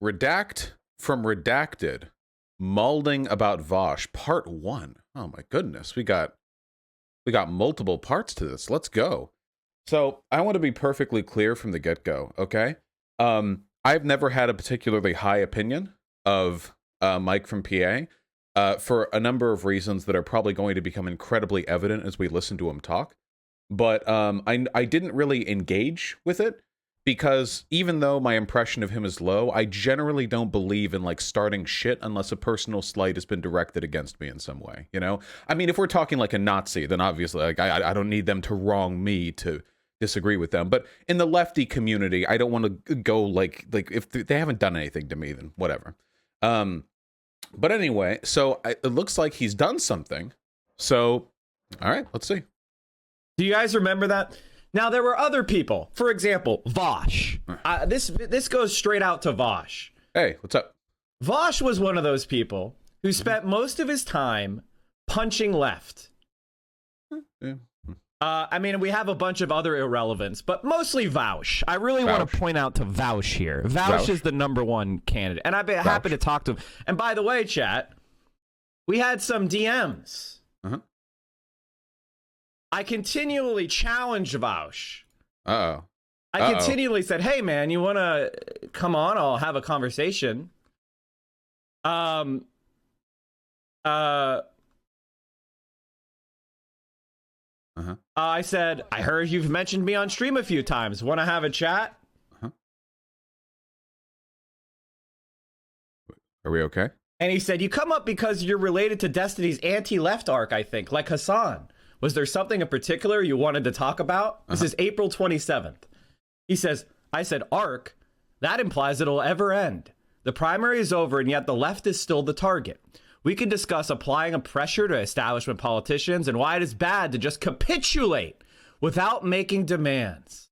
Redact from Redacted, Malding about Vaush, part 1. Oh my goodness, we got multiple parts to this. Let's go. So I want to be perfectly clear from the get-go, okay? I've never had a particularly high opinion of Mike from PA for a number of reasons that are probably going to become incredibly evident as we listen to him talk. But I didn't really engage with it because even though my impression of him is low, I generally don't believe in like starting shit unless a personal slight has been directed against me in some way, you know? I mean, if we're talking like a Nazi, then obviously like I don't need them to wrong me to disagree with them. But in the lefty community, I don't want to go like if they haven't done anything to me, then whatever. But anyway, so it looks like he's done something. So, all right, let's see. Do you guys remember that? Now, there were other people. For example, Vaush. This goes straight out to Vaush. Hey, what's up? Vaush was one of those people who spent most of his time punching left. Yeah. I mean, we have a bunch of other irrelevance, but mostly Vaush. I really want to point out to Vaush here. Vaush is the #1 candidate, and I've been happy to talk to him. And by the way, chat, we had some DMs. I continually challenged Vaush. I continually said, hey, man, you want to come on? I'll have a conversation. I said, I heard you've mentioned me on stream a few times. Want to have a chat? Are we okay? And he said, you come up because you're related to Destiny's anti-left arc, I think, like Hassan. Was there something in particular you wanted to talk about? This is April 27th. He says, I said, arc? That implies it'll ever end. The primary is over, and yet the left is still the target. We can discuss applying a pressure to establishment politicians and why it is bad to just capitulate without making demands.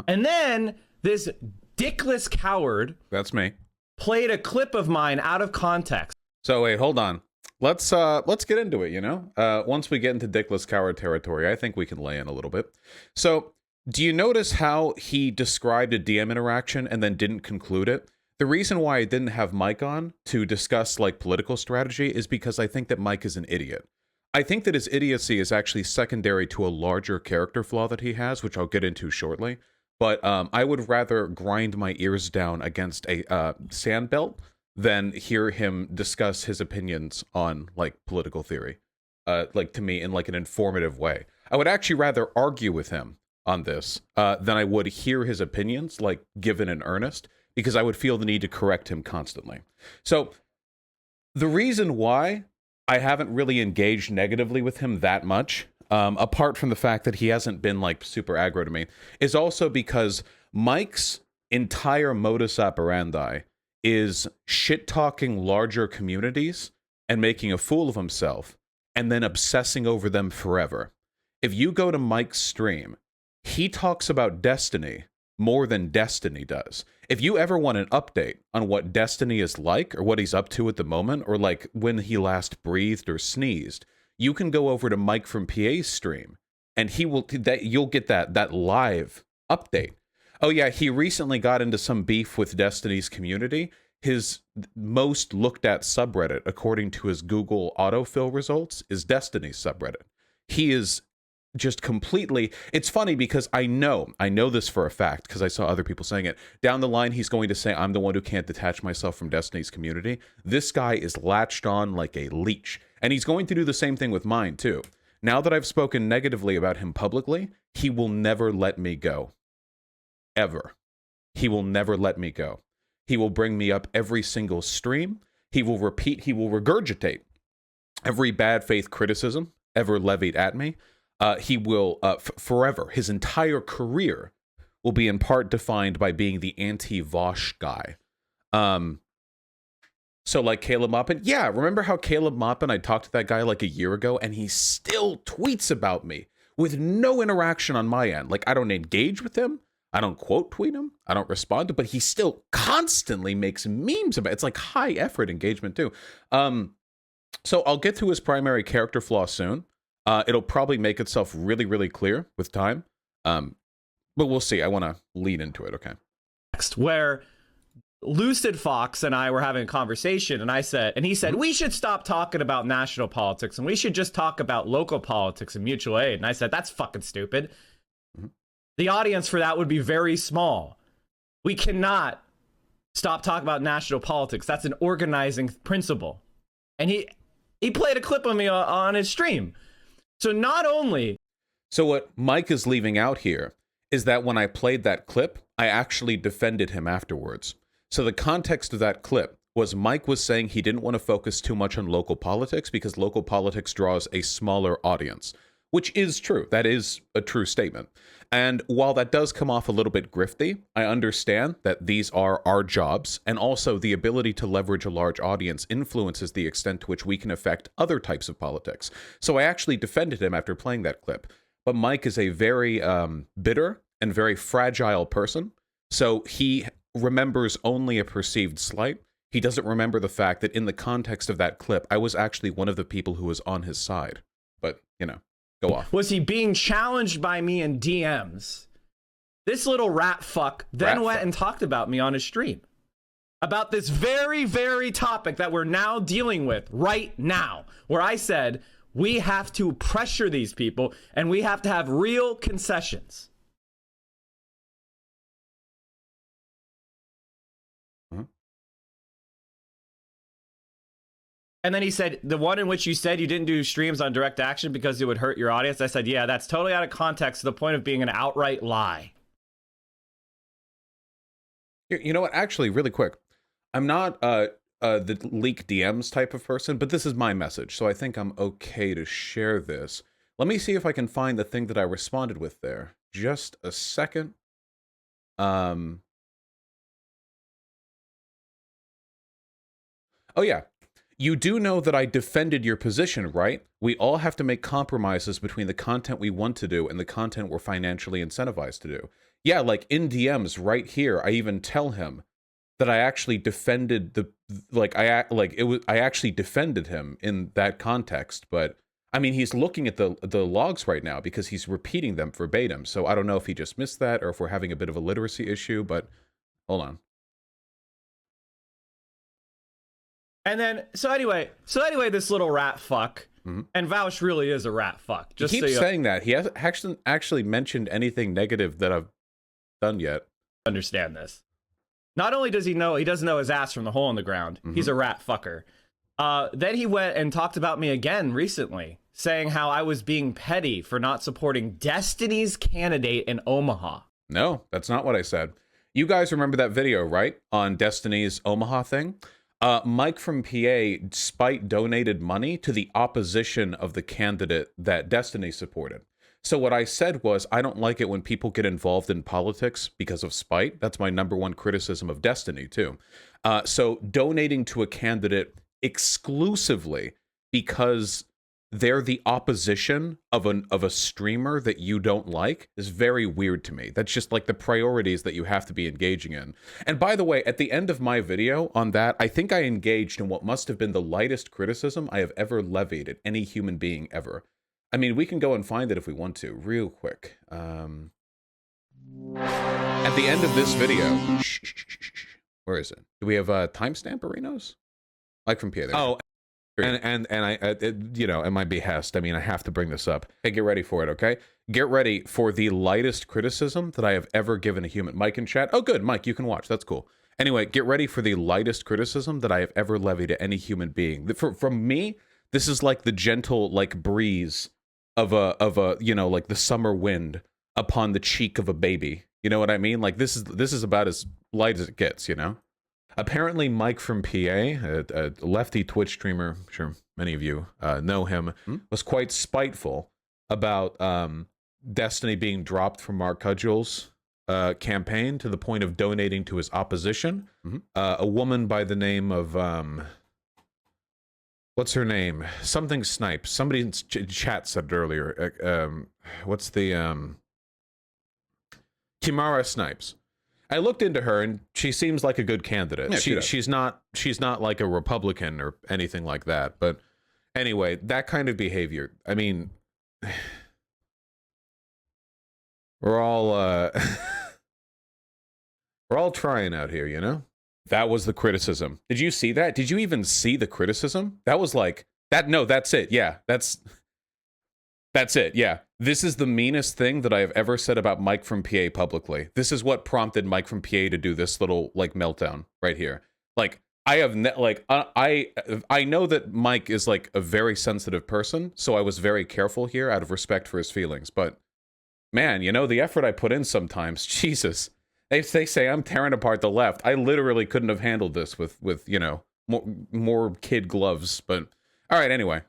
And then this dickless coward, that's me, played a clip of mine out of context. So wait, hold on. Let's get into it, you know? Once we get into dickless coward territory, I think we can lay in a little bit. So, do you notice how he described a DM interaction and then didn't conclude it? The reason why I didn't have Mike on to discuss like political strategy is because I think that Mike is an idiot. I think that his idiocy is actually secondary to a larger character flaw that he has, which I'll get into shortly. But I would rather grind my ears down against a sandbelt than hear him discuss his opinions on like political theory, like to me in like an informative way. I would actually rather argue with him on this than I would hear his opinions like given in earnest, because I would feel the need to correct him constantly. So the reason why I haven't really engaged negatively with him that much, apart from the fact that he hasn't been like super aggro to me, is also because Mike's entire modus operandi is shit-talking larger communities and making a fool of himself and then obsessing over them forever. If you go to Mike's stream, he talks about Destiny more than Destiny does. If you ever want an update on what Destiny is like or what he's up to at the moment, or like when he last breathed or sneezed, you can go over to Mike from PA's stream and you'll get that live update. Oh yeah, he recently got into some beef with Destiny's community. His most looked at subreddit, according to his Google autofill results, is Destiny's subreddit. He is just completely, it's funny because I know this for a fact because I saw other people saying it. Down the line, he's going to say, I'm the one who can't detach myself from Destiny's community. This guy is latched on like a leech. And he's going to do the same thing with mine, too. Now that I've spoken negatively about him publicly, he will never let me go. Ever. He will never let me go. He will bring me up every single stream. He will regurgitate every bad faith criticism ever levied at me. He will, forever, his entire career will be in part defined by being the anti-Vaush guy. So like Caleb Maupin, yeah, remember how Caleb Maupin, I talked to that guy like a year ago, and he still tweets about me with no interaction on my end. Like, I don't engage with him. I don't quote tweet him. I don't respond to, but he still constantly makes memes about it. It's like high effort engagement too. So I'll get to his primary character flaw soon. It'll probably make itself really, really clear with time. But we'll see. I want to lead into it. Okay. Next, where Lucid Fox and I were having a conversation, and he said, we should stop talking about national politics and we should just talk about local politics and mutual aid. And I said, that's fucking stupid. The audience for that would be very small. We cannot stop talking about national politics. That's an organizing principle. And he played a clip of me on his stream. So not only... So what Mike is leaving out here is that when I played that clip, I actually defended him afterwards. So the context of that clip was Mike was saying he didn't want to focus too much on local politics because local politics draws a smaller audience, which is true. That is a true statement. And while that does come off a little bit grifty, I understand that these are our jobs, and also the ability to leverage a large audience influences the extent to which we can affect other types of politics. So I actually defended him after playing that clip. But Mike is a very bitter and very fragile person, so he remembers only a perceived slight. He doesn't remember the fact that in the context of that clip, I was actually one of the people who was on his side. But, you know, go off. Was he being challenged by me in DMs? This little rat fuck then went and talked about me on his stream. About this very, very topic that we're now dealing with right now. Where I said, we have to pressure these people and we have to have real concessions. And then he said, the one in which you said you didn't do streams on direct action because it would hurt your audience. I said, yeah, that's totally out of context to the point of being an outright lie. You know what? Actually, really quick. I'm not the leak DMs type of person, but this is my message. So I think I'm okay to share this. Let me see if I can find the thing that I responded with there. Just a second. Oh, yeah. You do know that I defended your position, right? We all have to make compromises between the content we want to do and the content we're financially incentivized to do. Yeah, like in DMs right here, I even tell him that I actually defended I actually defended him in that context, but I mean, he's looking at the logs right now because he's repeating them verbatim. So I don't know if he just missed that or if we're having a bit of a literacy issue, but hold on. And then, so anyway, this little rat fuck, and Vaush really is a rat fuck. Just he keeps saying that. He hasn't actually mentioned anything negative that I've done yet. Understand this. Not only does he doesn't know his ass from the hole in the ground. He's a rat fucker. Then he went and talked about me again recently, saying how I was being petty for not supporting Destiny's candidate in Omaha. No, that's not what I said. You guys remember that video, right? On Destiny's Omaha thing? Mike from PA spite donated money to the opposition of the candidate that Destiny supported. So what I said was, I don't like it when people get involved in politics because of spite. That's my #1 criticism of Destiny, too. So donating to a candidate exclusively because they're the opposition of a streamer that you don't like is very weird to me. That's just like the priorities that you have to be engaging in. And by the way, at the end of my video on that, I think I engaged in what must have been the lightest criticism I have ever levied at any human being ever. I mean, we can go and find it if we want to, real quick. At the end of this video, where is it? Do we have a timestamp, Arinos? Mike from PA. Oh, and I, you know, at my behest, I mean, I have to bring this up. Hey, get ready for it, okay? Get ready for the lightest criticism that I have ever given a human. Mike in chat. Oh, good, Mike, you can watch. That's cool. Anyway, get ready for the lightest criticism that I have ever levied at any human being. From me, this is like the gentle, like, breeze of a, you know, like the summer wind upon the cheek of a baby. You know what I mean? Like, this is about as light as it gets, you know? Apparently, Mike from PA, a lefty Twitch streamer, I'm sure many of you know him, was quite spiteful about Destiny being dropped from Mark Gudgel's campaign to the point of donating to his opposition. A woman by the name of, what's her name? Something Snipes. Somebody in chat said it earlier. What's the... Kimara Snipes. I looked into her, and she seems like a good candidate. Yeah, she's not like a Republican or anything like that. But anyway, that kind of behavior. I mean, we're all we're all trying out here, you know? That was the criticism. Did you see that? Did you even see the criticism? That was like that. No, that's it. Yeah, that's it. Yeah. This is the meanest thing that I have ever said about Mike from PA publicly. This is what prompted Mike from PA to do this little like meltdown right here. Like I have I know that Mike is like a very sensitive person, so I was very careful here out of respect for his feelings. But man, you know, the effort I put in sometimes, Jesus. They say I'm tearing apart the left. I literally couldn't have handled this with you know, more kid gloves. But all right, anyway.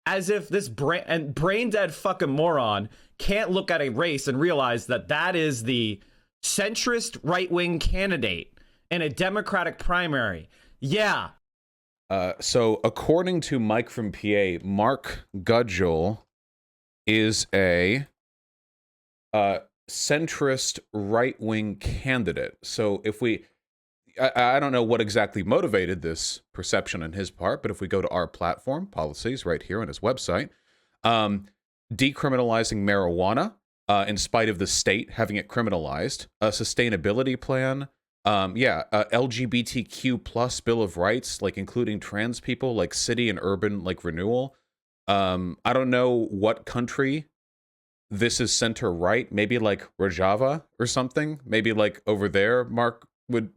As if this brain dead fucking moron can't look at a race and realize that that is the centrist right-wing candidate in a Democratic primary. Yeah. So according to Mike from PA, Mark Gudgel is a centrist right-wing candidate. So if we, I don't know what exactly motivated this perception on his part, but if we go to our platform policies right here on his website, decriminalizing marijuana in spite of the state having it criminalized, a sustainability plan, LGBTQ plus Bill of Rights, like including trans people, like city and urban like renewal. I don't know what country this is center right, maybe like Rojava or something, maybe like over there Mark would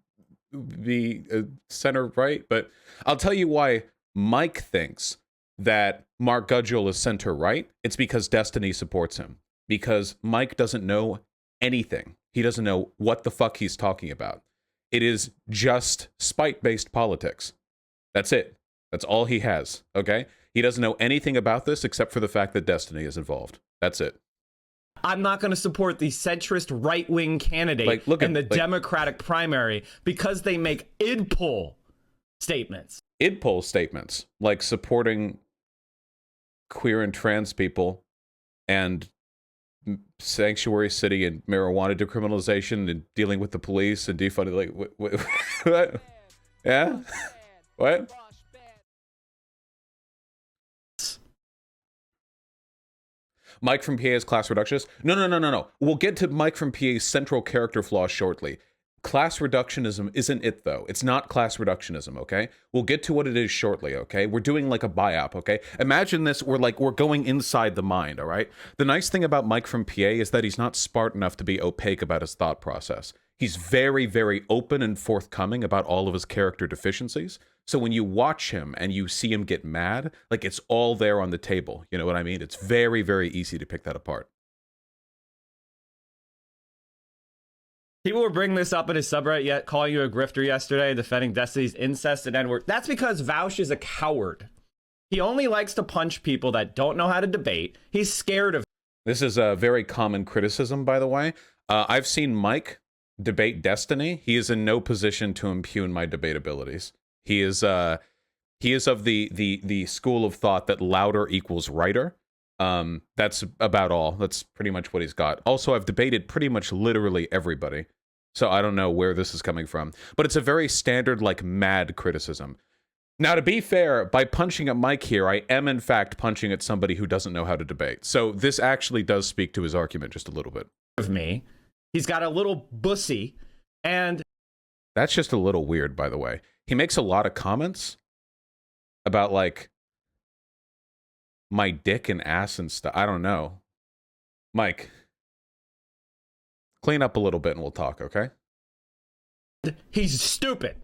be center right. But I'll tell you why Mike thinks that Mark Gudgel is center right. It's because Destiny supports him, because Mike doesn't know anything. He doesn't know what the fuck he's talking about. It is just spite-based politics. That's it. That's all he has, okay? He doesn't know anything about this except for the fact that Destiny is involved. That's it. I'm not going to support the centrist right-wing candidate in the Democratic primary because they make id poll statements. Id poll statements, like supporting queer and trans people and sanctuary city and marijuana decriminalization and dealing with the police and defunding, like, what? Yeah? What? Mike from PA is class reductionist? No. We'll get to Mike from PA's central character flaw shortly. Class reductionism isn't it, though. It's not class reductionism, okay? We'll get to what it is shortly, okay? We're doing like a biop, okay? Imagine this, we're going inside the mind, all right? The nice thing about Mike from PA is that he's not smart enough to be opaque about his thought process. He's very, very open and forthcoming about all of his character deficiencies. So when you watch him and you see him get mad, like it's all there on the table. You know what I mean? It's very, very easy to pick that apart. People were bringing this up in his subreddit, yet calling you a grifter yesterday, defending Destiny's incest and N-word. That's because Vaush is a coward. He only likes to punch people that don't know how to debate. He's scared of. This is a very common criticism, by the way. I've seen Mike debate Destiny. He is in no position to impugn my debate abilities. He is of the school of thought that louder equals righter. That's about all. That's pretty much what he's got. Also, I've debated pretty much literally everybody, so I don't know where this is coming from. But it's a very standard, like, mad criticism. Now, to be fair, by punching at Mike here, I am in fact punching at somebody who doesn't know how to debate. So this actually does speak to his argument just a little bit. Of me, he's got a little bussy, and that's just a little weird, by the way. He makes a lot of comments about, like, my dick and ass and stuff. I don't know. Mike, clean up a little bit and we'll talk, okay? He's stupid.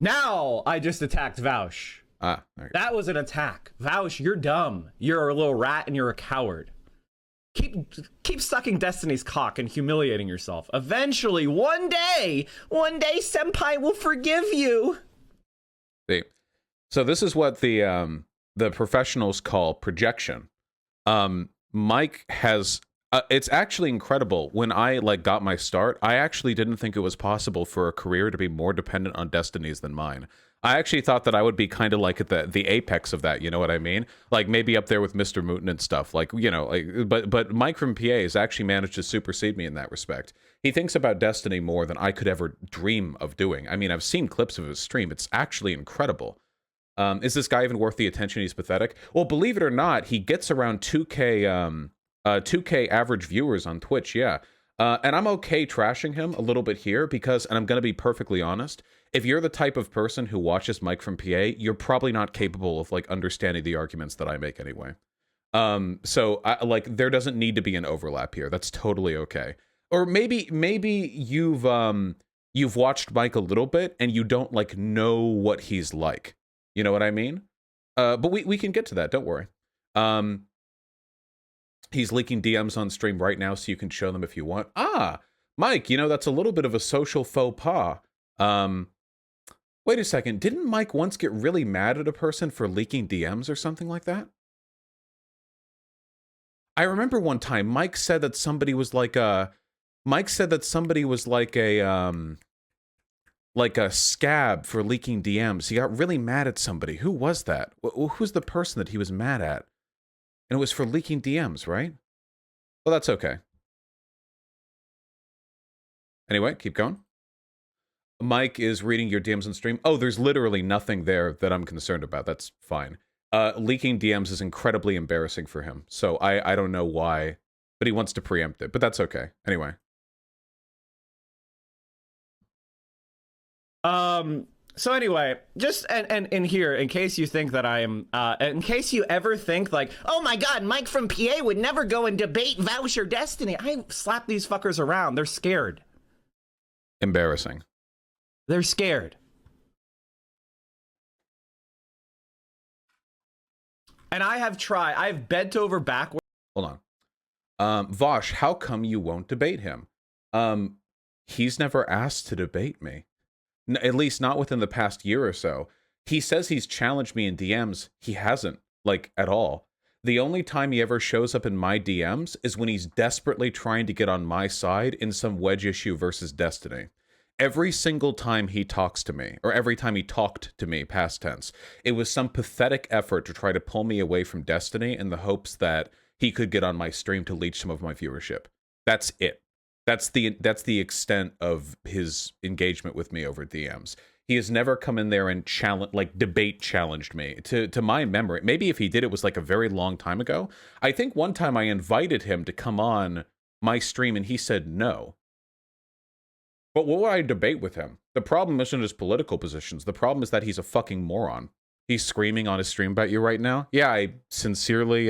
Now I just attacked Vaush. That was an attack. Vaush, you're dumb. You're a little rat and you're a coward. Keep sucking Destiny's cock and humiliating yourself. Eventually, one day, Senpai will forgive you. See, so this is what the professionals call projection. Mike has. It's actually incredible. When I got my start, I actually didn't think it was possible for a career to be more dependent on Destiny's than mine. I actually thought that I would be kind of like at the apex of that, you know what I mean? Like maybe up there with Mr. Mooten and stuff. Like, you know, like but Mike from PA has actually managed to supersede me in that respect. He thinks about Destiny more than I could ever dream of doing. I mean, I've seen clips of his stream. It's actually incredible. Is this guy even worth the attention? He's pathetic. Well, believe it or not, he gets around 2K average viewers on Twitch, yeah. And I'm okay trashing him a little bit here because, and I'm going to be perfectly honest, if you're the type of person who watches Mike from PA, you're probably not capable of like understanding the arguments that I make anyway. So like there doesn't need to be an overlap here. That's totally okay. Or maybe you've watched Mike a little bit and you don't like know what he's like. You know what I mean? But we can get to that. Don't worry. He's leaking DMs on stream right now, so you can show them if you want. Ah, Mike, you know, that's a little bit of a social faux pas. Wait a second. Didn't Mike once get really mad at a person for leaking DMs or something like that? I remember one time Mike said that somebody was like a scab for leaking DMs. He got really mad at somebody. Who was that? Who's the person that he was mad at? And it was for leaking DMs, right? Well, that's okay. Anyway, keep going. Mike is reading your DMs on stream. Oh, there's literally nothing there that I'm concerned about. That's fine. Leaking DMs is incredibly embarrassing for him. So I don't know why, but he wants to preempt it. But that's okay. Anyway. So anyway, just and in here, in case you think that I am, in case you ever think like, oh my God, Mike from PA would never go and debate Vaush or Destiny. I slap these fuckers around. They're scared. Embarrassing. They're scared. And I have tried. I've bent over backward. Hold on. Vaush, how come you won't debate him? He's never asked to debate me. At least not within the past year or so. He says he's challenged me in DMs. He hasn't, like, at all. The only time he ever shows up in my DMs is when he's desperately trying to get on my side in some wedge issue versus Destiny. Every single time he talks to me, or every time he talked to me, past tense, it was some pathetic effort to try to pull me away from Destiny in the hopes that he could get on my stream to leech some of my viewership. That's it. That's the extent of his engagement with me over DMs. He has never come in there and debate challenged me. To my memory, maybe if he did, it was like a very long time ago. I think one time I invited him to come on my stream and he said no. But what would I debate with him? The problem isn't his political positions. The problem is that he's a fucking moron. He's screaming on his stream about you right now. Yeah, I sincerely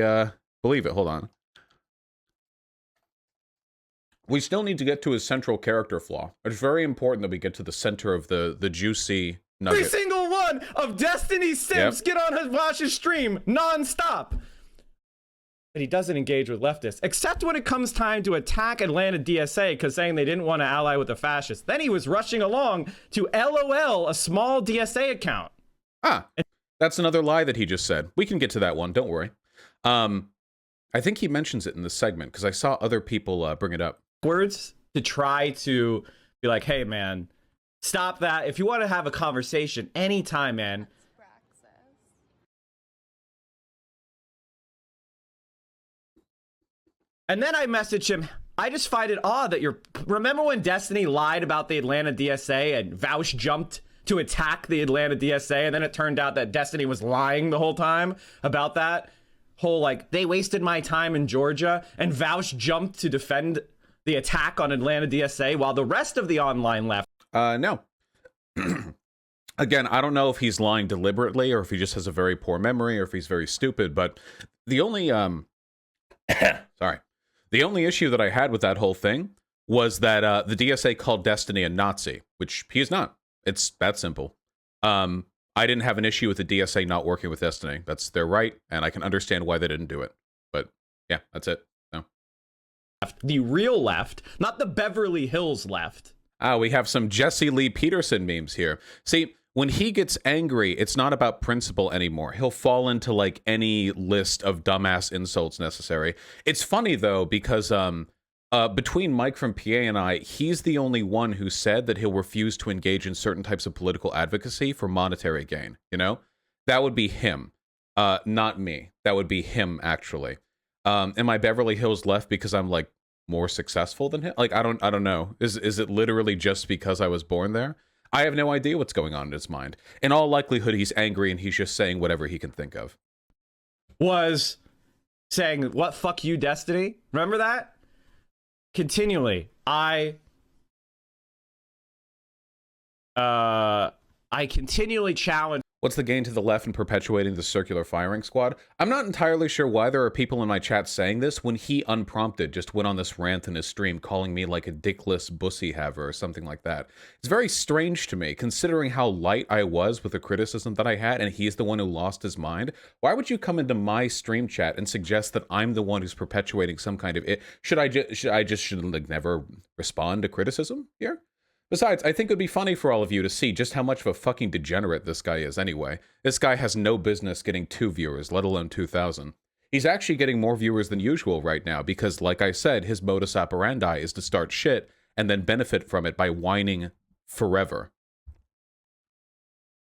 believe it. Hold on. We still need to get to his central character flaw. It's very important that we get to the center of the juicy nugget. Every single one of Destiny's Sims get on Vaush's stream non-stop. But he doesn't engage with leftists, except when it comes time to attack Atlanta DSA because saying they didn't want to ally with the fascists. Then he was rushing along to LOL a small DSA account. Ah, that's another lie that he just said. We can get to that one. Don't worry. I think he mentions it in the segment because I saw other people bring it up. Words to try to be like, hey, man, stop that. If you want to have a conversation anytime, man. And then I message him. I just find it odd that remember when Destiny lied about the Atlanta DSA and Vaush jumped to attack the Atlanta DSA, and then it turned out that Destiny was lying the whole time about that whole, like, they wasted my time in Georgia, and Vaush jumped to defend the attack on Atlanta DSA while the rest of the online left. No. Again, I don't know if he's lying deliberately or if he just has a very poor memory or if he's very stupid, but the only sorry. The only issue that I had with that whole thing was that the DSA called Destiny a Nazi, which he is not. It's that simple. I didn't have an issue with the DSA not working with Destiny. That's their right, and I can understand why they didn't do it. But yeah, that's it. No. The real left, not the Beverly Hills left. We have some Jesse Lee Peterson memes here. See, when he gets angry, it's not about principle anymore. He'll fall into like any list of dumbass insults necessary. It's funny though, because between Mike from PA and I, he's the only one who said that he'll refuse to engage in certain types of political advocacy for monetary gain. You know, that would be him, not me. That would be him actually. Am I Beverly Hills left because I'm like more successful than him? Like I don't know. Is it literally just because I was born there? I have no idea what's going on in his mind. In all likelihood, he's angry and he's just saying whatever he can think of. Was saying, what, fuck you, Destiny? Remember that? Continually, I continually challenge. What's the gain to the left in perpetuating the circular firing squad? I'm not entirely sure why there are people in my chat saying this when he, unprompted, just went on this rant in his stream calling me like a dickless bussy haver or something like that. It's very strange to me, considering how light I was with the criticism that I had, and he's the one who lost his mind. Why would you come into my stream chat and suggest that I'm the one who's perpetuating some kind of... Should I just like never respond to criticism here? Besides, I think it would be funny for all of you to see just how much of a fucking degenerate this guy is anyway. This guy has no business getting 2 viewers, let alone 2,000. He's actually getting more viewers than usual right now because, like I said, his modus operandi is to start shit and then benefit from it by whining forever.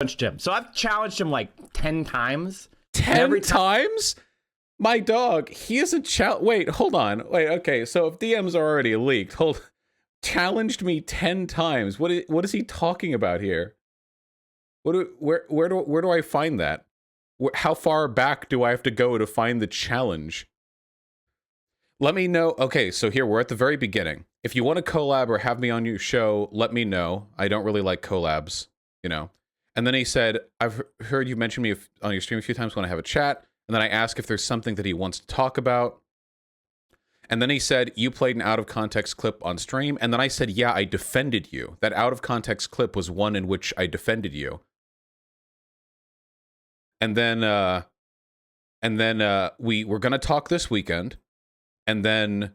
Him. So I've challenged him like 10 times. 10 times? My dog, he isn't Wait, hold on. Wait, okay, so if DMs are already leaked, challenged me 10 times. What is he talking about here? Where do I find that? How far back do I have to go to find the challenge? Let me know. Okay, so here we're at the very beginning. If you want to collab or have me on your show, let me know. I don't really like collabs, you know. And then he said, I've heard you mention me on your stream a few times when I have a chat. And then I ask if there's something that he wants to talk about. And then he said, you played an out-of-context clip on stream. And then I said, yeah, I defended you. That out-of-context clip was one in which I defended you. And then we were going to talk this weekend. And then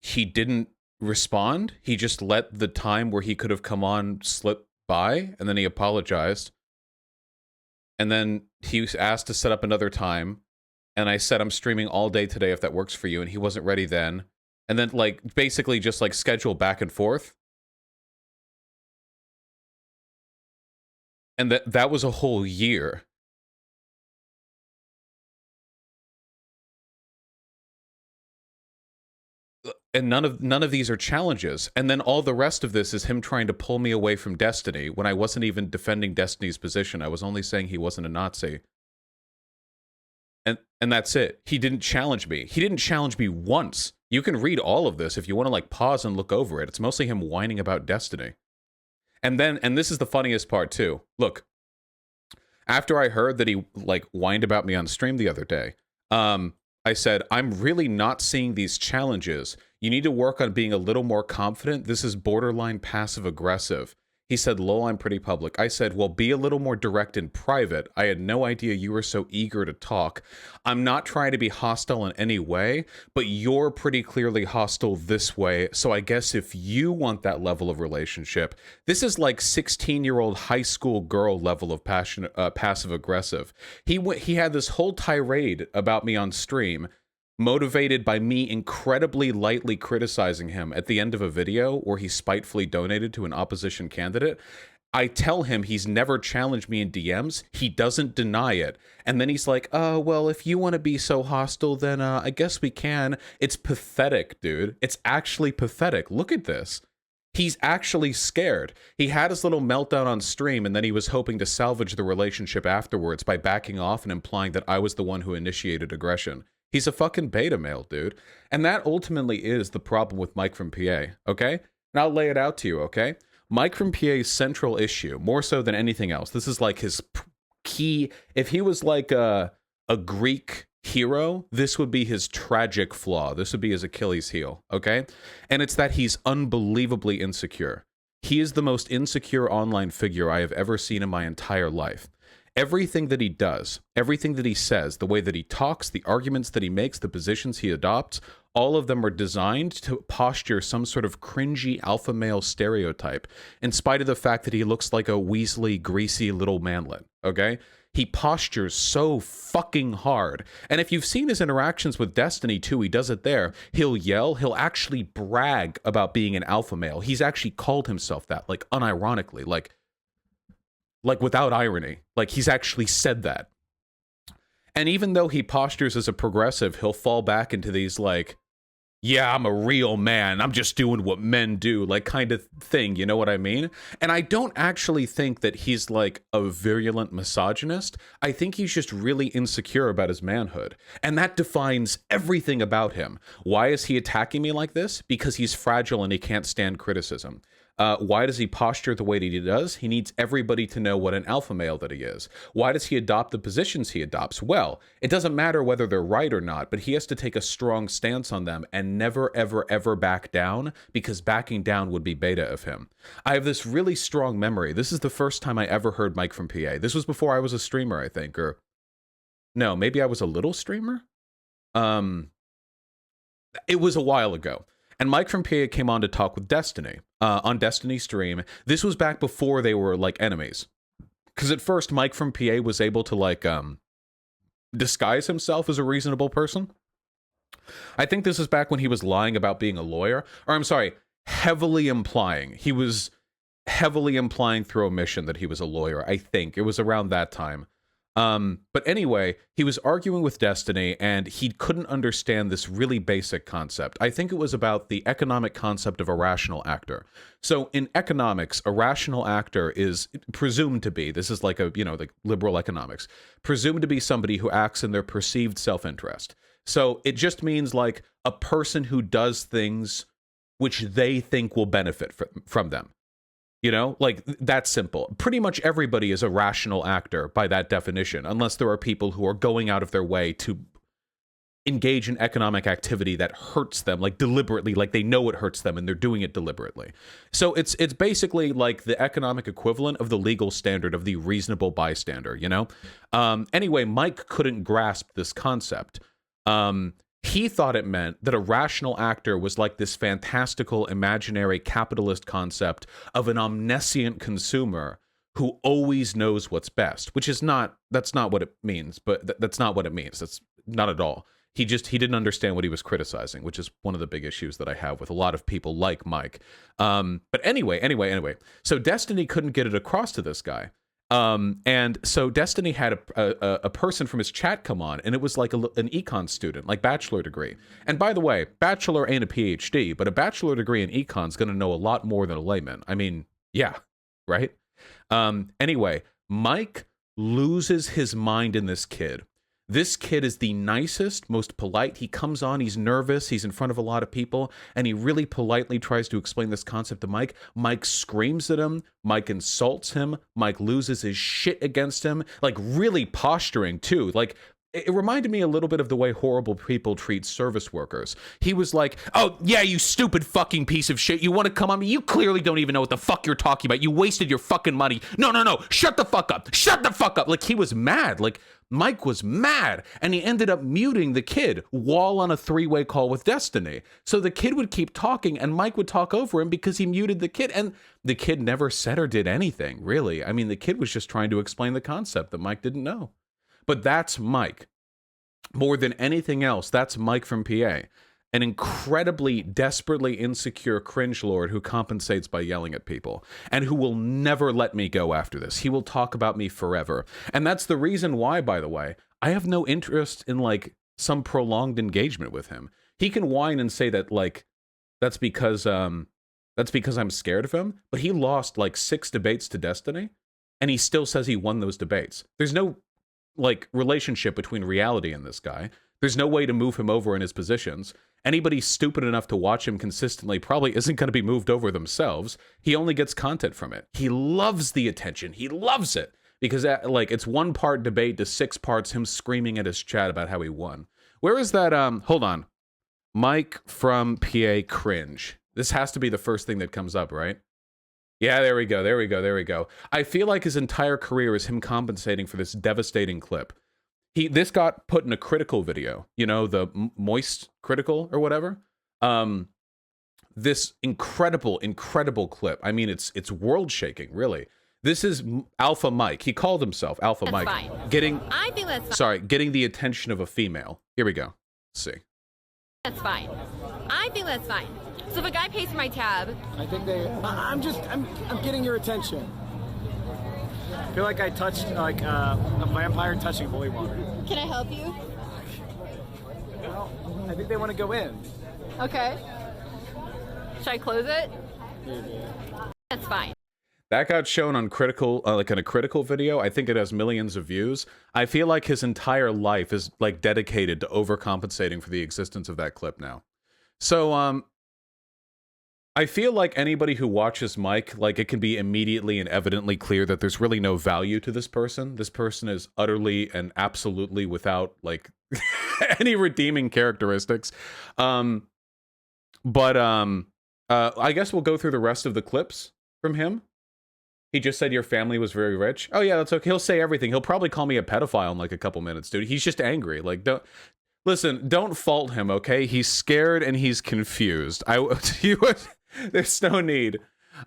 he didn't respond. He just let the time where he could have come on slip by. And then he apologized. And then he was asked to set up another time. And I said, I'm streaming all day today if that works for you. And he wasn't ready then. And then, like, basically just, like, schedule back and forth. And that was a whole year. And none of these are challenges. And then all the rest of this is him trying to pull me away from Destiny when I wasn't even defending Destiny's position. I was only saying he wasn't a Nazi. And that's it. He didn't challenge me. He didn't challenge me once. You can read all of this if you want to like pause and look over it. It's mostly him whining about Destiny. And this is the funniest part too. Look, after I heard that he like whined about me on stream the other day, I said, I'm really not seeing these challenges. You need to work on being a little more confident. This is borderline passive aggressive. He said, lol, I'm pretty public. I said, well, be a little more direct in private. I had no idea you were so eager to talk. I'm not trying to be hostile in any way, but you're pretty clearly hostile this way. So I guess if you want that level of relationship, this is like 16-year-old high school girl level of passive aggressive. He had this whole tirade about me on stream, motivated by me incredibly lightly criticizing him at the end of a video where he spitefully donated to an opposition candidate. I tell him he's never challenged me in DMs. He doesn't deny it. And then he's like, oh, well, if you want to be so hostile, then I guess we can. It's pathetic, dude. It's actually pathetic. Look at this. He's actually scared. He had his little meltdown on stream, and then he was hoping to salvage the relationship afterwards by backing off and implying that I was the one who initiated aggression. He's a fucking beta male, dude. And that ultimately is the problem with Mike from PA, okay? And I'll lay it out to you, okay? Mike from PA's central issue, more so than anything else, this is like his key... If he was like a Greek hero, this would be his tragic flaw. This would be his Achilles heel, okay? And it's that he's unbelievably insecure. He is the most insecure online figure I have ever seen in my entire life. Everything that he does, everything that he says, the way that he talks, the arguments that he makes, the positions he adopts, all of them are designed to posture some sort of cringy alpha male stereotype, in spite of the fact that he looks like a Weasley, greasy little manlet, okay? he postures so fucking hard. And if you've seen his interactions with Destiny too, he does it there. He'll yell, he'll actually brag about being an alpha male. He's actually called himself that, like unironically, like without irony. Like he's actually said that. And even though he postures as a progressive, he'll fall back into these like, yeah, I'm a real man, I'm just doing what men do, like kind of thing, you know what I mean? And I don't actually think that he's like a virulent misogynist. I think he's just really insecure about his manhood. And that defines everything about him. Why is he attacking me like this? Because he's fragile and he can't stand criticism. Why does he posture the way that he does? He needs everybody to know what an alpha male that he is. Why does he adopt the positions he adopts? Well, it doesn't matter whether they're right or not, but he has to take a strong stance on them and never, ever, ever back down, because backing down would be beta of him. I have this really strong memory. This is the first time I ever heard Mike from PA. This was before I was a streamer, I think, or no, maybe I was a little streamer. It was a while ago. And Mike from PA came on to talk with Destiny on Destiny stream. This was back before they were like enemies. Because at first, Mike from PA was able to like disguise himself as a reasonable person. I think this is back when he was lying about being a lawyer. Or I'm sorry, heavily implying. He was heavily implying through omission that he was a lawyer. I think it was around that time. But anyway, he was arguing with Destiny and he couldn't understand this really basic concept. I think it was about the economic concept of a rational actor. So in economics, a rational actor is presumed to be, this is like a, you know, like liberal economics, presumed to be somebody who acts in their perceived self-interest. So it just means like a person who does things which they think will benefit from them. You know, like that's simple. Pretty much everybody is a rational actor by that definition, unless there are people who are going out of their way to engage in economic activity that hurts them, like deliberately, like they know it hurts them and they're doing it deliberately. So it's basically like the economic equivalent of the legal standard of the reasonable bystander, you know? Anyway, Mike couldn't grasp this concept. He thought it meant that a rational actor was like this fantastical, imaginary capitalist concept of an omniscient consumer who always knows what's best, which is not, that's not what it means, but that's not what it means. That's not at all. He didn't understand what he was criticizing, which is one of the big issues that I have with a lot of people like Mike. But anyway. So Destiny couldn't get it across to this guy. And so Destiny had a person from his chat come on, and it was like an econ student, like bachelor degree. And by the way, bachelor ain't a PhD, but a bachelor degree in econ is going to know a lot more than a layman. I mean, yeah, right? Anyway, Mike loses his mind in this kid. This kid is the nicest, most polite. He comes on, he's nervous, he's in front of a lot of people, and he really politely tries to explain this concept to Mike. Mike screams at him, Mike insults him, Mike loses his shit against him, like really posturing too. Like, it reminded me a little bit of the way horrible people treat service workers. He was like, oh, yeah, you stupid fucking piece of shit. You want to come on me? You clearly don't even know what the fuck you're talking about. You wasted your fucking money. No. Shut the fuck up. Shut the fuck up. Like, he was mad. Like, Mike was mad. And he ended up muting the kid while on a three-way call with Destiny. So the kid would keep talking and Mike would talk over him because he muted the kid. And the kid never said or did anything, really. I mean, the kid was just trying to explain the concept that Mike didn't know. But that's Mike. More than anything else, that's Mike from PA. An incredibly, desperately insecure cringe lord who compensates by yelling at people. And who will never let me go after this. He will talk about me forever. And that's the reason why, by the way, I have no interest in, like, some prolonged engagement with him. He can whine and say that, like, that's because I'm scared of him. But he lost, like, 6 debates to Destiny. And he still says he won those debates. There's no like relationship between reality and this guy. There's no way to move him over in his positions. Anybody stupid enough to watch him consistently probably isn't going to be moved over themselves. He only gets content from it. He loves the attention. He loves it because like it's 1 part debate to 6 parts him screaming at his chat about how he won. Where is that? Hold on. Mike from PA Cringe. This has to be the first thing that comes up, right? Yeah, there we go. I feel like his entire career is him compensating for this devastating clip. This got put in a critical video, you know, the moist critical or whatever. This incredible clip. I mean, it's world shaking, really. This is Alpha Mike. He called himself Alpha Mike. Fine. I think that's fine. Sorry, getting the attention of a female. Here we go. Let's see. That's fine. I think that's fine. So if a guy pays for my tab, I think I'm getting your attention. I feel like I touched like a vampire touching holy water. can I help you? Well, I think they want to go in. Okay. Should I close it? That's fine. That got shown on critical, like in a critical video. I think it has millions of views. I feel like his entire life is like dedicated to overcompensating for the existence of that clip now. So, I feel like anybody who watches Mike, like it can be immediately and evidently clear that there's really no value to this person. This person is utterly and absolutely without like any redeeming characteristics. I guess we'll go through the rest of the clips from him. He just said your family was very rich. Oh yeah, that's okay. He'll say everything. He'll probably call me a pedophile in like a couple minutes, dude. He's just angry. Like, don't fault him, okay? He's scared and he's confused. There's no need.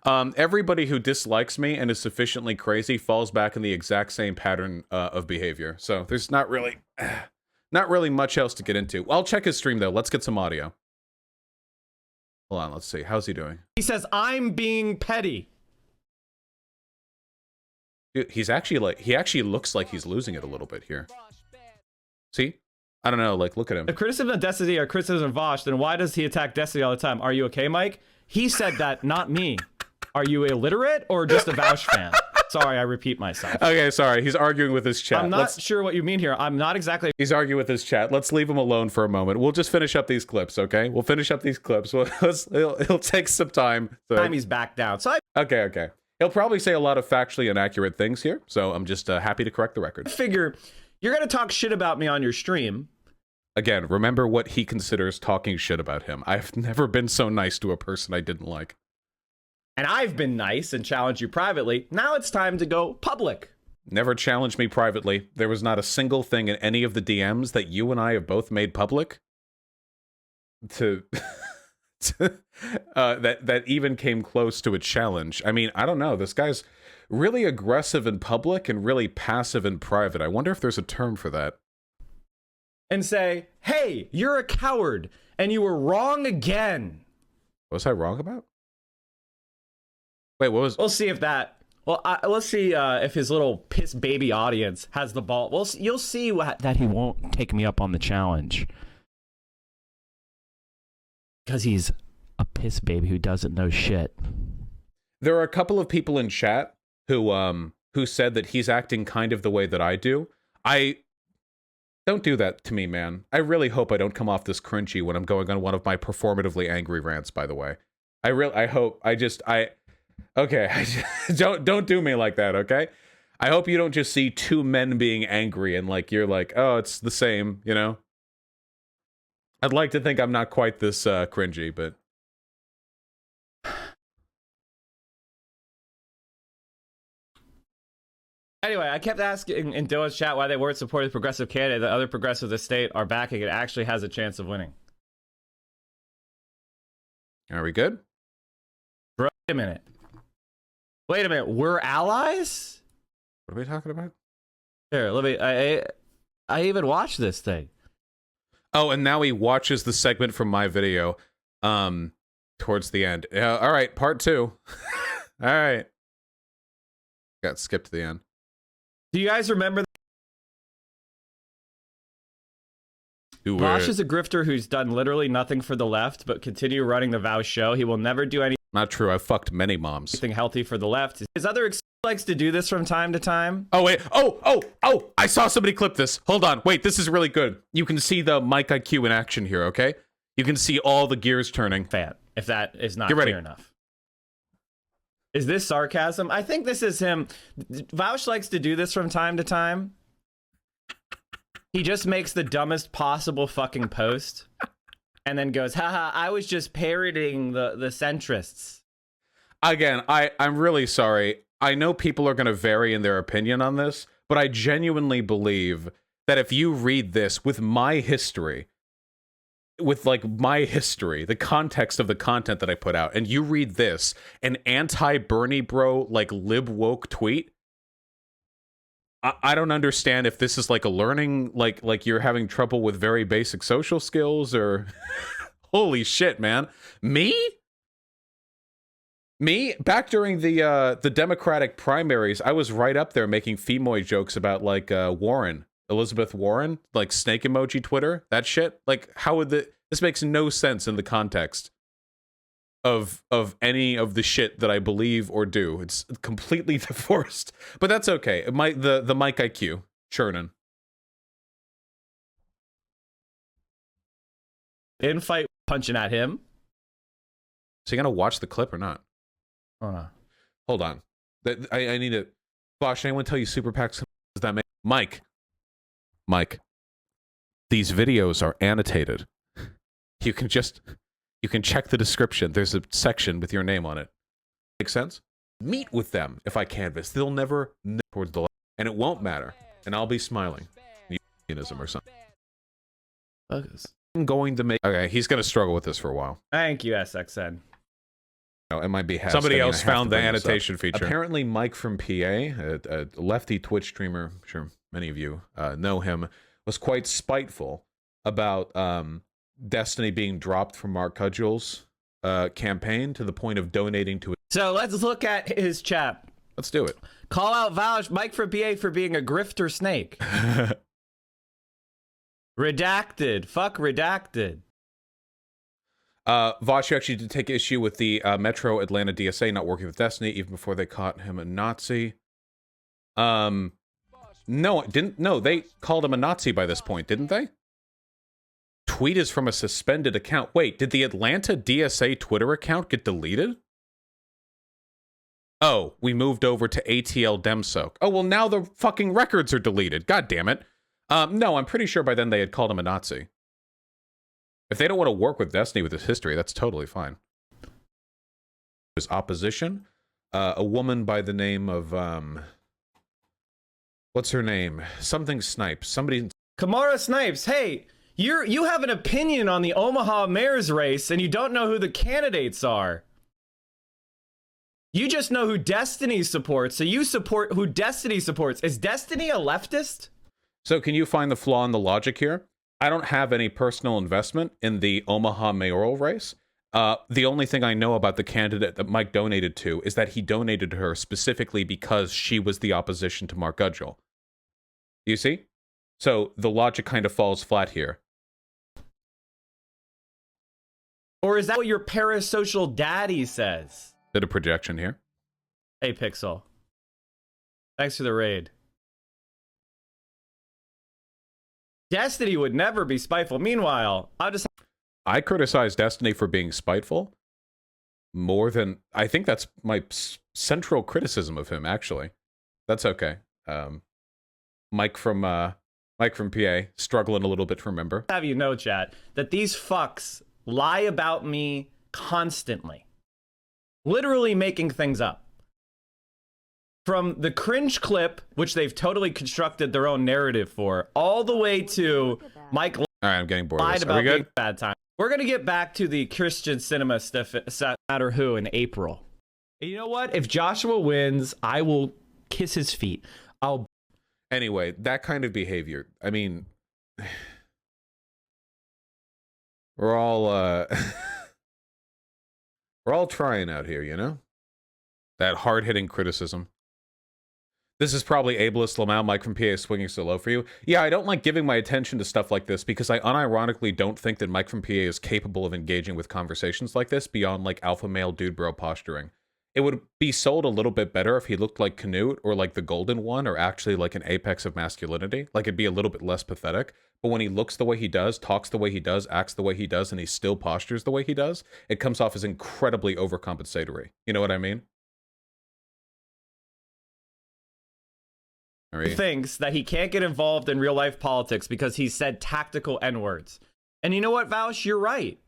Everybody who dislikes me and is sufficiently crazy falls back in the exact same pattern of behavior. So there's not really much else to get into. I'll check his stream though. Let's get some audio. Hold on, let's see. How's he doing? He says, I'm being petty. Dude, he actually looks like he's losing it a little bit here. See? I don't know, like, look at him. If criticism of Destiny or criticism of Vaush, then why does he attack Destiny all the time? Are you okay, Mike? He said that, not me. Are you illiterate or just a Vaush fan? Sorry, I repeat myself. Okay, sorry. He's arguing with his chat. I'm not sure what you mean here. I'm not exactly... He's arguing with his chat. Let's leave him alone for a moment. We'll just finish up these clips, okay? We'll finish up these clips. It'll take some time. So. Time he's back down. So Okay. He'll probably say a lot of factually inaccurate things here, so I'm just happy to correct the record. I figure you're going to talk shit about me on your stream. Again, remember what he considers talking shit about him. I've never been so nice to a person I didn't like. And I've been nice and challenged you privately. Now it's time to go public. Never challenged me privately. There was not a single thing in any of the DMs that you and I have both made public that even came close to a challenge. I mean, I don't know. This guy's really aggressive in public and really passive in private. I wonder if there's a term for that. And say, hey, you're a coward and you were wrong again. What was I wrong about? Wait, what was... We'll see if that... Well, let's see if his little piss baby audience has the ball. Well, you'll see that he won't take me up on the challenge. Because he's a piss baby who doesn't know shit. There are a couple of people in chat who said that he's acting kind of the way that I do. Don't do that to me, man. I really hope I don't come off this cringy when I'm going on one of my performatively angry rants, by the way. Don't do me like that, okay? I hope you don't just see two men being angry and like you're like, oh, it's the same, you know? I'd like to think I'm not quite this cringy, but... Anyway, I kept asking in Dylan's chat why they weren't supporting the progressive candidate that other progressives of the state are backing it actually has a chance of winning. Are we good? Bro, wait a minute. Wait a minute. We're allies? What are we talking about? Here, let me... I even watched this thing. Oh, and now he watches the segment from my video towards the end. All right, part 2. All right. Got skipped to the end. Do you guys remember? Vaush is a grifter who's done literally nothing for the left, but continue running the Vaush show. He will never do anything. Not true. I fucked many moms. Anything healthy for the left. His other likes to do this from time to time. Oh, wait. Oh, I saw somebody clip this. Hold on. Wait, this is really good. You can see the Mike IQ in action here, okay? You can see all the gears turning. Fan, if that is not clear enough. Is this sarcasm? I think this is him. Vaush likes to do this from time to time. He just makes the dumbest possible fucking post and then goes, haha, I was just parroting the centrists. Again, I'm really sorry. I know people are going to vary in their opinion on this, but I genuinely believe that if you read this with my history, with like my history, the context of the content that I put out, and you read this, an anti-Bernie bro, like lib woke tweet. I don't understand if this is like a learning, like you're having trouble with very basic social skills, or holy shit, man. Me back during the Democratic primaries, I was right up there making femoid jokes about like Elizabeth Warren, like snake emoji Twitter, that shit. Like, how would this makes no sense in the context of any of the shit that I believe or do. It's completely divorced, but that's okay. The mic IQ churning. In fight, punching at him. So you gonna watch the clip or not? Hold on. I need to. Vaush, anyone tell you super PACs? Does that make Mike? These videos are annotated. You can check the description. There's a section with your name on it. Make sense? Meet with them if I canvas. They'll never know towards the light, and it won't matter. And I'll be smiling. Unionism or something. I'm going to make. Okay, he's going to struggle with this for a while. Thank you, SXN. No, it might be somebody else found the annotation feature. Apparently, Mike from PA, a lefty Twitch streamer, I'm sure many of you know him, was quite spiteful about Destiny being dropped from Mark Gudgel's campaign to the point of donating to it. So let's look at his chat. Let's do it. Call out Vaush, Mike from PA for being a grifter snake. Redacted. Fuck redacted. Vaush actually did take issue with the Metro Atlanta DSA not working with Destiny even before they caught him a Nazi. No, it didn't. No, they called him a Nazi by this point, didn't they? Tweet is from a suspended account. Wait, did the Atlanta DSA Twitter account get deleted? Oh, we moved over to ATL Demsoak. Oh, well, now the fucking records are deleted. God damn it. No, I'm pretty sure by then they had called him a Nazi. If they don't want to work with Destiny with this history, that's totally fine. There's opposition. A woman by the name of, what's her name? Something Snipes. Somebody... Kamara Snipes, hey, you have an opinion on the Omaha mayor's race, and you don't know who the candidates are. You just know who Destiny supports, so you support who Destiny supports. Is Destiny a leftist? So can you find the flaw in the logic here? I don't have any personal investment in the Omaha mayoral race. The only thing I know about the candidate that Mike donated to is that he donated to her specifically because she was the opposition to Mark Gudgel. You see? So the logic kind of falls flat here. Or is that what your parasocial daddy says? Did a projection here. Hey, Pixel. Thanks for the raid. Destiny would never be spiteful. Meanwhile, I criticize Destiny for being spiteful more than... I think that's my central criticism of him, actually. That's okay. Mike from PA, struggling a little bit to remember. Have you know, chat, that these fucks lie about me constantly. Literally making things up. From the Cringe clip, which they've totally constructed their own narrative for, all the way to Mike all right, I'm getting bored of lied this. about Are we good? being bad time. We're going to get back to the Christian cinema stuff, no matter who, in April. And you know what? If Joshua wins, I will kiss his feet. Anyway, that kind of behavior. I mean, we're all we're all trying out here, you know? That hard-hitting criticism. This is probably ableist Lamau. Mike from PA is swinging so low for you. Yeah, I don't like giving my attention to stuff like this because I unironically don't think that Mike from PA is capable of engaging with conversations like this beyond like alpha male dude bro posturing. It would be sold a little bit better if he looked like Canute or like the Golden One or actually like an apex of masculinity. Like it'd be a little bit less pathetic. But when he looks the way he does, talks the way he does, acts the way he does, and he still postures the way he does, it comes off as incredibly overcompensatory. You know what I mean? He thinks that he can't get involved in real life politics because he said tactical N-words. And you know what, Vaush? You're right.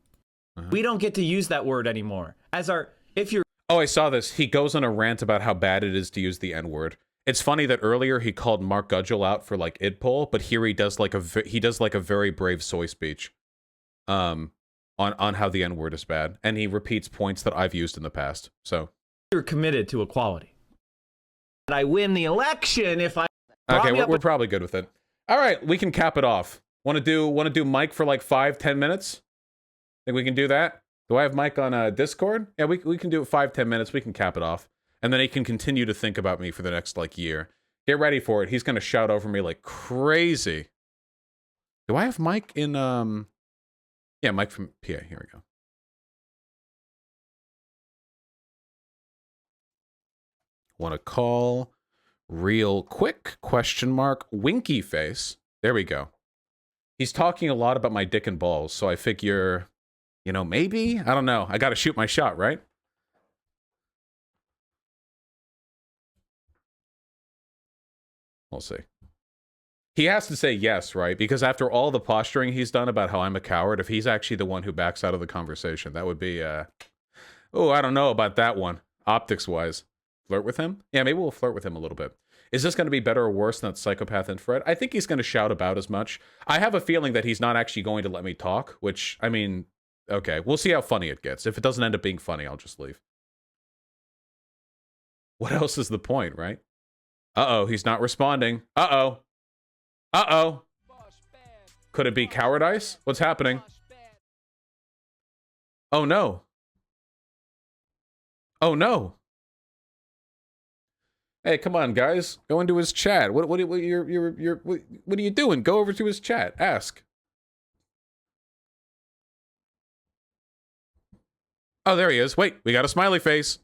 We don't get to use that word anymore. Oh, I saw this. He goes on a rant about how bad it is to use the N-word. It's funny that earlier he called Mark Gudgel out for like idpol, but here he does like a very brave soy speech. on how the N-word is bad, and he repeats points that I've used in the past. So You're committed to equality. And I win the election if I. okay, we're probably good with it. All right, we can cap it off. Want to do Mike for like 5-10 minutes? Think we can do that? Do I have Mike on Discord? Yeah, we can do it 5-10 minutes. We can cap it off, and then he can continue to think about me for the next like year. Get ready for it. He's gonna shout over me like crazy. Do I have Mike in Yeah, Mike from PA. Here we go. Want to call real quick? Question mark. Winky face. There we go. He's talking a lot about my dick and balls, so I figure, you know, maybe? I don't know. I got to shoot my shot, right? We'll see. He has to say yes, right? Because after all the posturing he's done about how I'm a coward, if he's actually the one who backs out of the conversation, that would be, oh, I don't know about that one, optics-wise. Flirt with him? Yeah, maybe we'll flirt with him a little bit. Is this going to be better or worse than that psychopath infrared? I think he's going to shout about as much. I have a feeling that he's not actually going to let me talk, which, I mean, okay, we'll see how funny it gets. If it doesn't end up being funny, I'll just leave. What else is the point, right? Uh-oh, he's not responding. Uh-oh. Uh-oh. Could it be cowardice? What's happening? Oh, no. Oh, no. Hey, come on, guys. Go into his chat. What are you doing? Go over to his chat. Ask. Oh, there he is. Wait, we got a smiley face.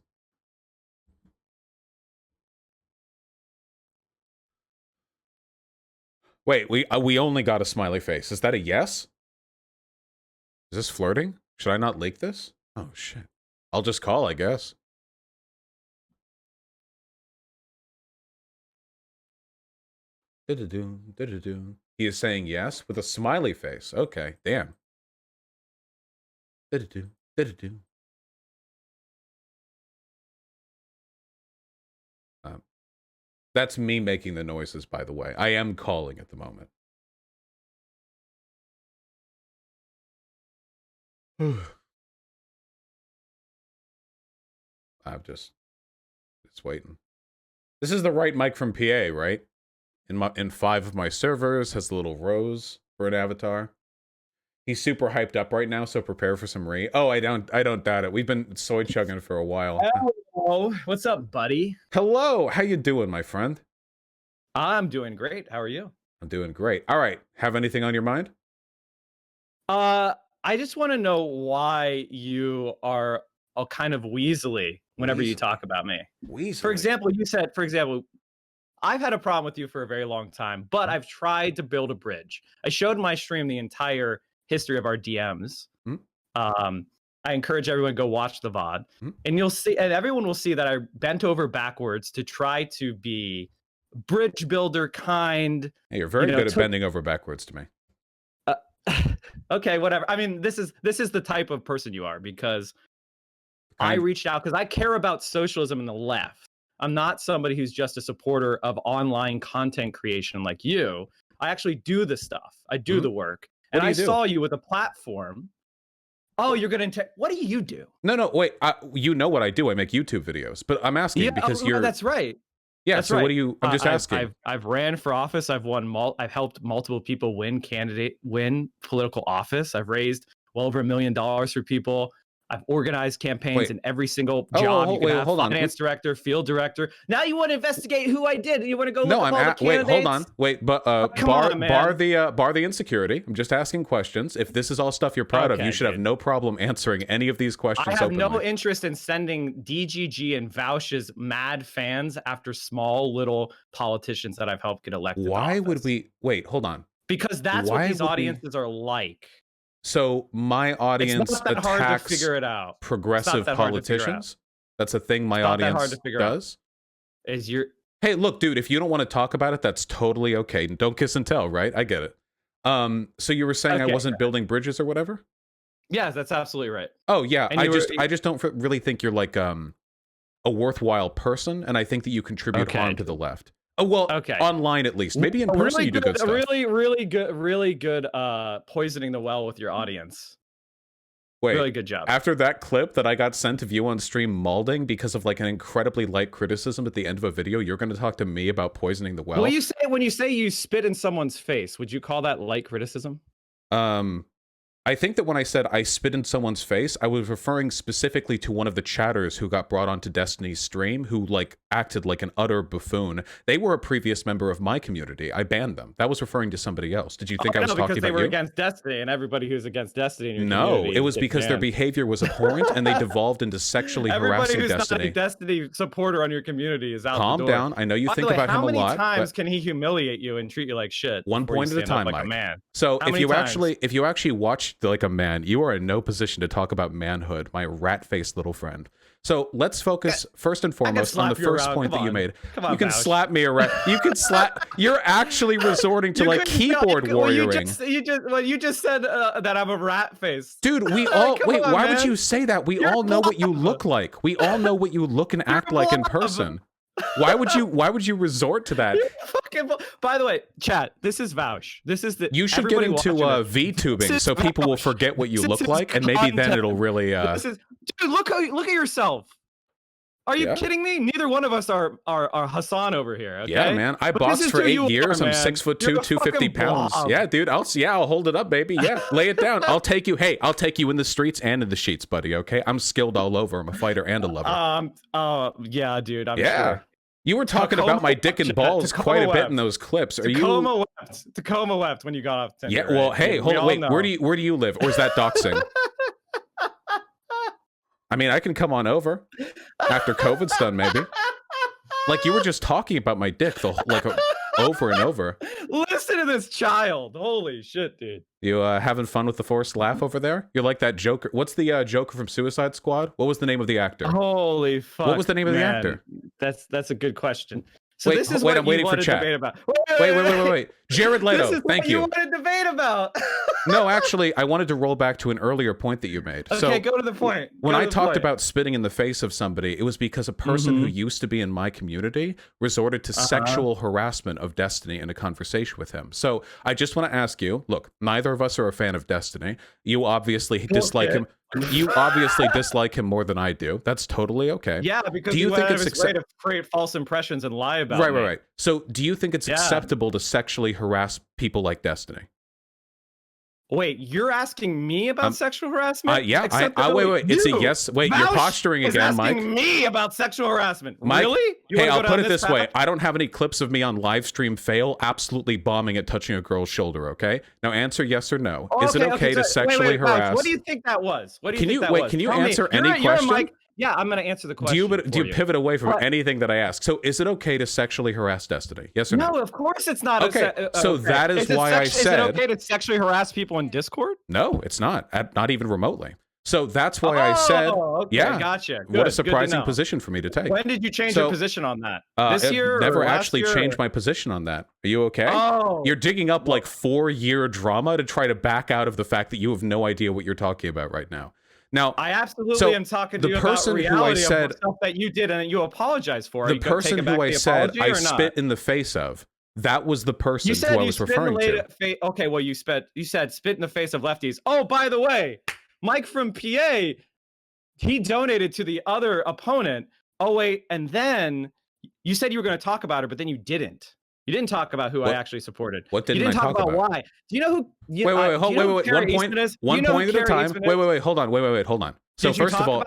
Wait, we only got a smiley face. Is that a yes? Is this flirting? Should I not leak this? Oh, shit. I'll just call, I guess. Do-do-do, do-do-do. He is saying yes with a smiley face. Okay, damn. Do-do-do, do-do-do. That's me making the noises, by the way. I am calling at the moment. I'm just waiting. This is the right mic from PA, right? In 5 of my servers, has the little rose for an avatar. He's super hyped up right now, so prepare for some Oh, I don't doubt it. We've been soy chugging for a while. Hello. What's up, buddy? Hello. How you doing, my friend? I'm doing great. How are you? I'm doing great. All right. Have anything on your mind? I just want to know why you are a kind of weaselly whenever you talk about me. Weaselly. For example, I've had a problem with you for a very long time, but I've tried to build a bridge. I showed my stream the entire history of our DMs. I encourage everyone to go watch the VOD, and you'll see, and everyone will see that I bent over backwards to try to be bridge builder kind. Hey, you're very good at bending over backwards to me. Okay, whatever. I mean, this is the type of person you are, because I reached out because I care about socialism in the left. I'm not somebody who's just a supporter of online content creation like you. I actually do the stuff. I do the work. And I saw you with a platform. Oh, you're going to... What do you do? No, wait. You know what I do. I make YouTube videos. But I'm asking because you're... That's right. Yeah, that's so right. what do you... I'm just asking. I've ran for office. I've helped multiple people win political office. I've raised well over $1 million for people. I've organized campaigns in every single job you can have. Finance director, field director. Now you want to investigate who I did. You want to go look up all the candidates? Wait, hold on. Wait, but bar the insecurity. I'm just asking questions. If this is all stuff you're proud of, you should have no problem answering any of these questions. I have no interest in sending DGG and Vaush's mad fans after small little politicians that I've helped get elected. Why would we... Wait, hold on. Because that's what these audiences are like. So my audience attacks figure it out. Progressive politicians. That's a thing my audience does. Hey, look, dude, if you don't want to talk about it, that's totally okay. Don't kiss and tell, right? I get it. So you were saying I wasn't building bridges or whatever? Yes, that's absolutely right. Oh yeah, I just don't really think you're like a worthwhile person, and I think that you contribute harm to the left. Oh, well, Okay. online at least. Maybe in A person really you do good stuff. really good poisoning the well with your audience. Wait, really good job. After that clip that I got sent to view on stream malding because of like an incredibly light criticism at the end of a video, you're going to talk to me about poisoning the well? When you say you spit in someone's face, would you call that light criticism? I think that when I said I spit in someone's face, I was referring specifically to one of the chatters who got brought onto Destiny's stream, who like acted like an utter buffoon. They were a previous member of my community. I banned them. That was referring to somebody else. Did you think I was talking about you? Because they were against Destiny, and everybody who's against Destiny in your community it was because their behavior was abhorrent, and they devolved into sexually harassing Everybody who's Destiny. not a Destiny supporter on your community is out Calm the door. down. I know you think about him a lot. How many times can he humiliate you and treat you like shit? One point at a time, like Mike. a man? So if you actually watch like a man, you are in no position to talk about manhood, my rat-faced little friend. So let's focus first and foremost on the first point that you made. You can slap me around. You can slap. You're actually resorting to like keyboard warrioring. You just said that I'm a rat face. Dude, we all wait. Why would you say that? We all know what you look like. We all know what you look and act like in person. Why would you resort to that? By the way, chat, this is Vaush. This is the You should get into VTubing so people will forget what you look like, and maybe then it'll really dude, look at yourself. Are you kidding me? Neither one of us are Hassan over here. Okay? Yeah, man. I boxed for 8 years. I'm 6'2", 250 pounds. Blob. Yeah, dude. I'll hold it up, baby. Yeah, lay it down. I'll take you. Hey, I'll take you in the streets and in the sheets, buddy. Okay, I'm skilled all over. I'm a fighter and a lover. Yeah, dude. I'm yeah. sure. You were talking about my dick and balls quite a bit in those clips. Tacoma wept when you got off Tinder. Yeah. Well, right? hey, hold on. Wait. Where do you live? Or is that doxing? I mean, I can come on over after COVID's done, maybe. Like you were just talking about my dick, over and over. Listen to this child. Holy shit, dude. You having fun with the forced laugh over there? You're like that Joker. What's the Joker from Suicide Squad? What was the name of the actor? Holy fuck. What was the name of the actor? That's a good question. So wait, this is wait, what I'm waiting for chat. Debate about. Wait. Jared Leto. This is Thank what you. You wanted to debate about. No, actually, I wanted to roll back to an earlier point that you made. Okay, so, go to the point. When I talked about spitting in the face of somebody, it was because a person who used to be in my community resorted to sexual harassment of Destiny in a conversation with him. So I just want to ask you, look, neither of us are a fan of Destiny. You obviously dislike him. You obviously dislike him more than I do. That's totally okay. Yeah, because do you think it's great to create false impressions and lie about me. Right. So do you think it's acceptable to sexually harass people like Destiny? Wait, you're asking me about sexual harassment? Yeah. Wait. It's a yes. Wait, you're posturing again, Mike. Asking me about sexual harassment. Mike, really? Hey, I'll put it this way. I don't have any clips of me on live stream fail absolutely bombing at touching a girl's shoulder, okay? Now answer yes or no. Is it okay to sexually harass? What do you think that was? What do you think that was? Can you answer any question? Yeah, I'm going to answer the question. Do you pivot away from anything that I ask? So is it okay to sexually harass Destiny? Yes or no? No, of course it's not. Okay, so that is why I said... Is it okay to sexually harass people in Discord? No, it's not. Not even remotely. So that's why I said, okay, yeah, gotcha. What a surprising position for me to take. When did you change your position on that? This year? Never actually changed my position on that. Are you okay? Oh. You're digging up like 4-year drama to try to back out of the fact that you have no idea what you're talking about right now. Now, I absolutely am talking to you about reality of stuff that you did and you apologize for. The person who I said I spit in the face of, that was the person who I was referring to. Okay, well, you said spit in the face of lefties. Oh, by the way, Mike from PA, he donated to the other opponent. Oh, wait, and then you said you were going to talk about her, but then you didn't. You didn't talk about who I actually supported. What didn't I talk about? Why? Do you know who? Wait. One point at a time. Wait. Hold on. So first of all,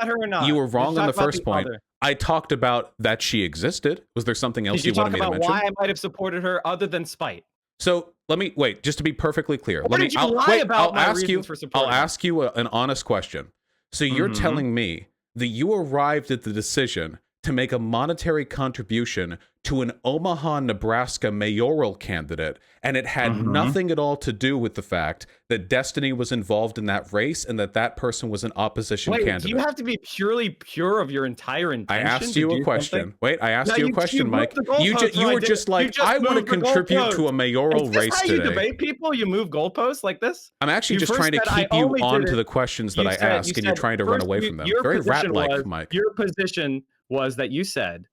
you were wrong on the first point. I talked about that she existed. Was there something else you wanted me to mention? Why I might have supported her other than spite? So let me wait. Just to be perfectly clear, I'll ask you an honest question. So you're telling me that you arrived at the decision to make a monetary contribution to an Omaha, Nebraska mayoral candidate, and it had nothing at all to do with the fact that Destiny was involved in that race and that person was an opposition candidate. Do you have to be purely pure of your entire intention? I asked you a question. Wait, I asked you a question, Mike. You were just like, I want to contribute to a mayoral race today. Is this how you debate people? You move goalposts like this? I'm actually just trying to keep you on to the questions that I ask, and you're trying to run away from them. Very rat-like, Mike. Your position was that you said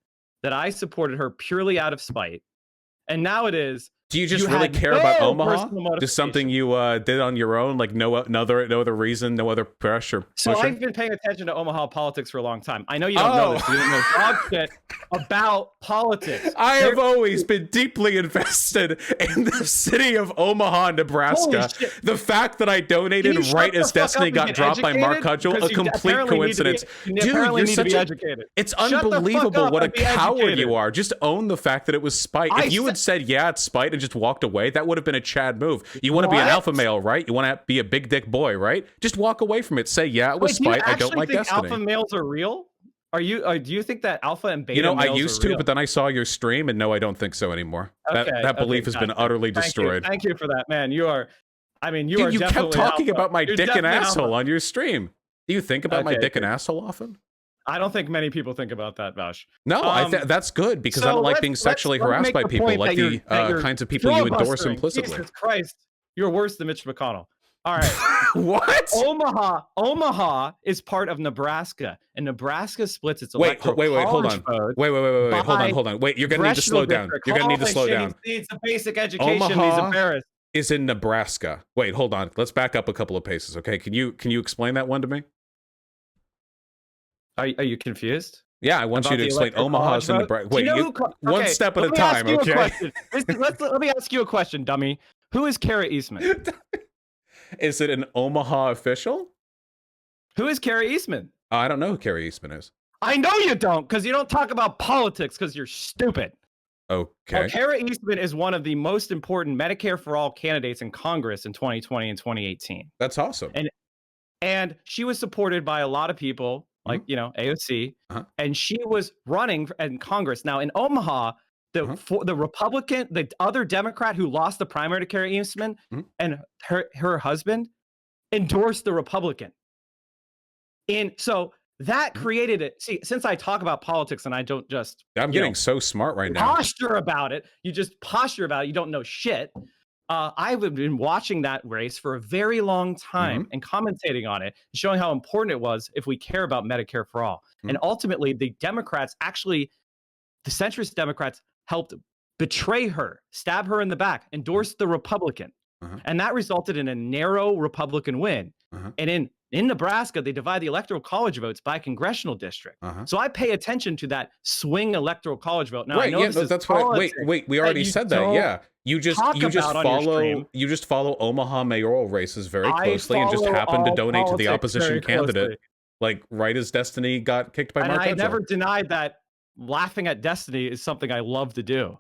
that I supported her purely out of spite, And now it is. Do you just You really had care about no Omaha? personal Just something motivation. you did on your own, like no other reason, no other pressure. So I've been paying attention to Omaha politics for a long time. I know you don't Oh. know this. You don't know dog shit about politics. I have always been deeply invested in the city of Omaha, Nebraska. Holy shit. The fact that I donated Can you right shut as the fuck Destiny up and got get dropped by Mark educated? Gudgel, Because a you complete apparently need to be- coincidence. you Dude, apparently you're need to such be a educated. It's Shut the fuck unbelievable up what a and be coward educated. you are. Just own the fact that it was spite. I If you had said, yeah, it's spite and just walked away, that would have been a Chad move. You want to be an What? alpha male, right? You want to be a big dick boy, right? Just walk away from it. Say, yeah, it was Wait, do you spite. I don't actually like think Destiny. alpha males are real? Do you think that alpha and beta You know, I males used are to, real? but then I saw your stream, and no, I don't think so anymore. That belief has been gotcha. utterly destroyed. Thank you for that, man. You are Dude, you kept definitely talking alpha. about my You're dick and definitely asshole alpha. on your stream. Do you think about my Okay, dick and good. asshole often? I don't think many people think about that, Vaush. No, that's good because I so don't like let's- being sexually let's harassed make by the people point like that you're kinds of people you endorse filibustering. implicitly. Jesus Christ, you're worse than Mitch McConnell. All right. What? Omaha is part of Nebraska, and Nebraska splits its Wait, electoral hold on. college vote Wait, hold on. Wait, you're gonna need to slow down. district. You're gonna need to Holy slow shit, down. He needs a basic education. He's Omaha embarrassed. is in Nebraska. Wait, hold on. Let's back up a couple of paces, okay? Can you explain that one to me? Are you confused? Yeah, I want you About to the explain. electoral Omaha is in college Nebraska. vote? Wait, Do you know who one okay, step at a let me ask time, you a okay? question. Let me ask you a question, dummy. Who is Kara Eastman? Is it an Omaha official? Who is Kara Eastman? I don't know who Carrie Eastman is. I know you don't, because you don't talk about politics because you're stupid. Okay. Well, Kara Eastman is one of the most important Medicare for All candidates in Congress in 2020 and 2018. That's awesome. And she was supported by a lot of people, like, you know, AOC, and she was running in Congress. Now, in Omaha, the Republican, the other Democrat who lost the primary to Kara Eastman and her husband endorsed the Republican. And so that created it. See, since I talk about politics and I don't just I'm getting so smart right now. posture about it, you just posture about it, you don't know shit. I've been watching that race for a very long time and commentating on it, showing how important it was if we care about Medicare for all. And ultimately, the Democrats the centrist Democrats helped betray her, stab her in the back, endorse the Republican. And that resulted in a narrow Republican win. And in Nebraska, they divide the electoral college votes by congressional district. So I pay attention to that swing electoral college vote. Now, I know this is that's what. Wait, we already said that. Yeah, you just follow Omaha mayoral races very closely and just happen to donate to the opposition candidate, like right as Destiny got kicked by Mark Gudgel. I never denied that laughing at Destiny is something I love to do.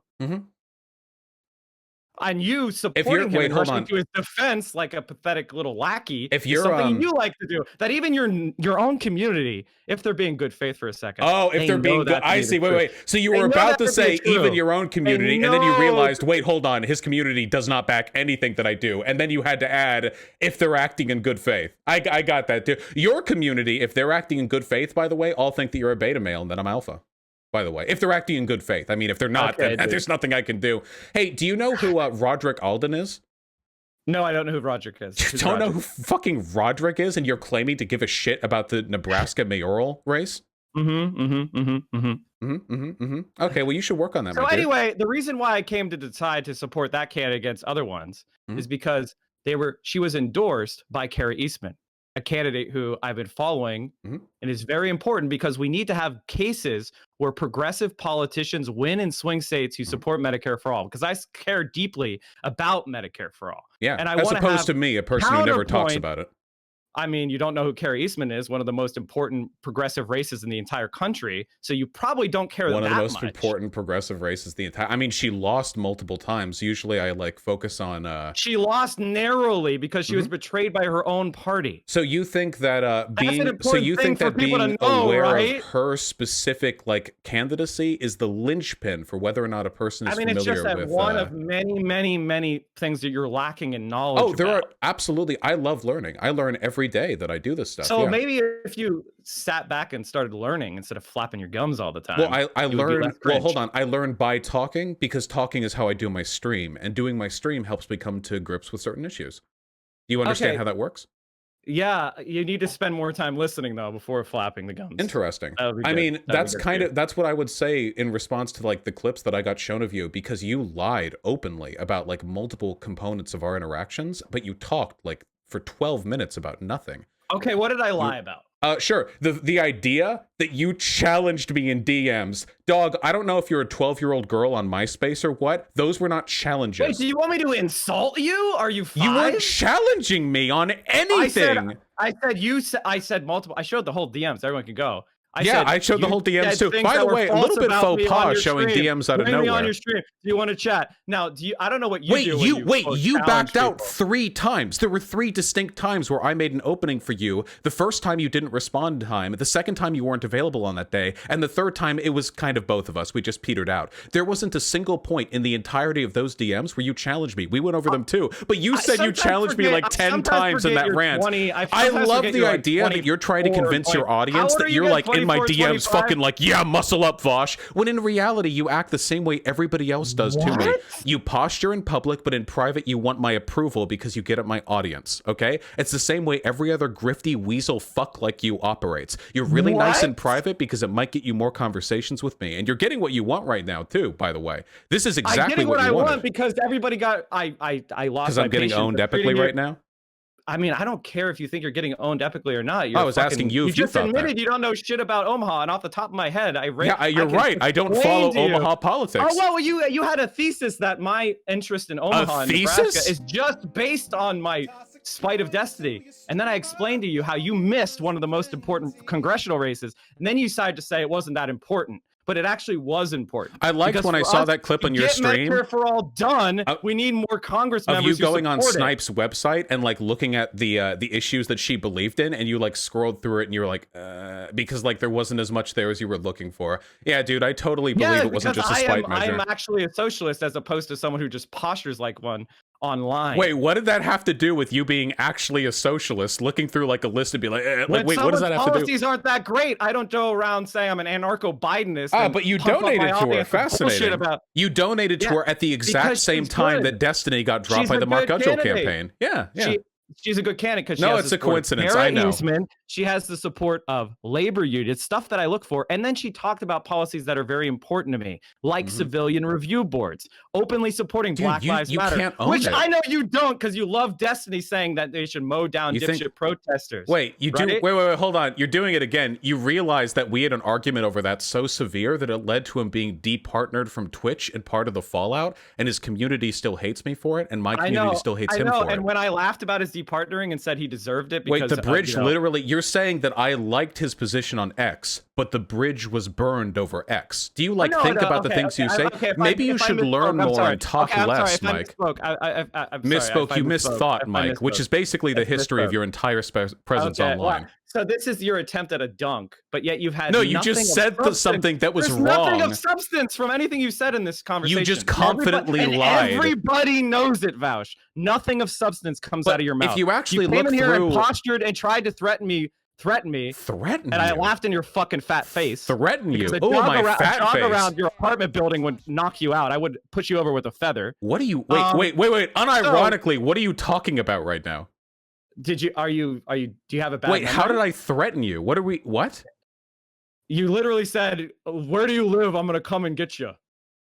And you supporting him and rushing to his defense like a pathetic little lackey is something you like to do. That even your own community, if they're being good faith for a second. Oh, if they're being good. I see. Wait. So you were about to say even your own community, and then you realized, wait, hold on, his community does not back anything that I do. And then you had to add, if they're acting in good faith. I got that too. Your community, if they're acting in good faith, by the way, all think that you're a beta male and that I'm alpha. By the way, if they're acting in good faith. I mean, if they're not, then there's nothing I can do. Hey, do you know who Rodrick Alden is? No, I don't know who Rodrick is. You don't know who fucking Rodrick is, and you're claiming to give a shit about the Nebraska mayoral race? Okay, well, you should work on that. So anyway, the reason why I came to decide to support that candidate against other ones is because she was endorsed by Kara Eastman, a candidate who I've been following and is very important because we need to have cases where progressive politicians win in swing states who support Medicare for all, because I care deeply about Medicare for all. Yeah, and I as opposed to me, a person who never talks about it. I mean, you don't know who Kara Eastman is, one of the most important progressive races in the entire country. So you probably don't care that much. One of the most important progressive races I mean, she lost multiple times. Usually I focus on... She lost narrowly because she was betrayed by her own party. So you think that being aware of her specific candidacy is the linchpin for whether or not a person is familiar with... it's just one of many, many, many things that you're lacking in knowledge about. There are... Absolutely. I love learning. I learn every day that I do this stuff. So maybe if you sat back and started learning instead of flapping your gums all the time. Well, I learned. Well, hold on. I learned by talking, because talking is how I do my stream, and doing my stream helps me come to grips with certain issues. Do you understand how that works? Yeah, you need to spend more time listening though before flapping the gums. Interesting. That would be I good. mean, That would that's be good kind for of that's what I would say in response to like the clips that I got shown of you, because you lied openly about like multiple components of our interactions, but you talked like for 12 minutes about nothing. you. Okay, what did I lie about? Sure. The idea that you challenged me in DMs, dog. I don't know if you're a 12-year-old girl on MySpace or what. Those were not challenges. Wait, do you want me to insult you? Are you 5? You weren't challenging me on anything. I said multiple. I showed the whole DMs. Everyone can go. I showed the whole DMs too. By the way, a little bit faux pas showing DMs out of nowhere. On your stream. Do you want to chat? Now, I don't know what you do. You backed out 3 times. There were 3 distinct times where I made an opening for you. The first time you didn't respond in time. The second time you weren't available on that day. And the third time it was kind of both of us. We just petered out. There wasn't a single point in the entirety of those DMs where you challenged me. We went over them too. But you said you challenged me like 10 times in that rant. I love the idea that you're trying to convince your audience that you're like in my DMs fucking like, yeah, muscle up, Vaush. When in reality, you act the same way everybody else does to me. You posture in public, but in private, you want my approval because you get at my audience, okay? It's the same way every other grifty weasel fuck like you operates. You're really nice in private because it might get you more conversations with me. And you're getting what you want right now, too, by the way. This is exactly what I want because everybody got, I lost because I'm getting owned epically right now? I mean, I don't care if you think you're getting owned epically or not. I was asking you if you just admitted you don't know shit about Omaha, and off the top of my head, you're right. I don't follow Omaha politics. Oh well, you had a thesis that my interest in Omaha and Nebraska is just based on my spite of destiny, and then I explained to you how you missed one of the most important congressional races, and then you decided to say it wasn't that important. But it actually was important. I liked when I saw that clip on your stream. Medicare for all done. We need more Congress members. Of you going on Snipe's website and like looking at the issues that she believed in, and you like scrolled through it, and you're like, because like there wasn't as much there as you were looking for. Yeah, dude, I totally believe it wasn't just a spite measure. I am actually a socialist as opposed to someone who just postures like one online. Wait, what did that have to do with you being actually a socialist? Looking through like a list and be like, wait, what does that have to do? Policies aren't that great. I don't go around saying I'm an anarcho-Bidenist. But you donated to her. Fascinating. You donated to her at the exact same time that Destiny got dropped by the Mark Gudgel campaign. Yeah. She's a good candidate because no, it's a coincidence. I know. She has the support of labor unions, stuff that I look for, and then she talked about policies that are very important to me, like civilian review boards, openly supporting Black Lives Matter, which I know you don't because you love Destiny saying that they should mow down dipshit protesters. Wait, you do? Wait, hold on. You're doing it again. You realize that we had an argument over that so severe that it led to him being departnered from Twitch and part of the fallout, and his community still hates me for it, and my community still hates him for it. And when I laughed about his departnering and said he deserved it because the bridge literally, you're saying that I liked his position on X, but the bridge was burned over X. Do you think about the things you say? Maybe you should learn more and talk less, Mike. Misspoke. You missed thought, Mike, which is basically the history of your entire presence online. So this is your attempt at a dunk, but yet you've had you just said something that was wrong. Nothing of substance from anything you said in this conversation. You just confidently lied. Everybody knows it, Vaush. Nothing of substance comes out of your mouth. If you actually came in here and postured and tried to threaten me, and I laughed in your fucking fat face. Threaten you? Oh, my fat face. A jog around your apartment building would knock you out. I would push you over with a feather. What are you? Wait. Unironically, what are you talking about right now? Do you have a bad Wait, memory? how did I threaten you? What? You literally said, "Where do you live? I'm gonna come and get you."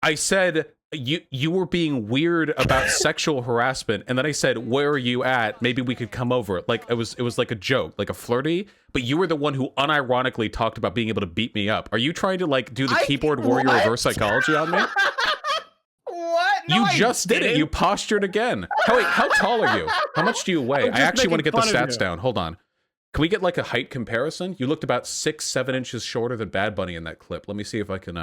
I said you were being weird about sexual harassment, and then I said, "Where are you at? Maybe we could come over." Like it was like a joke, like a flirty. But you were the one who unironically talked about being able to beat me up. Are you trying to like do the keyboard warrior reverse psychology on me? What? No, you just did it. You postured again. Wait, how tall are you? How much do you weigh? I actually want to get the stats down. Hold on. Can we get like a height comparison? You looked about 6-7 inches shorter than Bad Bunny in that clip. Let me see if I can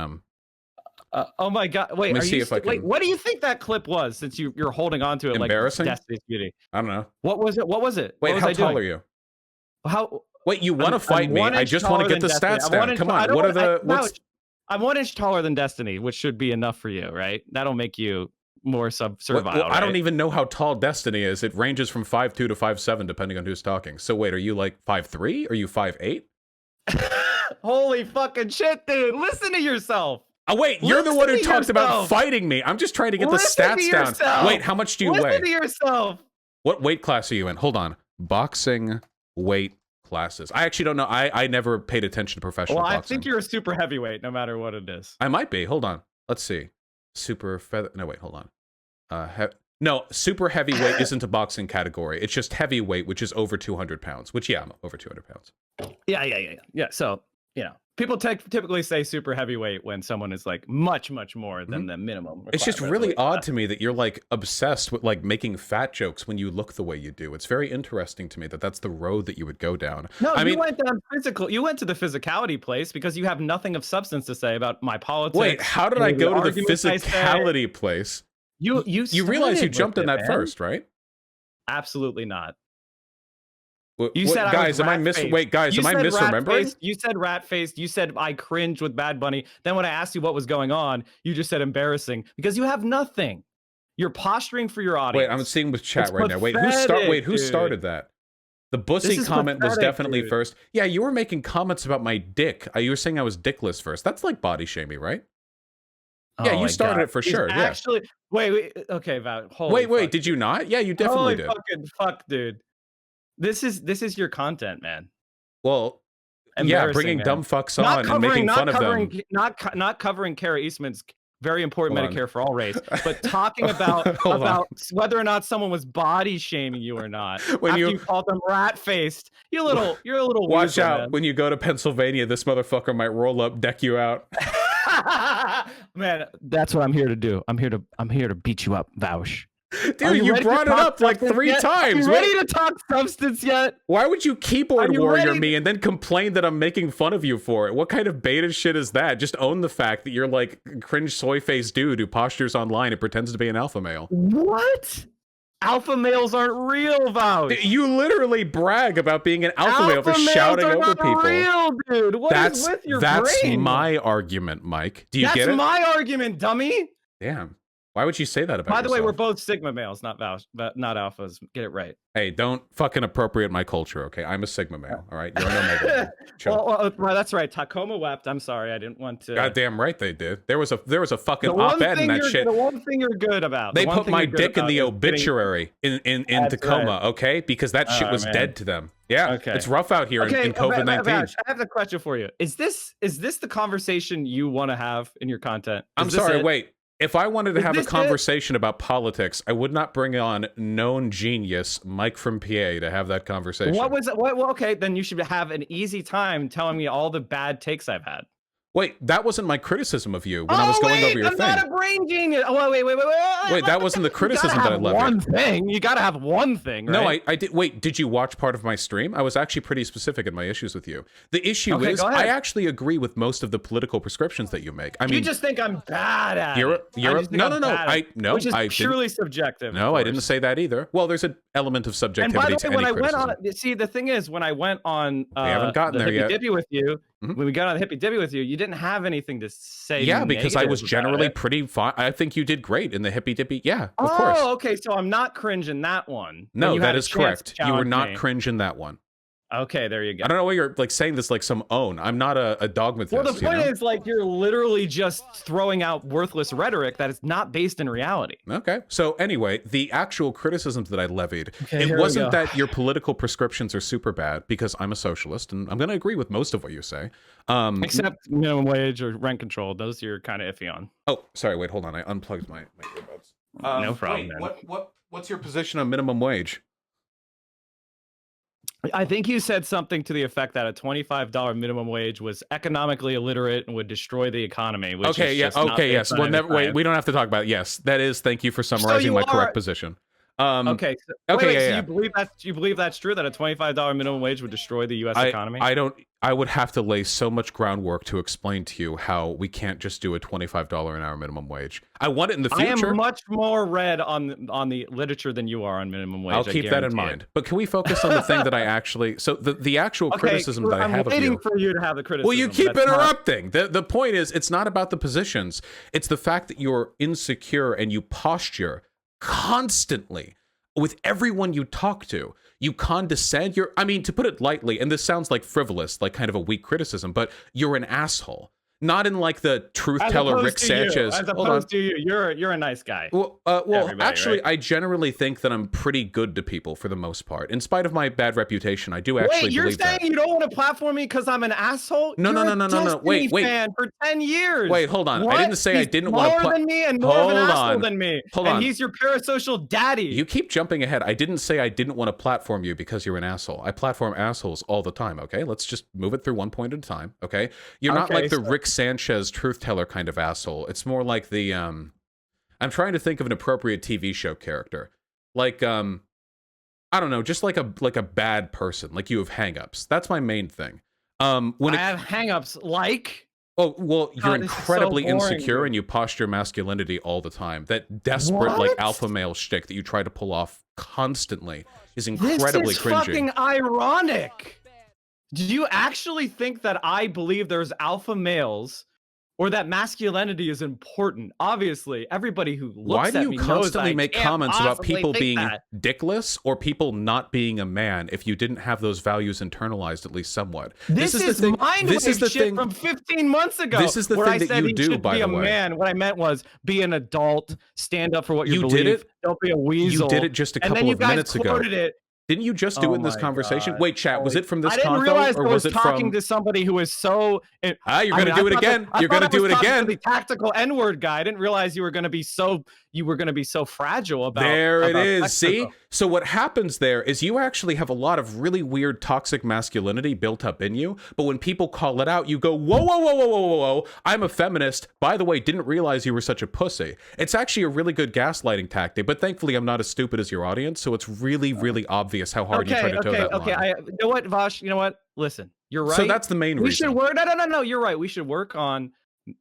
oh my god! Wait, let me see if I can... wait. What do you think that clip was? Since you're holding on to it, embarrassing. Like Destiny's Beauty. I don't know. What was it? Wait, how tall are you? How? Wait, you want to fight me? I just want to get the stats down. Come on. What are the? I'm 1 inch taller than Destiny, which should be enough for you, right? That'll make you more servile. Well, I don't even know how tall Destiny is. It ranges from 5'2" to 5'7", depending on who's talking. So wait, are you like 5'3"? Are you 5'8"? Holy fucking shit, dude! Listen to yourself. Oh wait, you're the one who talked about fighting me. I'm just trying to get the stats down. Wait, how much do you weigh? Listen to yourself. What weight class are you in? Hold on. Boxing weight classes. I actually don't know. I never paid attention to professional Well, I boxing. think you're a super heavyweight, no matter what it is. I might be. Hold on. Let's see. Super feather. No, wait. Hold on. No, super heavyweight isn't a boxing category. It's just heavyweight, which is over 200 pounds. Which, yeah, I'm over 200 pounds. Yeah. So, people typically say super heavyweight when someone is like much more than the minimum. It's just really odd to me that you're like obsessed with like making fat jokes when you look the way you do. It's very interesting to me that that's the road that you would go down. No, I mean, went down physical. You went to the physicality place because you have nothing of substance to say about my politics. Wait, how did I go to the physicality place? You realize you jumped in that first, right? Absolutely not. You said, guys, am I misremembering? You said rat-faced. You said I cringed with Bad Bunny. Then when I asked you what was going on, you just said embarrassing because you have nothing. You're posturing for your audience. Wait, I'm seeing with chat right now. Wait, pathetic, who started that? The bussy comment was definitely dude. first. Yeah, you were making comments about my dick. You were saying I was dickless first. That's like body shaming, right? Yeah, you started it for sure. Actually, wait. Okay, Val. Wait. Did you not? Yeah, you definitely did. Fucking fuck, dude. This is your content, man. Well, yeah, bringing dumb fucks on and making fun of them. Not covering Kara Eastman's very important Medicare for all race, but talking about whether or not someone was body shaming you or not. When you called them rat faced, you're a little. Watch out, man. When you go to Pennsylvania, this motherfucker might roll up, deck you out. Man, that's what I'm here to do. I'm here to beat you up, Vaush. Dude, you brought it up like 3 times. Are you ready to talk substance yet? Why would you keyboard warrior me and then complain that I'm making fun of you for it? What kind of beta shit is that? Just own the fact that you're like cringe soy-faced dude who postures online and pretends to be an alpha male. What? Alpha males aren't real, Vaush. You literally brag about being an alpha male for shouting over people. Real, dude. What is with your brain? That's my argument, Mike. Do you get it? That's my argument, dummy. Damn. Why would you say that about By the way, yourself? we're both Sigma males, not alphas. Get it right. Hey, don't fucking appropriate my culture, okay? I'm a Sigma male, all right? You're an Omega male. Well, that's right. Tacoma wept. I'm sorry, I didn't want to. Goddamn right they did. There was a fucking op-ed in that shit. The one thing you're good about. They put my dick in the obituary in Tacoma, okay? Because that shit was dead to them. Yeah, okay. It's rough out here in COVID-19. I have a question for you. Is this the conversation you want to have in your content? I'm sorry, wait. If I wanted to have a conversation about politics, I would not bring on known genius Mike from PA to have that conversation. What was it? Well, okay, then you should have an easy time telling me all the bad takes I've had. Wait, that wasn't my criticism of you when I was going over your thing. I'm not a brain genius. Oh, wait. Wait, that wasn't the criticism that I levied. One thing. You gotta have one thing, right? No, I did. Wait, did you watch part of my stream? I was actually pretty specific in my issues with you. The issue is, I actually agree with most of the political prescriptions that you make. I mean, you just think I'm bad at it. No. Which is purely subjective. No, I didn't say that either. Well, there's an element of subjectivity to any criticism. When I went on, see, the thing is, when I went on, we haven't gotten there yet. Dippy with you. When we got on the hippy dippy with you, you didn't have anything to say. Yeah, because I was generally pretty fine. I think you did great in the hippy dippy. Yeah, of course. Oh, okay. So I'm not cringe in that one. No, that is correct. You were not cringe in that one. Okay, there you go. I don't know why you're like saying this like some own. I'm not a dogmatist. Well, the point is like you're literally just throwing out worthless rhetoric that is not based in reality. Okay. So anyway, the actual criticisms that I levied, it wasn't that your political prescriptions are super bad because I'm a socialist and I'm going to agree with most of what you say. Except minimum wage or rent control. Those you're kind of iffy on. Oh, sorry. Wait, hold on. I unplugged my earbuds. No problem. Wait, what's your position on minimum wage? I think you said something to the effect that a $25 minimum wage was economically illiterate and would destroy the economy. Which yes. Well, wait, we don't have to talk about it. Yes, that is. Thank you for summarizing my correct position. Okay. So you believe that's true, that a $25 minimum wage would destroy the U.S. economy? I would have to lay so much groundwork to explain to you how we can't just do a $25 an hour minimum wage. I want it in the future. I am much more read on the literature than you are on minimum wage. I'll keep that in mind. But can we focus on the thing that I actually... So the actual criticism that I have of you... I'm waiting for you to have the criticism. Well, you keep interrupting. The point is, it's not about the positions. It's the fact that you're insecure and you posture constantly with everyone you talk to. You condescend. I mean, to put it lightly, and this sounds like frivolous, like kind of a weak criticism, but you're an asshole. not in like the truth As teller opposed Rick to Sanchez. you, as Hold on. opposed to you, you're a nice guy. Well, Everybody, actually, right? I generally think that I'm pretty good to people for the most part. In spite of my bad reputation, I do actually Wait, you're believe saying that. you don't want to platform me because I'm an asshole? No, You're no, a no, no, no, no. Wait, Destiny wait. fan for 10 years. Wait, hold on. I What? didn't say I He's didn't want to. smaller than me and more of an Hold asshole on. than me. Hold and on. he's your parasocial daddy. You keep jumping ahead. I didn't say I didn't want to platform you because you're an asshole. I platform assholes all the time, okay? Let's just move it through one point at a time, okay? You're not Okay, like the so- Rick Sanchez truth teller kind of asshole. It's more like the I'm trying to think of an appropriate TV show character. Like I don't know, just like a bad person, like you have hangups. That's my main thing. When I have hangups like... Oh, well, you're God, this is so incredibly boring, insecure dude. and you posture masculinity all the time. That desperate, like, What? alpha male shtick that you try to pull off constantly is incredibly This is cringy. fucking ironic. Do you actually think that I believe there's alpha males or that masculinity is important? Obviously, everybody who looks Why do at you me knows constantly I make can't comments about possibly people think being that. dickless or people not being a man if you didn't have those values internalized at least somewhat? This is the thing. mind This is the shit thing. from 15 months ago. This is the where thing I that said you he do, should by be the a way. man. What I meant was be an adult, stand up for what you, You believe. did it. Don't be a weasel. You did it just a and then couple you of guys minutes ago. quoted it. Didn't you just do it in this my conversation? God. Wait, chat, was it from this I didn't convo realize or I was was it talking from? to somebody who was so. You're I gonna mean, do I it thought again. I You're thought gonna I do was it talking to again. the tactical N-word guy. I didn't realize you were gonna be so fragile about. There it about is. See? sexism. So what happens there is you actually have a lot of really weird toxic masculinity built up in you, but when people call it out, you go, whoa, whoa, whoa, whoa, whoa, whoa, whoa. I'm a feminist. By the way, didn't realize you were such a pussy. It's actually a really good gaslighting tactic, but thankfully I'm not as stupid as your audience, so it's really, really obvious how hard you try to toe that line. You know what, Vaush? You know what? Listen, you're right. So that's the main we reason. should work. No. You're right. We should work on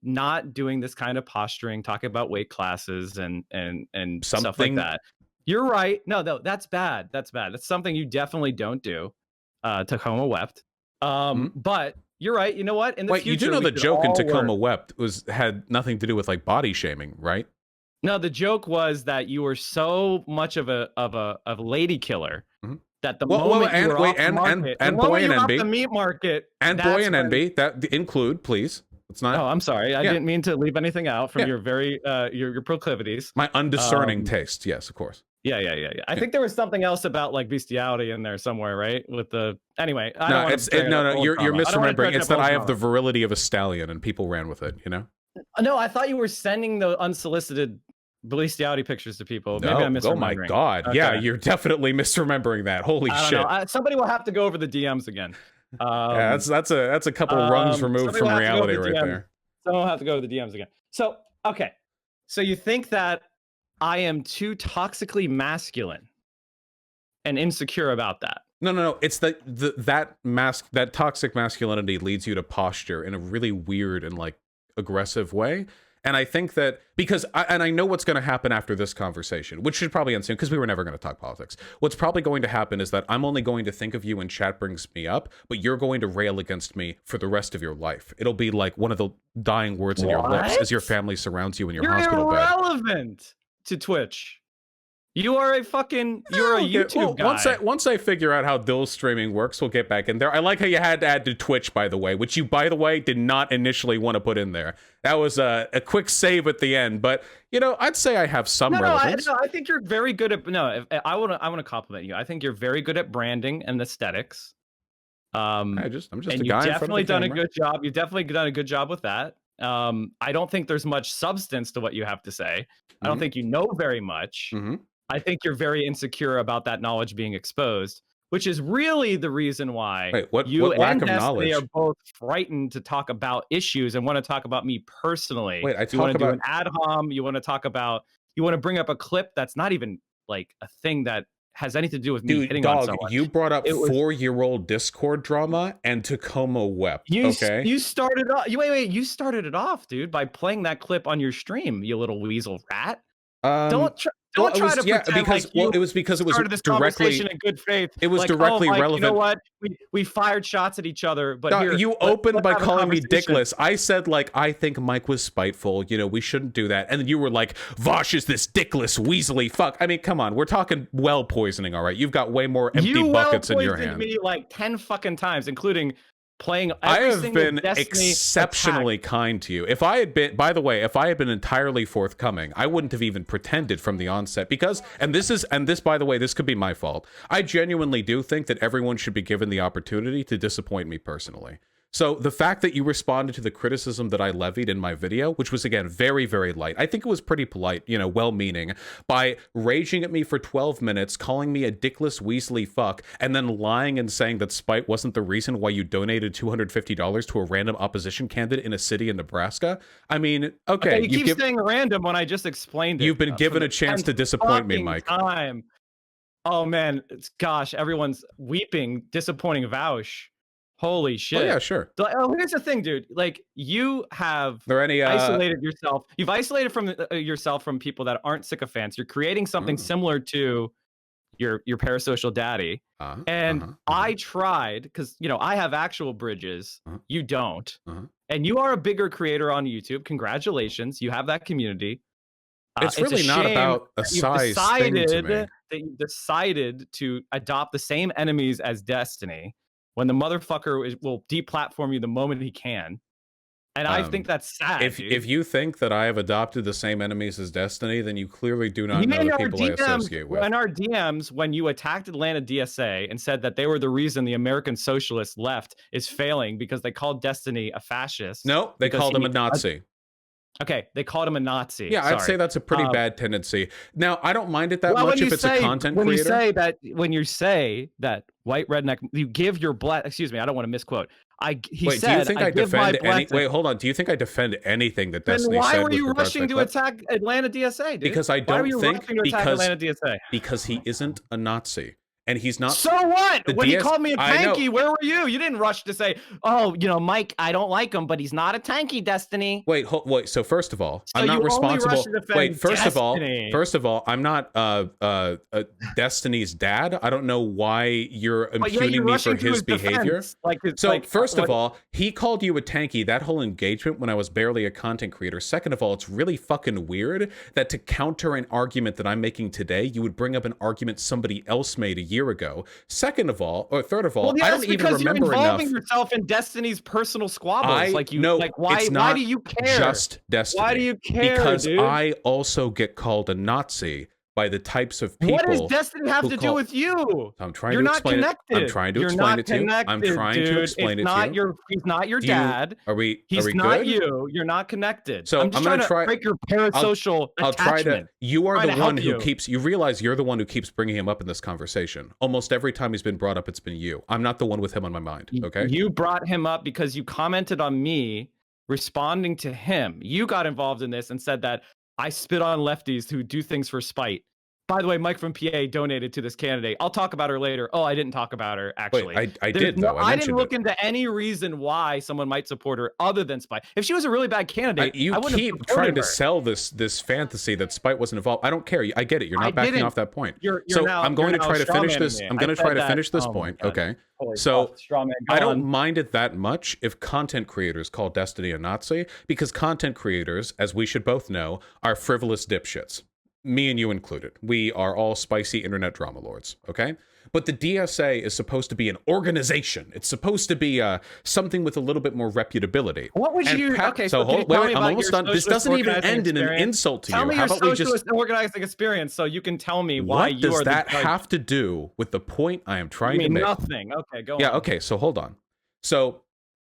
not doing this kind of posturing, talking about weight classes and stuff like Something- that. You're right. No, that's bad. That's bad. That's something you definitely don't do. Tacoma wept. But you're right. You know what? In the Wait, future, you do know we the should joke in all Tacoma work. Wept had nothing to do with like body shaming, right? No, the joke was that you were so much of a lady killer that the moment you were off the market, and the boy moment and you were off NB, the meat market, and that's boy and when- NB that include, please. It's not. Oh, I'm sorry. I Yeah. didn't mean to leave anything out from Yeah. your very your proclivities. My undiscerning taste. Yes, of course. Yeah. I think there was something else about like bestiality in there somewhere, right? With the anyway. I don't No, wanna it's bring up old you're trauma. I don't wanna misremembering. bring It's up that old I have the trauma. virility of a stallion, and people ran with it. You know. No, I thought you were sending the unsolicited bestiality pictures to people. Maybe I'm misremembering. Oh my god! Okay. Yeah, you're definitely misremembering that. Holy I shit! don't know. Somebody will have to go over the DMs again. Yeah, that's a couple rungs removed somebody from will have to go over reality the right DMs. there. Someone will have to go to the DMs again. So, okay. So you think that I am too toxically masculine and insecure about that? No. It's that toxic masculinity leads you to posture in a really weird and like aggressive way. And I think that because I know what's going to happen after this conversation, which should probably end soon because we were never going to talk politics. What's probably going to happen is that I'm only going to think of you when chat brings me up, but you're going to rail against me for the rest of your life. It'll be like one of the dying words in your lips What? as your family surrounds you in your You're hospital bed. irrelevant to Twitch. You're a YouTube guy. Once I figure out how Dill streaming works, we'll get back in there. I like how you had to add to Twitch, by the way, which you, by the way, did not initially want to put in there. That was a quick save at the end, but you know, I'd say I have some relevance. I think you're very good at. No, I want to compliment you. I think you're very good at branding and aesthetics. I'm just and a you've guy. definitely done a good job. You've definitely done a good job with that. I don't think there's much substance to what you have to say. I don't think you know very much. I think you're very insecure about that knowledge being exposed, which is really the reason why you what lack and of Destiny knowledge? are both frightened to talk about issues and want to talk about me personally. Wait, I you talk want to do about an ad hom. You want to bring up a clip that's not even like a thing that has anything to do with me Dude, hitting on dog, someone. you brought up It was- 4-year-old Discord drama and Tacoma wept. You Okay, you started off. You started it off, dude, by playing that clip on your stream. You little weasel rat. Don't try to pretend because like you it was because it was started this directly conversation in good faith. It was like, directly oh, Mike, relevant. You know what? We fired shots at each other, but Dog, here, you let's opened by have a calling me conversation. dickless. I said like I think Mike was spiteful. You know, we shouldn't do that. And then you were like, Vaush is this dickless, weaselly fuck. I mean, come on, we're talking well poisoning, all right? You've got way more empty You buckets in your well-poisoned hand. me like 10 fucking times, including playing I every have single been Destiny exceptionally attack. kind to you. If I had been, by the way, if I had been entirely forthcoming, I wouldn't have even pretended from the onset because, and this, by the way, this could be my fault. I genuinely do think that everyone should be given the opportunity to disappoint me personally. So the fact that you responded to the criticism that I levied in my video, which was, again, very, very light. I think it was pretty polite, you know, well-meaning, by raging at me for 12 minutes, calling me a dickless Weasley fuck, and then lying and saying that spite wasn't the reason why you donated $250 to a random opposition candidate in a city in Nebraska. I mean, okay. You keep saying random when I just explained it. You've been given a chance to disappoint me, Mike. Time. Oh, man. Gosh, everyone's weeping, disappointing Vaush. Holy shit. Oh, yeah, sure. Oh, here's the thing, dude. Like, you have isolated yourself. You've isolated from yourself from people that aren't sycophants. You're creating something similar to your parasocial daddy. I tried, because, you know, I have actual bridges. You don't. And you are a bigger creator on YouTube. Congratulations. You have that community. It's really not about a size thing to me. That you've decided to adopt the same enemies as Destiny, when the motherfucker will deplatform you the moment he can. And I think that's sad. If you think that I have adopted the same enemies as Destiny, then you clearly do not know the people I associate with. In our DMs, when you attacked Atlanta DSA and said that they were the reason the American socialist left is failing because they called Destiny a fascist. No, they called him a Nazi. Okay, they called him a Nazi. Yeah, I'd say that's a pretty bad tendency. Now, I don't mind it that much if it's a content creator. When you say that white redneck, you give your excuse me, I don't want to misquote. He Wait, said, do you think I defend any? Wait, hold on. Do you think I defend anything that Destiny said? Why were you rushing to attack Atlanta DSA, dude? Because I don't think Atlanta DSA? Because he isn't a Nazi. And he's not. So what? When he called me a tanky, where were you? You didn't rush to say, "Oh, you know, Mike, I don't like him, but he's not a tanky, Destiny." Wait. So first of all, I'm not responsible. Wait. First of all, I'm not Destiny's dad. I don't know why you're impugning me for his behavior. First of all, he called you a tanky. That whole engagement when I was barely a content creator. Second of all, it's really fucking weird that to counter an argument that I'm making today, you would bring up an argument somebody else made a year ago. Second of all, or third of all, I don't even remember enough. You're involving yourself in Destiny's personal squabbles. Why do you care? Just Destiny. Why do you care? Because dude? I also get called a Nazi by the types of people. What does Destiny have to do with you? I'm trying to explain it. I'm trying to explain it to you. I'm trying to explain it to you. He's not your dad. He's not you. You're not connected. So I'm just trying to break your parasocial attachment. I'll try to. You are the one who keeps. You realize you're the one who keeps bringing him up in this conversation. Almost every time he's been brought up, it's been you. I'm not the one with him on my mind. Okay. You brought him up because you commented on me responding to him. You got involved in this and said that I spit on lefties who do things for spite. By the way, Mike from PA donated to this candidate. I'll talk about her later. Oh, I didn't talk about her, actually. Wait, I did, though. I didn't look into any reason why someone might support her other than Spite. If she was a really bad candidate, you keep trying to sell this fantasy that Spite wasn't involved. I don't care. I get it. You're not backing off that point. I'm going to try to finish this. I'm going to try to finish this point. Okay. So I don't mind it that much if content creators call Destiny a Nazi, because content creators, as we should both know, are frivolous dipshits. Me and you included. We are all spicy internet drama lords, okay? But the DSA is supposed to be an organization. It's supposed to be something with a little bit more reputability. What would you... Okay, so wait, I'm almost done. This doesn't even end in an insult to you. Tell me your socialist organizing experience so you can tell me why you are... What does that have to do with the point I am trying to make? Nothing. Okay, go on. Yeah, okay, so hold on. So...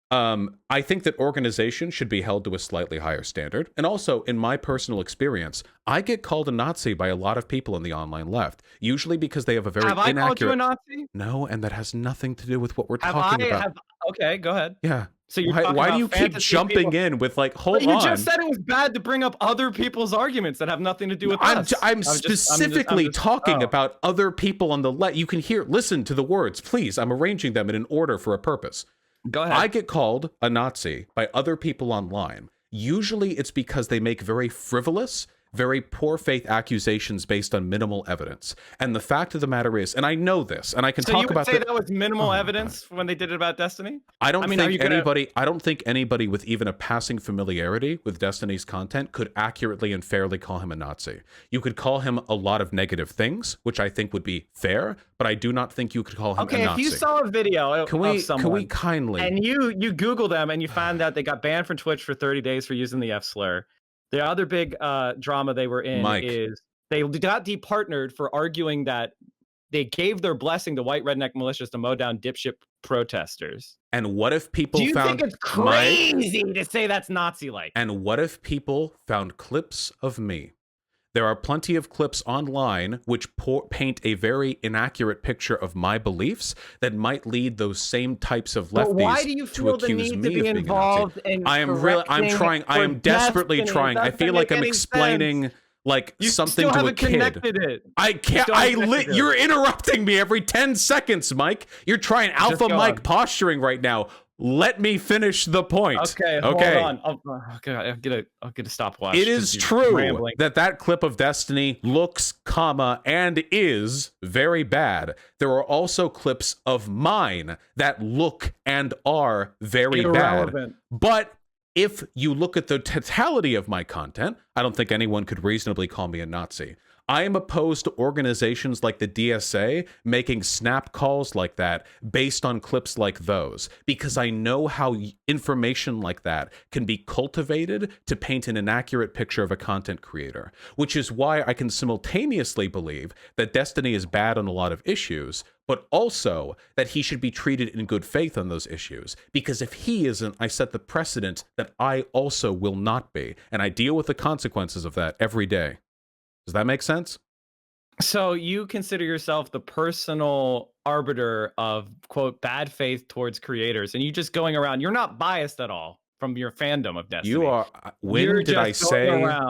I think that organization should be held to a slightly higher standard. And also, in my personal experience, I get called a Nazi by a lot of people in the online left, usually because they have a very inaccurate... Have I called you a Nazi? No, and that has nothing to do with what we're talking about. Okay, go ahead. Yeah. So why do you keep jumping in with hold on? You just said it was bad to bring up other people's arguments that have nothing to do with us. I'm specifically talking about other people on the left. You can listen to the words, please. I'm arranging them in an order for a purpose. Go ahead. I get called a Nazi by other people online. Usually it's because they make very frivolous, very poor faith accusations based on minimal evidence. And the fact of the matter is, and I know this, and I can So talk you would about say that was minimal evidence when they did it about Destiny? I don't mean, are think you gonna- I don't think anybody with even a passing familiarity with Destiny's content could accurately and fairly call him a Nazi. You could call him a lot of negative things, which I think would be fair, but I do not think you could call him a Nazi. Okay, if you saw a video of someone, can we kindly and you Google them and you find out they got banned from Twitch for 30 days for using the F slur. The other big drama they were in is they got departnered for arguing that they gave their blessing to white redneck militias to mow down dipshit protesters. And what if people Do you found think it's crazy to say that's Nazi-like? And what if people found clips of me? There are plenty of clips online which paint a very inaccurate picture of my beliefs that might lead those same types of lefties why do you to feel the accuse need me to be of being involved a Nazi. in I am desperately Destiny? trying. I feel like I'm explaining like You something still to a haven't kid. connected it. I can't. You're interrupting me every 10 seconds, Mike. You're trying alpha Mike posturing right now. Let me finish the point. Okay, hold on. I'll get a stopwatch. It is true that clip of Destiny looks, and is very bad. There are also clips of mine that look and are very bad. But if you look at the totality of my content, I don't think anyone could reasonably call me a Nazi. I am opposed to organizations like the DSA making snap calls like that based on clips like those, because I know how information like that can be cultivated to paint an inaccurate picture of a content creator, which is why I can simultaneously believe that Destiny is bad on a lot of issues, but also that he should be treated in good faith on those issues. Because if he isn't, I set the precedent that I also will not be, and I deal with the consequences of that every day. Does that make sense? So you consider yourself the personal arbiter of, quote, bad faith towards creators, and you just going around, you're not biased at all from your fandom of Destiny. You are. When did I say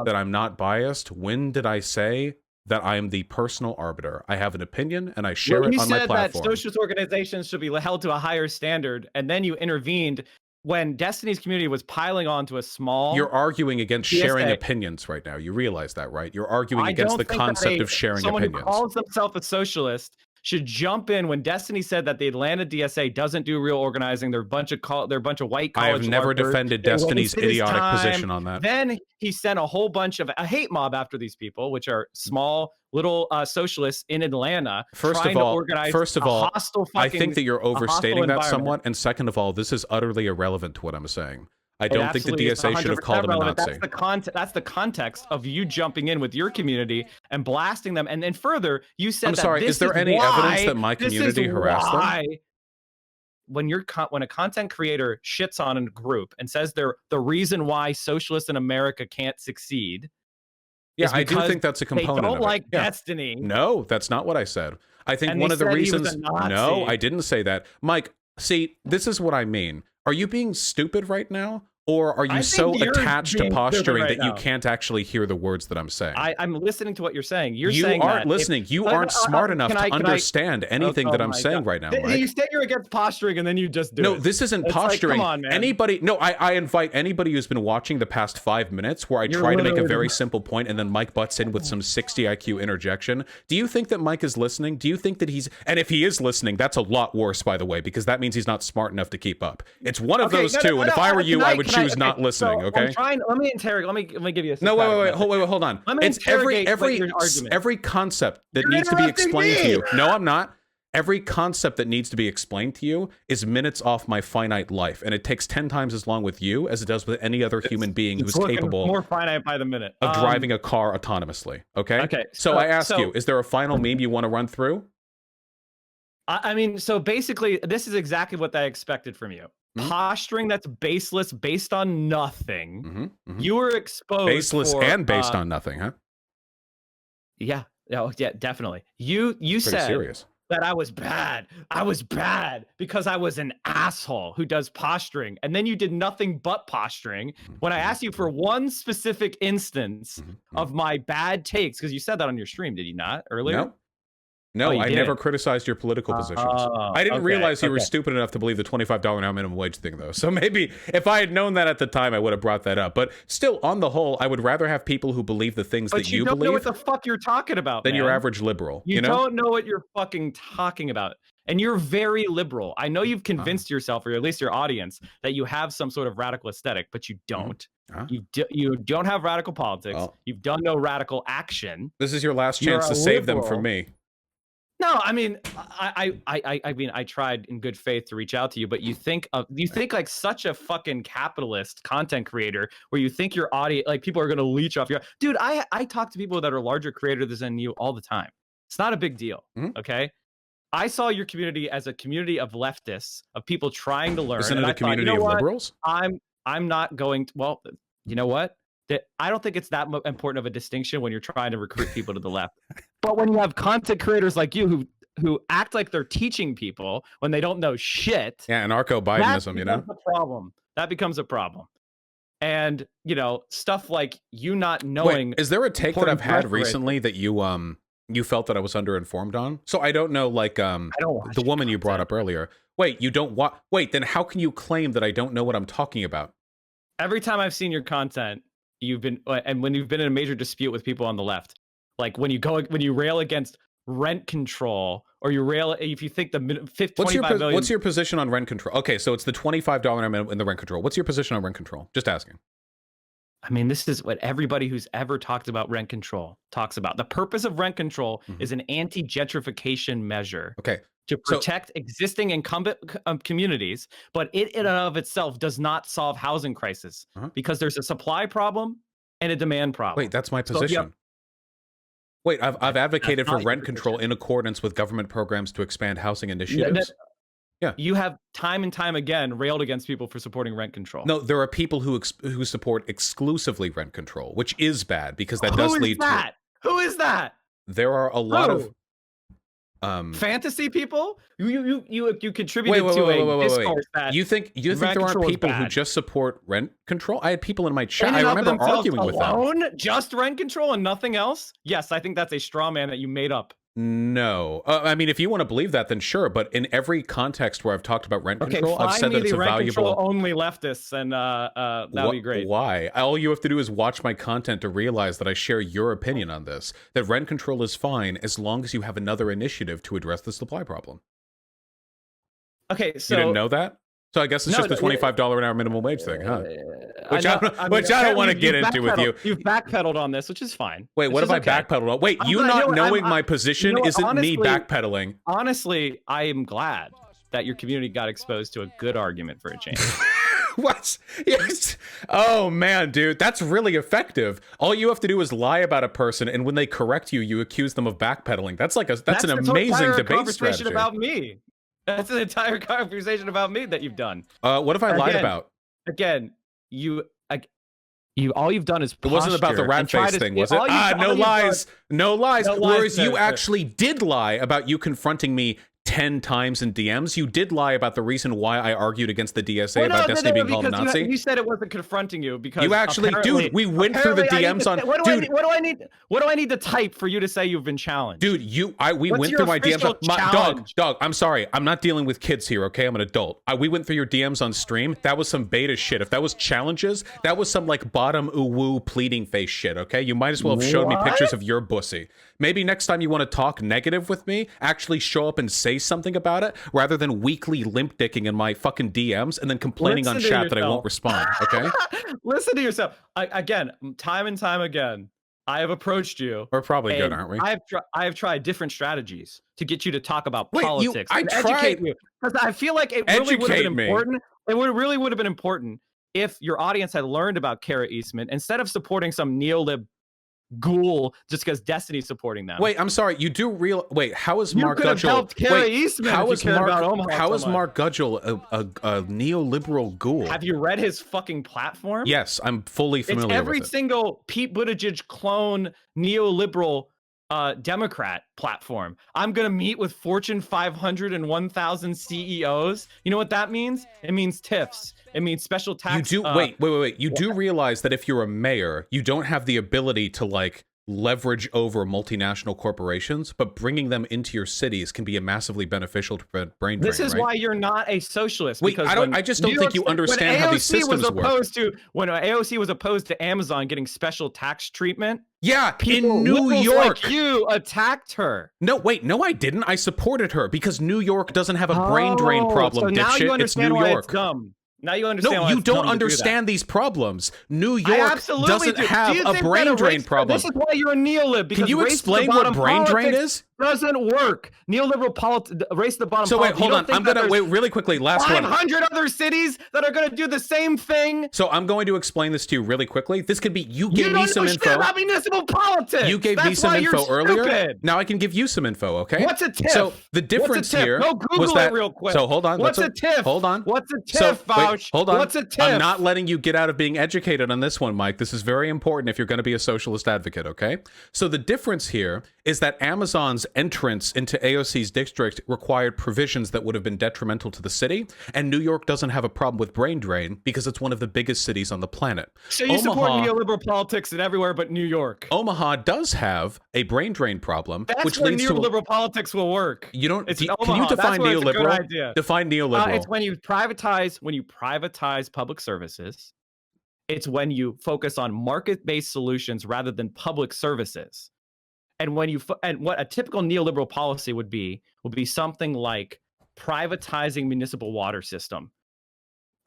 that I'm not biased? When did I say that I am the personal arbiter? I have an opinion and I share it on my platform. You said that socialist organizations should be held to a higher standard, and then you intervened when Destiny's community was piling onto a small... You're arguing against sharing opinions right now. You realize that, right? You're arguing against the concept of sharing opinions. Someone who calls themselves a socialist should jump in when Destiny said that the Atlanta DSA doesn't do real organizing. They're a bunch of white college I have never defended Destiny's idiotic position on that. Then he sent a whole bunch of a hate mob after these people, which are small little socialists in Atlanta. First of all, I think that you're overstating that somewhat. And second of all, this is utterly irrelevant to what I'm saying. I don't think the DSA should have called him a Nazi. That's the context of you jumping in with your community and blasting them. And then further, you said is there any evidence that my community harassed them? When a content creator shits on a group and says they're the reason why socialists in America can't succeed. Yeah, I do think that's a component. They don't like Destiny. No, that's not what I said. I think one of the reasons. No, I didn't say that. Mike, see, this is what I mean. Are you being stupid right now? Or are you so attached to posturing that you can't actually hear the words that I'm saying? I'm listening to what you're saying. You aren't listening. You aren't smart enough to understand anything that I'm saying right now, Mike. You said you're against posturing and then you just do it. No, this isn't posturing. Come on, man. I invite anybody who's been watching the past 5 minutes where I try to make a very simple point and then Mike butts in with some 60 IQ interjection. Do you think that Mike is listening? Do you think that and if he is listening, that's a lot worse, by the way, because that means he's not smart enough to keep up. It's one of those two, and if I were you, I would choose not listening. Okay. Let me interrogate. Let me give you a. No, wait, hold on. It's every concept that needs to be explained to you. No, I'm not. Every concept that needs to be explained to you is minutes off my finite life, and it takes 10 times as long with you as it does with any other human being who's capable more finite by the minute of driving a car autonomously. Okay. Okay. So I ask you, is there a final meme you want to run through? I mean, so basically, this is exactly what I expected from you. Posturing that's baseless, based on nothing. You were exposed baseless and based on nothing, huh? Yeah, definitely. You said serious. That I was bad. I was bad because I was an asshole who does posturing, and then you did nothing but posturing. When I asked you for one specific instance of my bad takes, because you said that on your stream, did you not earlier? No, Oh, you I didn't? never criticized your political positions. I didn't okay, realize you were okay. stupid enough to believe the $25 an hour minimum wage thing, though. So maybe if I had known that at the time, I would have brought that up. But still, on the whole, I would rather have people who believe the things But that you you don't know believe what the fuck you're talking about, than man. your average liberal. You know? don't know what you're fucking talking about. And you're very liberal. I know you've convinced yourself, or at least your audience, that you have some sort of radical aesthetic, but you don't. You don't have radical politics. Well, You've done no radical action. this is your last You're chance a to save them from liberal. me. No, I mean, I mean, I tried in good faith to reach out to you, but you think like such a fucking capitalist content creator, where you think your audience, like people are gonna leech off your dude. I talk to people that are larger creators than you all the time. It's not a big deal. Okay. I saw your community as a community of leftists, of people trying to learn. Isn't it and a I thought, community you know of what? liberals? I'm not going to, well, you know what? That I don't think it's that important of a distinction when you're trying to recruit people to the left. But when you have content creators like you who act like they're teaching people when they don't know shit. Yeah, anarcho-Bidenism, you know? That becomes a problem. That becomes a problem. And, you know, stuff like you not knowing. Wait, is there a take that I've important had rhetoric- recently that you felt that I was underinformed on? So I don't know, like I don't watch the woman your you brought content. up earlier. Wait, you don't wait, then how can you claim that I don't know what I'm talking about? Every time I've seen your content, you've been, and when you've been in a major dispute with people on the left, like when you rail against rent control, or you rail if you think the 25 million. What's your position on rent control? Okay, so it's the $25 minimum in the rent control. What's your position on rent control? Just asking. I mean, this is what everybody who's ever talked about rent control talks about. The purpose of rent control is an anti-gentrification measure. Okay. To protect existing incumbent communities, but it in and of itself does not solve housing crisis because there's a supply problem and a demand problem. Wait, that's my position. Wait, I've advocated for rent control in accordance with government programs to expand housing initiatives. Yeah. You have time and time again railed against people for supporting rent control. No, there are people who support exclusively rent control, which is bad because that does lead to. Who is that? There are a lot of fantasy people. You contributed to a discourse that you think there aren't people who just support rent control? I had people in my chat. I remember arguing with them. Just rent control and nothing else? Yes, I think that's a straw man that you made up. No, I mean, if you want to believe that, then sure. But in every context where I've talked about rent control, I've said that it's a valuable. Only leftists, and that'd be great. Why? All you have to do is watch my content to realize that I share your opinion on this. That rent control is fine as long as you have another initiative to address the supply problem. Okay, so you didn't know that. So I guess it's just the $25 an hour minimum wage thing, huh? Which I don't want to get into with you. You've backpedaled on this, which is fine. Wait, what have I backpedaled on? Wait, you not knowing my position isn't me backpedaling. Honestly, I am glad that your community got exposed to a good argument for a change. What? Yes. Oh man, dude, that's really effective. All you have to do is lie about a person, and when they correct you, you accuse them of backpedaling. That's an amazing debate strategy. About me. That's an entire conversation about me that you've done. What have I lied about? Again, all you've done is posture. It wasn't about the rat face thing, was it? No lies. Whereas you actually did lie about you confronting me 10 times in DMs. You did lie about the reason why I argued against the DSA about Destiny being called a Nazi. You said it wasn't confronting you because you actually, dude. We went through the DMs on. What do I need to type for you to say you've been challenged? Dude, we went through my DMs on dog. I'm sorry. I'm not dealing with kids here, okay? I'm an adult. We went through your DMs on stream. That was some beta shit. If that was challenges, that was some like bottom woo pleading face shit, okay? You might as well have showed me pictures of your pussy. Maybe next time you want to talk negative with me, actually show up and say something about it rather than weekly limp dicking in my fucking DMs and then complaining on chat that I won't respond, okay? Listen to yourself. Again, time and time again, I have approached you. We're probably good, aren't we? I have tried different strategies to get you to talk about politics. Educate you because I feel like it really would have been important. It really would have been important if your audience had learned about Kara Eastman instead of supporting some neolib ghoul just because Destiny's supporting them. Wait, I'm sorry. You do wait. How is Mark Gudgel? How is Mark Gudgel a neoliberal ghoul? Have you read his fucking platform? Yes, I'm fully familiar with it. It's every single Pete Buttigieg clone neoliberal Democrat platform. I'm gonna meet with Fortune 500 and 1,000 CEOs. You know what that means? It means TIFs. It means special tax. You do wait. You do realize that if you're a mayor, you don't have the ability to like leverage over multinational corporations, but bringing them into your cities can be a massively beneficial to prevent brain drain. This is right? why you're not a socialist. Wait, because I just don't think you understand how these systems work. When AOC was opposed to Amazon getting special tax treatment, Yeah, people in New York. like you attacked her. No, wait, no, I didn't. I supported her because New York doesn't have a brain drain problem, so dipshit. Now you understand It's New why York. It's dumb. Now you understand. No, why you it's dumb don't to do understand these problems. New that. I York absolutely doesn't do. have Do you a think brain that drain problem. This is why you're a neolib. Because Can you race to explain the what bottom brain drain politics is? Doesn't work. Neoliberal race to the bottom. So wait, politics. hold on. I'm gonna wait there's really quickly. Last one. 500 other cities that are going to do the same thing. So I'm going to explain this to you really quickly. This could be you You gave me don't some know shit info. about municipal politics. You gave me That's some why info you're earlier. stupid. Now I can give you some info, okay? What's a TIF? So the What's difference a TIF? here Go Google was that. it real quick. So hold on. What's a TIF? Hold on. What's a TIF, So, wait, Vaush? hold on. What's a TIF? I'm not letting you get out of being educated on this one, Mike. This is very important if you're going to be a socialist advocate, okay? So the difference here is that Amazon's entrance into AOC's district required provisions that would have been detrimental to the city, and New York doesn't have a problem with brain drain because it's one of the biggest cities on the planet. So you support neoliberal politics in everywhere but New York. Omaha does have a brain drain problem, That's which where leads neoliberal politics will work. You don't. It's Can Omaha. you define That's where it's a good neoliberal? idea. Define neoliberal. It's when you privatize public services. It's when you focus on market-based solutions rather than public services. And when and what a typical neoliberal policy would be something like privatizing municipal water system.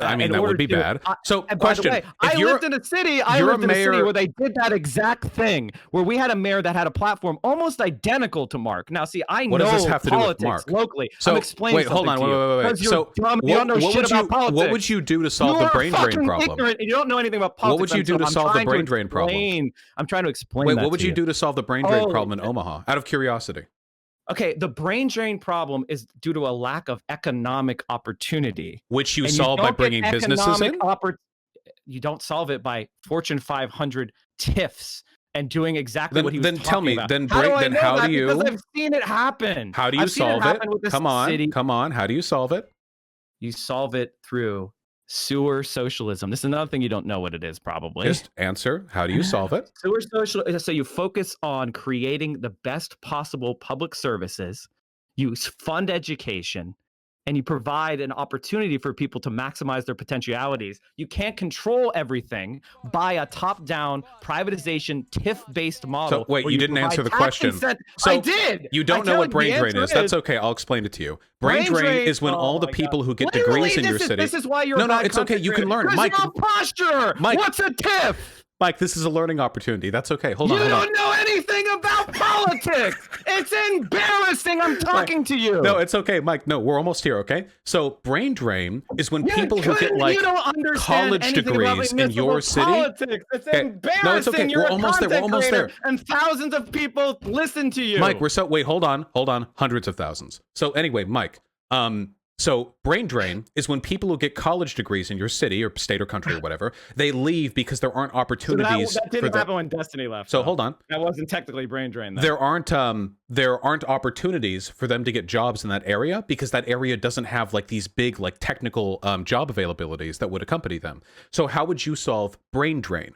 I mean, that would be bad. So, and question: by the way, I lived in a city. I lived in a city where they did that exact thing, where we had a mayor that had a platform almost identical to Mark. Now, see, I know does this have to do with politics Mark? locally. So, I'm explaining wait, hold on, something to you, wait. because you're So, dumb, you don't know shit about politics. what would you do to solve You the are brain drain fucking problem? ignorant and you don't know anything about politics. What would you do to solve the brain drain problem? I'm trying to explain. Wait, that what would to you do to solve the brain drain problem in Omaha? Out of curiosity. Okay, the brain drain problem is due to a lack of economic opportunity, which you solve by bringing businesses in. You don't solve it by Fortune 500 TIFs and doing exactly what he was talking about. Then tell me, then how do you? Because I've seen it happen. How do you solve it? Come on. How do you solve it? You solve it through sewer socialism. This is another thing you don't know what it is, probably. Just answer. How do you solve it? Sewer socialism. So you focus on creating the best possible public services. You fund education. And you provide an opportunity for people to maximize their potentialities. You can't control everything by a top-down privatization TIF-based model. So wait, you didn't answer the question. So I did. You don't know what brain drain is. That's okay. I'll explain it to you. Brain drain is when all the people who get degrees in your city. This is why you're no. It's okay. You can learn, Mike. You're a posturer. Mike, what's a TIF? Mike, this is a learning opportunity. That's okay. Hold on. You don't know anything about politics. It's embarrassing. I'm talking to you. No, it's okay, Mike. No, we're almost here, okay? So brain drain is when people who get like college degrees in your city. Politics. It's embarrassing. No, it's okay. You're We're almost there. We're almost there. And thousands of people listen to you. Mike, wait, hold on. Hundreds of thousands. So anyway, Mike, so brain drain is when people who get college degrees in your city or state or country or whatever, they leave because there aren't opportunities. So that didn't happen when Destiny left. So hold on. That wasn't technically brain drain. Then. There aren't opportunities for them to get jobs in that area because that area doesn't have like these big like technical job availabilities that would accompany them. So how would you solve brain drain?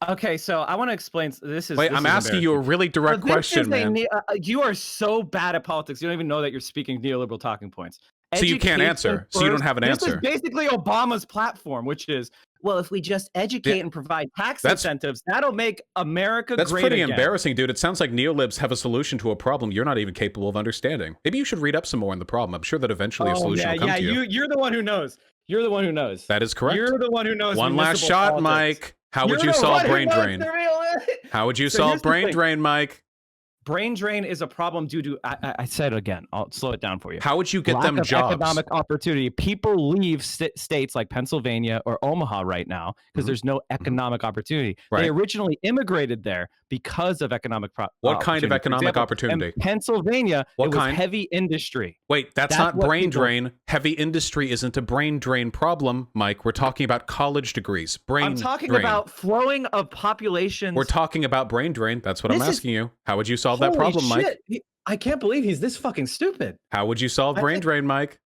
Okay, so I want to explain. I'm asking you a really direct question, man. You are so bad at politics. You don't even know that you're speaking neoliberal talking points. So you can't answer. So you don't have an answer. This is basically Obama's platform, which is, well, if we just educate and provide tax incentives, that'll make America great again. That's pretty embarrassing, dude. It sounds like neolibs have a solution to a problem you're not even capable of understanding. Maybe you should read up some more on the problem. I'm sure that eventually a solution will come to you. You're the one who knows. You're the one who knows. That is correct. You're the one who knows. One last shot, Mike. How would you solve brain drain? How would you solve brain drain, Mike? Brain drain is a problem due to, I said it again, I'll slow it down for you. How would you get Lack them of jobs? Economic opportunity. People leave states like Pennsylvania or Omaha right now because there's no economic opportunity. Right. They originally immigrated there because of economic What kind of economic opportunity? In Pennsylvania, it was heavy industry. Wait, that's not brain drain. Heavy industry isn't a brain drain problem, Mike. We're talking about college degrees. I'm talking about flowing of populations. We're talking about brain drain. That's what I'm asking you. How would you solve that problem, Mike? I can't believe he's this fucking stupid. How would you solve brain drain, Mike?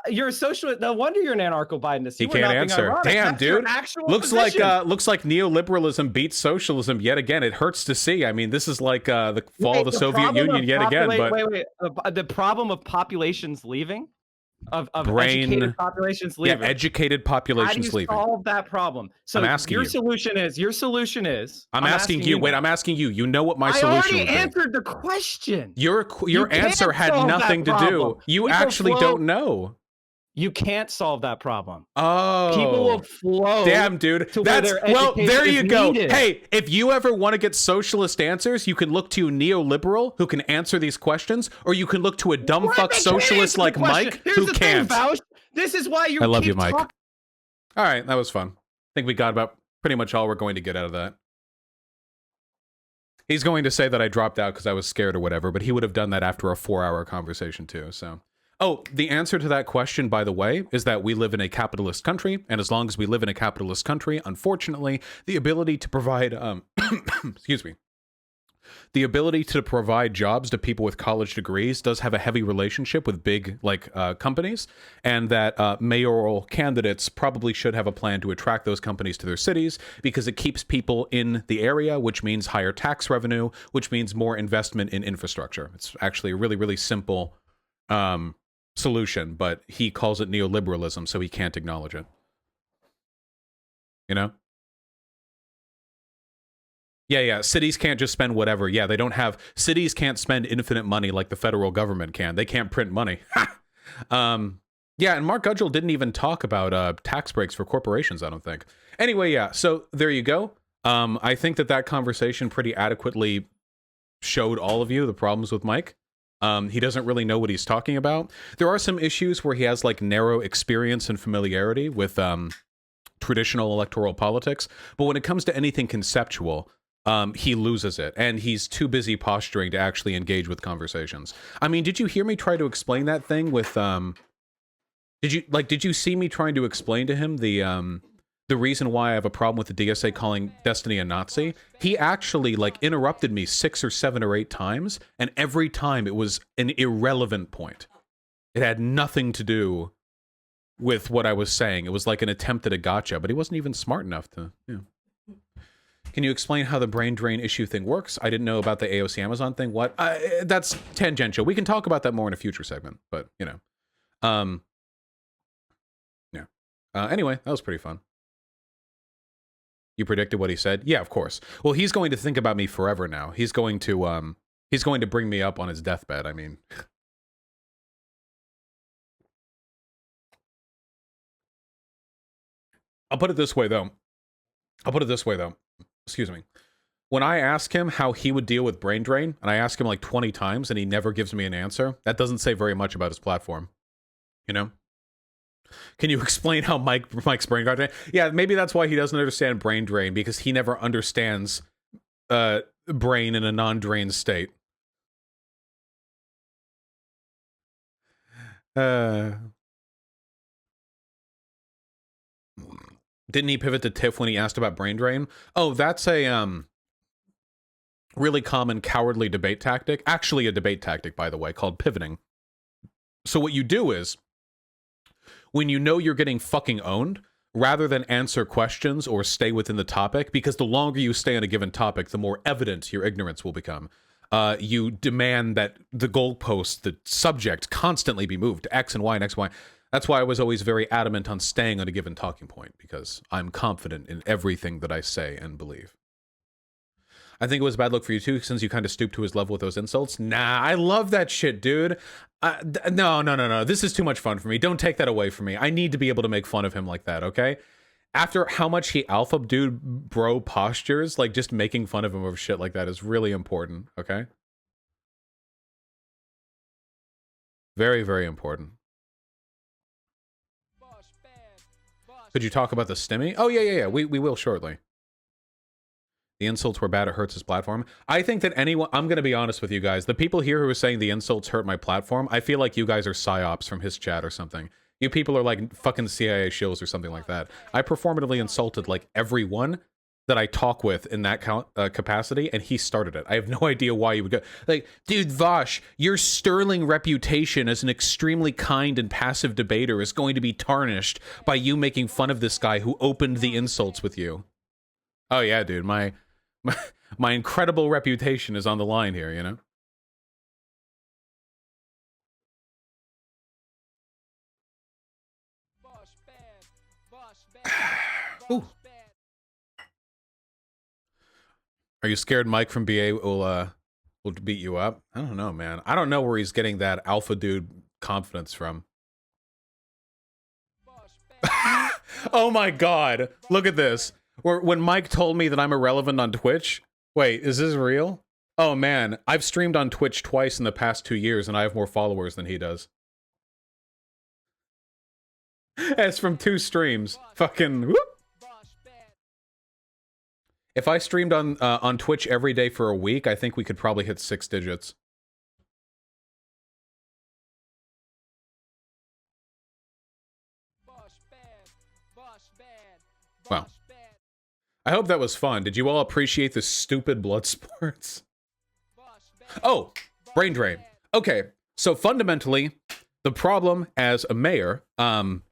You're a socialist. No wonder you're an anarcho-Bidenist. He You were can't not being answer. ironic. Damn, That's your dude. actual Looks position. like neoliberalism beats socialism yet again. It hurts to see. I mean, this is like the fall of the Soviet Union yet again. But wait. The problem of populations leaving, of Brain- educated populations leaving. yeah, educated How do populations you leaving. solve that problem? So I'm asking your you. solution is. I'm asking you. Wait, now. I'm asking you. You know what my I solution already would be. answered the question. Your You can't answer had solve that nothing to do. problem. You People actually flow- don't know. You can't solve that problem. Oh, People will flow. damn, dude. to where That's their well. education There you is go. needed. Hey, if you ever want to get socialist answers, you can look to a neoliberal who can answer these questions, or you can look to a dumb What? fuck They can't socialist answer the like question. Mike Here's who the can't. Thing, Vaush. This is why you. I love you, keep Mike. talking- All right, that was fun. I think we got about pretty much all we're going to get out of that. He's going to say that I dropped out because I was scared or whatever, but he would have done that after a 4-hour conversation too. So, oh, the answer to that question, by the way, is that we live in a capitalist country, and as long as we live in a capitalist country, unfortunately, the ability to provide, excuse me, the ability to provide jobs to people with college degrees does have a heavy relationship with big companies, and that mayoral candidates probably should have a plan to attract those companies to their cities because it keeps people in the area, which means higher tax revenue, which means more investment in infrastructure. It's actually a really, really simple solution, but he calls it neoliberalism, so he can't acknowledge it. You know? Yeah, cities can't just spend whatever. Yeah, they don't have... Cities can't spend infinite money like the federal government can. They can't print money. Yeah, and Mark Gudgel didn't even talk about tax breaks for corporations, I don't think. Anyway, yeah, so there you go. I think that conversation pretty adequately showed all of you the problems with Mike. He doesn't really know what he's talking about. There are some issues where he has like narrow experience and familiarity with traditional electoral politics, but when it comes to anything conceptual, he loses it, and he's too busy posturing to actually engage with conversations. I mean, did you hear me try to explain that thing with did you see me trying to explain to him the reason why I have a problem with the DSA calling Destiny a Nazi? He actually like interrupted me 6 or 7 or 8 times, and every time it was an irrelevant point. It had nothing to do with what I was saying. It was like an attempt at a gotcha, but he wasn't even smart enough to, Can you explain how the brain drain issue thing works? I didn't know about the AOC Amazon thing. What? That's tangential. We can talk about that more in a future segment, but, you know. Yeah. Anyway, that was pretty fun. You predicted what he said? Yeah, of course. Well, he's going to think about me forever now. He's going to bring me up on his deathbed, I mean. I'll put it this way, though. Excuse me. When I ask him how he would deal with brain drain, and I ask him like 20 times and he never gives me an answer, that doesn't say very much about his platform. You know? Can you explain how Mike's brain got drained? Yeah, maybe that's why he doesn't understand brain drain, because he never understands brain in a non-drained state. Didn't he pivot to Tiff when he asked about brain drain? Oh, that's a really common cowardly debate tactic. Actually a debate tactic, by the way, called pivoting. So what you do is, when you know you're getting fucking owned, rather than answer questions or stay within the topic, because the longer you stay on a given topic, the more evident your ignorance will become. You demand that the goalpost, the subject, constantly be moved to X and Y and X and Y. That's why I was always very adamant on staying on a given talking point, because I'm confident in everything that I say and believe. I think it was a bad look for you too, since you kind of stooped to his level with those insults. Nah, I love that shit, dude. No. This is too much fun for me. Don't take that away from me. I need to be able to make fun of him like that, okay? After how much he alpha dude bro postures, like just making fun of him over shit like that is really important, okay? Very, very important. Could you talk about the stimmy? Oh, yeah. We will shortly. The insults were bad. It hurts his platform. I think that anyone... I'm going to be honest with you guys. The people here who are saying the insults hurt my platform, I feel like you guys are psyops from his chat or something. You people are like fucking CIA shills or something like that. I performatively insulted like everyone that I talk with in that capacity, and he started it. I have no idea why he would go. Like, dude, Vaush, your sterling reputation as an extremely kind and passive debater is going to be tarnished by you making fun of this guy who opened the insults with you. Oh yeah, dude, my incredible reputation is on the line here, you know? Ooh. Are you scared Mike from BA will beat you up? I don't know, man. I don't know where he's getting that alpha dude confidence from. Oh my god. Look at this. When Mike told me that I'm irrelevant on Twitch. Wait, is this real? Oh man, I've streamed on Twitch twice in the past 2 years and I have more followers than he does. It's from 2 streams. Fucking whoop. If I streamed on Twitch every day for a week, I think we could probably hit 6 digits. Wow. I hope that was fun. Did you all appreciate the stupid blood sports? Oh, brain drain. Okay, so fundamentally, the problem as a mayor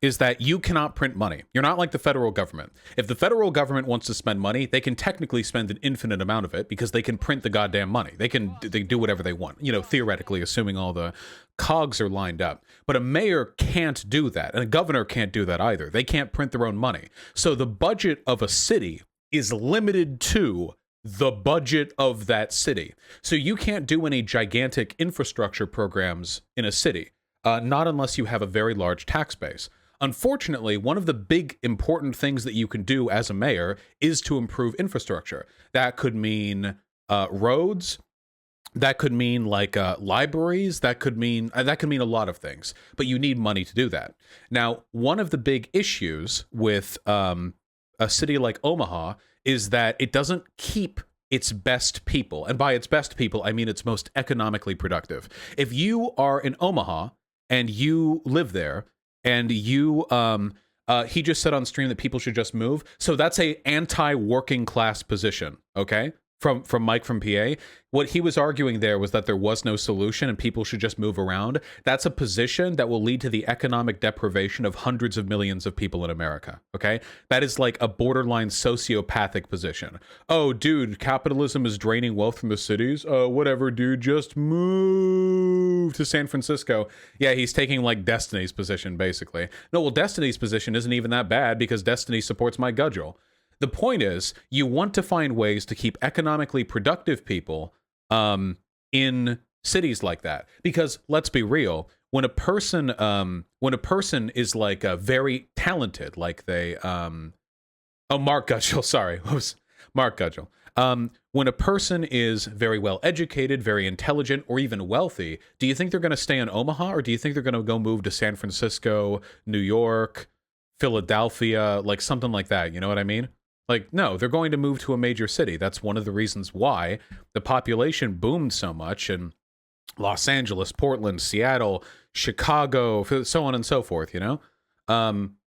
is that you cannot print money. You're not like the federal government. If the federal government wants to spend money, they can technically spend an infinite amount of it because they can print the goddamn money. They do whatever they want, you know, theoretically, assuming all the cogs are lined up. But a mayor can't do that, and a governor can't do that either. They can't print their own money. So the budget of a city is limited to the budget of that city. So you can't do any gigantic infrastructure programs in a city. Not unless you have a very large tax base. Unfortunately, one of the big important things that you can do as a mayor is to improve infrastructure. That could mean roads. That could mean like libraries. That could mean a lot of things. But you need money to do that. Now, one of the big issues with a city like Omaha is that it doesn't keep its best people. And by its best people, I mean its most economically productive. If you are in Omaha and you live there, and you, he just said on stream that people should just move. So that's a anti-working class position, okay? From Mike from PA. What he was arguing there was that there was no solution and people should just move around. That's a position that will lead to the economic deprivation of hundreds of millions of people in America, okay? That is like a borderline sociopathic position. Oh, dude, capitalism is draining wealth from the cities? Whatever, dude, just move to San Francisco. Yeah, he's taking like Destiny's position, basically. No, well, Destiny's position isn't even that bad because Destiny supports my Gudgel. The point is, you want to find ways to keep economically productive people in cities like that. Because let's be real, when a person is like very talented, like they Mark Gudgel, sorry, Mark Gudgel. When a person is very well educated, very intelligent, or even wealthy, do you think they're going to stay in Omaha, or do you think they're going to go move to San Francisco, New York, Philadelphia, like something like that? You know what I mean? Like, no, they're going to move to a major city. That's one of the reasons why the population boomed so much in Los Angeles, Portland, Seattle, Chicago, so on and so forth, you know?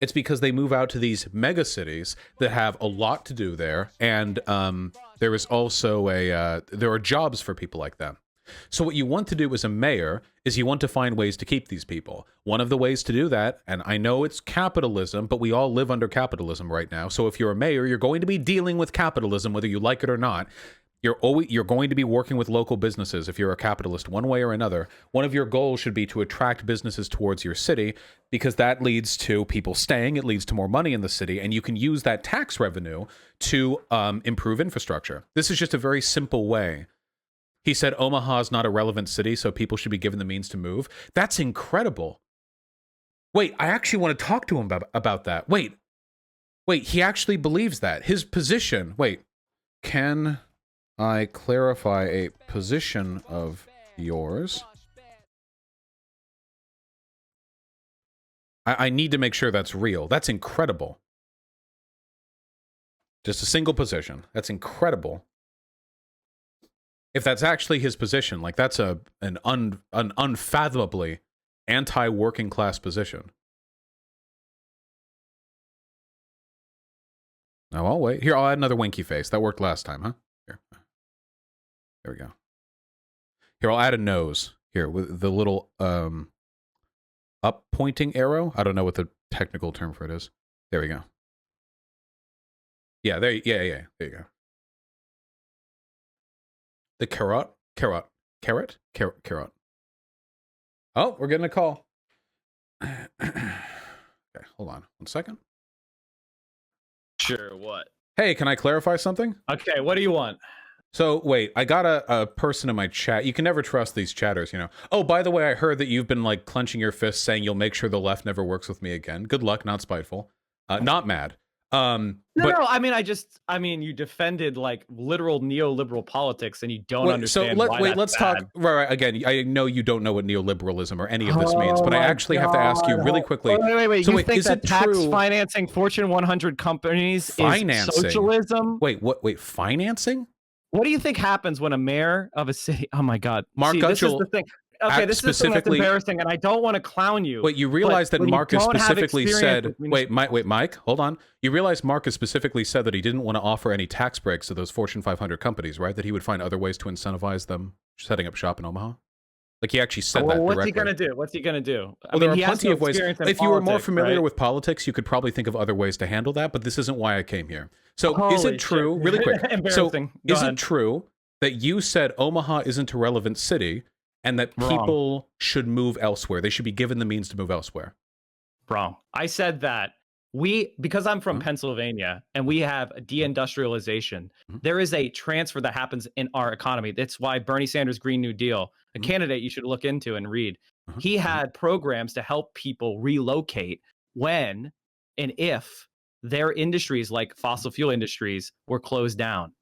It's because they move out to these mega cities that have a lot to do there, and there is also there are jobs for people like them. So what you want to do as a mayor is you want to find ways to keep these people. One of the ways to do that, and I know it's capitalism, but we all live under capitalism right now. So if you're a mayor, you're going to be dealing with capitalism, whether you like it or not. You're going to be working with local businesses if you're a capitalist one way or another. One of your goals should be to attract businesses towards your city because that leads to people staying, it leads to more money in the city, and you can use that tax revenue to improve infrastructure. This is just a very simple way. He said Omaha is not a relevant city, so people should be given the means to move. That's incredible. Wait, I actually want to talk to him about that. Wait, he actually believes that. His position, wait, can I clarify a position of yours? I need to make sure that's real. That's incredible. Just a single position. That's incredible. If that's actually his position, like that's an unfathomably anti-working class position. No, I'll wait. Here, I'll add another winky face. That worked last time, huh? Here. There we go. Here, I'll add a nose. Here, with the little up pointing arrow. I don't know what the technical term for it is. There we go. Yeah, there you go. The carrot. Oh, we're getting a call. Okay, hold on 1 second. Sure, what? Hey, can I clarify something? Okay, what do you want? So, wait, I got a person in my chat. You can never trust these chatters, you know. Oh, by the way, I heard that you've been, like, clenching your fists saying you'll make sure the left never works with me again. Good luck, not spiteful. Not mad. No, I mean, you defended, like, literal neoliberal politics, and you don't understand why let's bad. talk. Right, again, I know you don't know what neoliberalism or any of this means, but I actually have to ask you really quickly. Wait. So you think is that it tax true? financing Fortune 100 companies is socialism? Wait, financing? What do you think happens when a mayor of a city? Oh my God, Mark this is Gudgel. the thing. Okay, this is the thing that's embarrassing, and I don't want to clown you. Wait, you realize that Marcus specifically said... Wait, Mike, hold on. You realize Marcus specifically said that he didn't want to offer any tax breaks to those Fortune 500 companies, right? That he would find other ways to incentivize them setting up shop in Omaha? Like, he actually said that directly. What's he going to do? What's he going to do? Well, there are plenty of ways. If you were more familiar with politics, you could probably think of other ways to handle that, but this isn't why I came here. So, is it true, really quick, it true that you said Omaha isn't a relevant city and that people should move elsewhere? They should be given the means to move elsewhere. Wrong. I said that because I'm from Pennsylvania and we have a deindustrialization, there is a transfer that happens in our economy. That's why Bernie Sanders' Green New Deal, a candidate you should look into and read, he had programs to help people relocate when and if their industries like fossil fuel industries were closed down.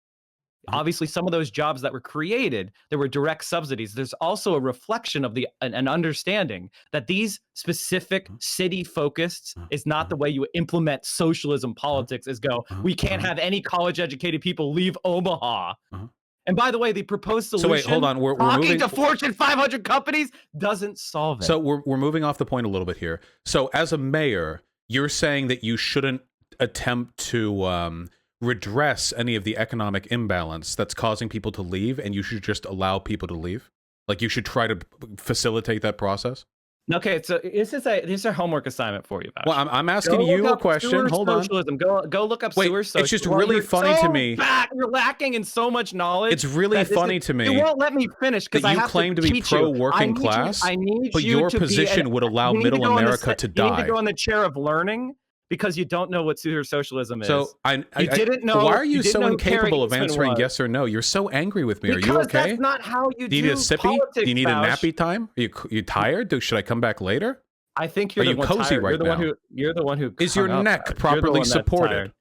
Obviously, some of those jobs that were created, there were direct subsidies. There's also a reflection of an understanding that these specific city-focused is not the way you implement socialism politics. Is we can't have any college-educated people leave Omaha. And by the way, the proposed solution, so wait, hold on. We're talking moving to Fortune 500 companies doesn't solve it. So we're moving off the point a little bit here. So as a mayor, you're saying that you shouldn't attempt to redress any of the economic imbalance that's causing people to leave, and you should just allow people to leave? Like, you should try to facilitate that process? Okay, so this is a homework assignment for you, Vaush. Well, I'm asking you a question. Hold on. Go look up sewer socialism. It's just really funny to me. You're lacking in so much knowledge. It's really funny to me. You won't let me finish because I have claim to be pro-working class, but your position would allow Middle America to die. You need to go on the chair of learning because you don't know what sewer socialism is. So you didn't know. Why are you so incapable of answering yes or no? You're so angry with me. Are you okay? Because that's not how you do. Do you need a sippy? Politics, do you need a nappy time? Are you tired? Should I come back later? I think you're cozy right now. You're the one who is your neck properly supported?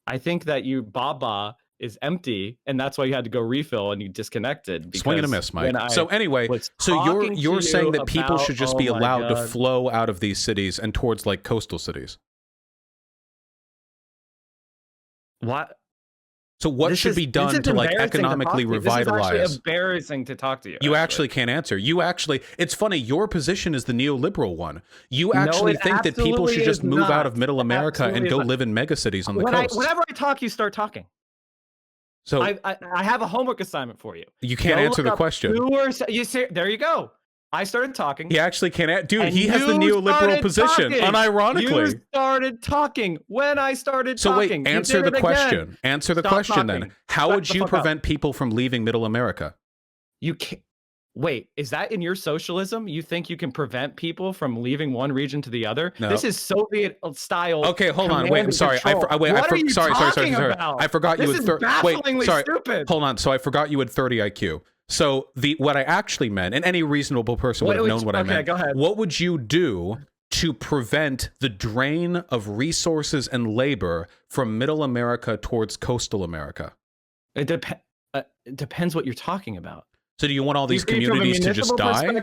I think that your baba is empty, and that's why you had to go refill and you disconnected. Swing and a miss, Mike. So anyway, so you're saying that people should just be allowed to flow out of these cities and towards like coastal cities? What? So what should be done to like economically revitalize? This is embarrassing to talk to you. You actually can't answer. It's funny. Your position is the neoliberal one. You actually think that people should just move out of Middle America and go live in megacities on the coast. Whenever I talk, you start talking. So I have a homework assignment for you. You can't answer the question. There you go. I started talking. He actually can't. Dude, he has the neoliberal position. Unironically. You started talking when I started talking. So wait, answer the question. Answer the question then. How would you prevent people from leaving Middle America? You can't. Wait, is that in your socialism? You think you can prevent people from leaving one region to the other? No. This is Soviet style. Okay, hold on. Wait, I'm sorry. Sorry. I forgot you had 30. Wait, sorry. Stupid. Hold on. So I forgot you had 30 IQ. So what I actually meant, and any reasonable person would have known what I meant. Go ahead. What would you do to prevent the drain of resources and labor from Middle America towards coastal America? It depends what you're talking about. So do you want all these communities to just die?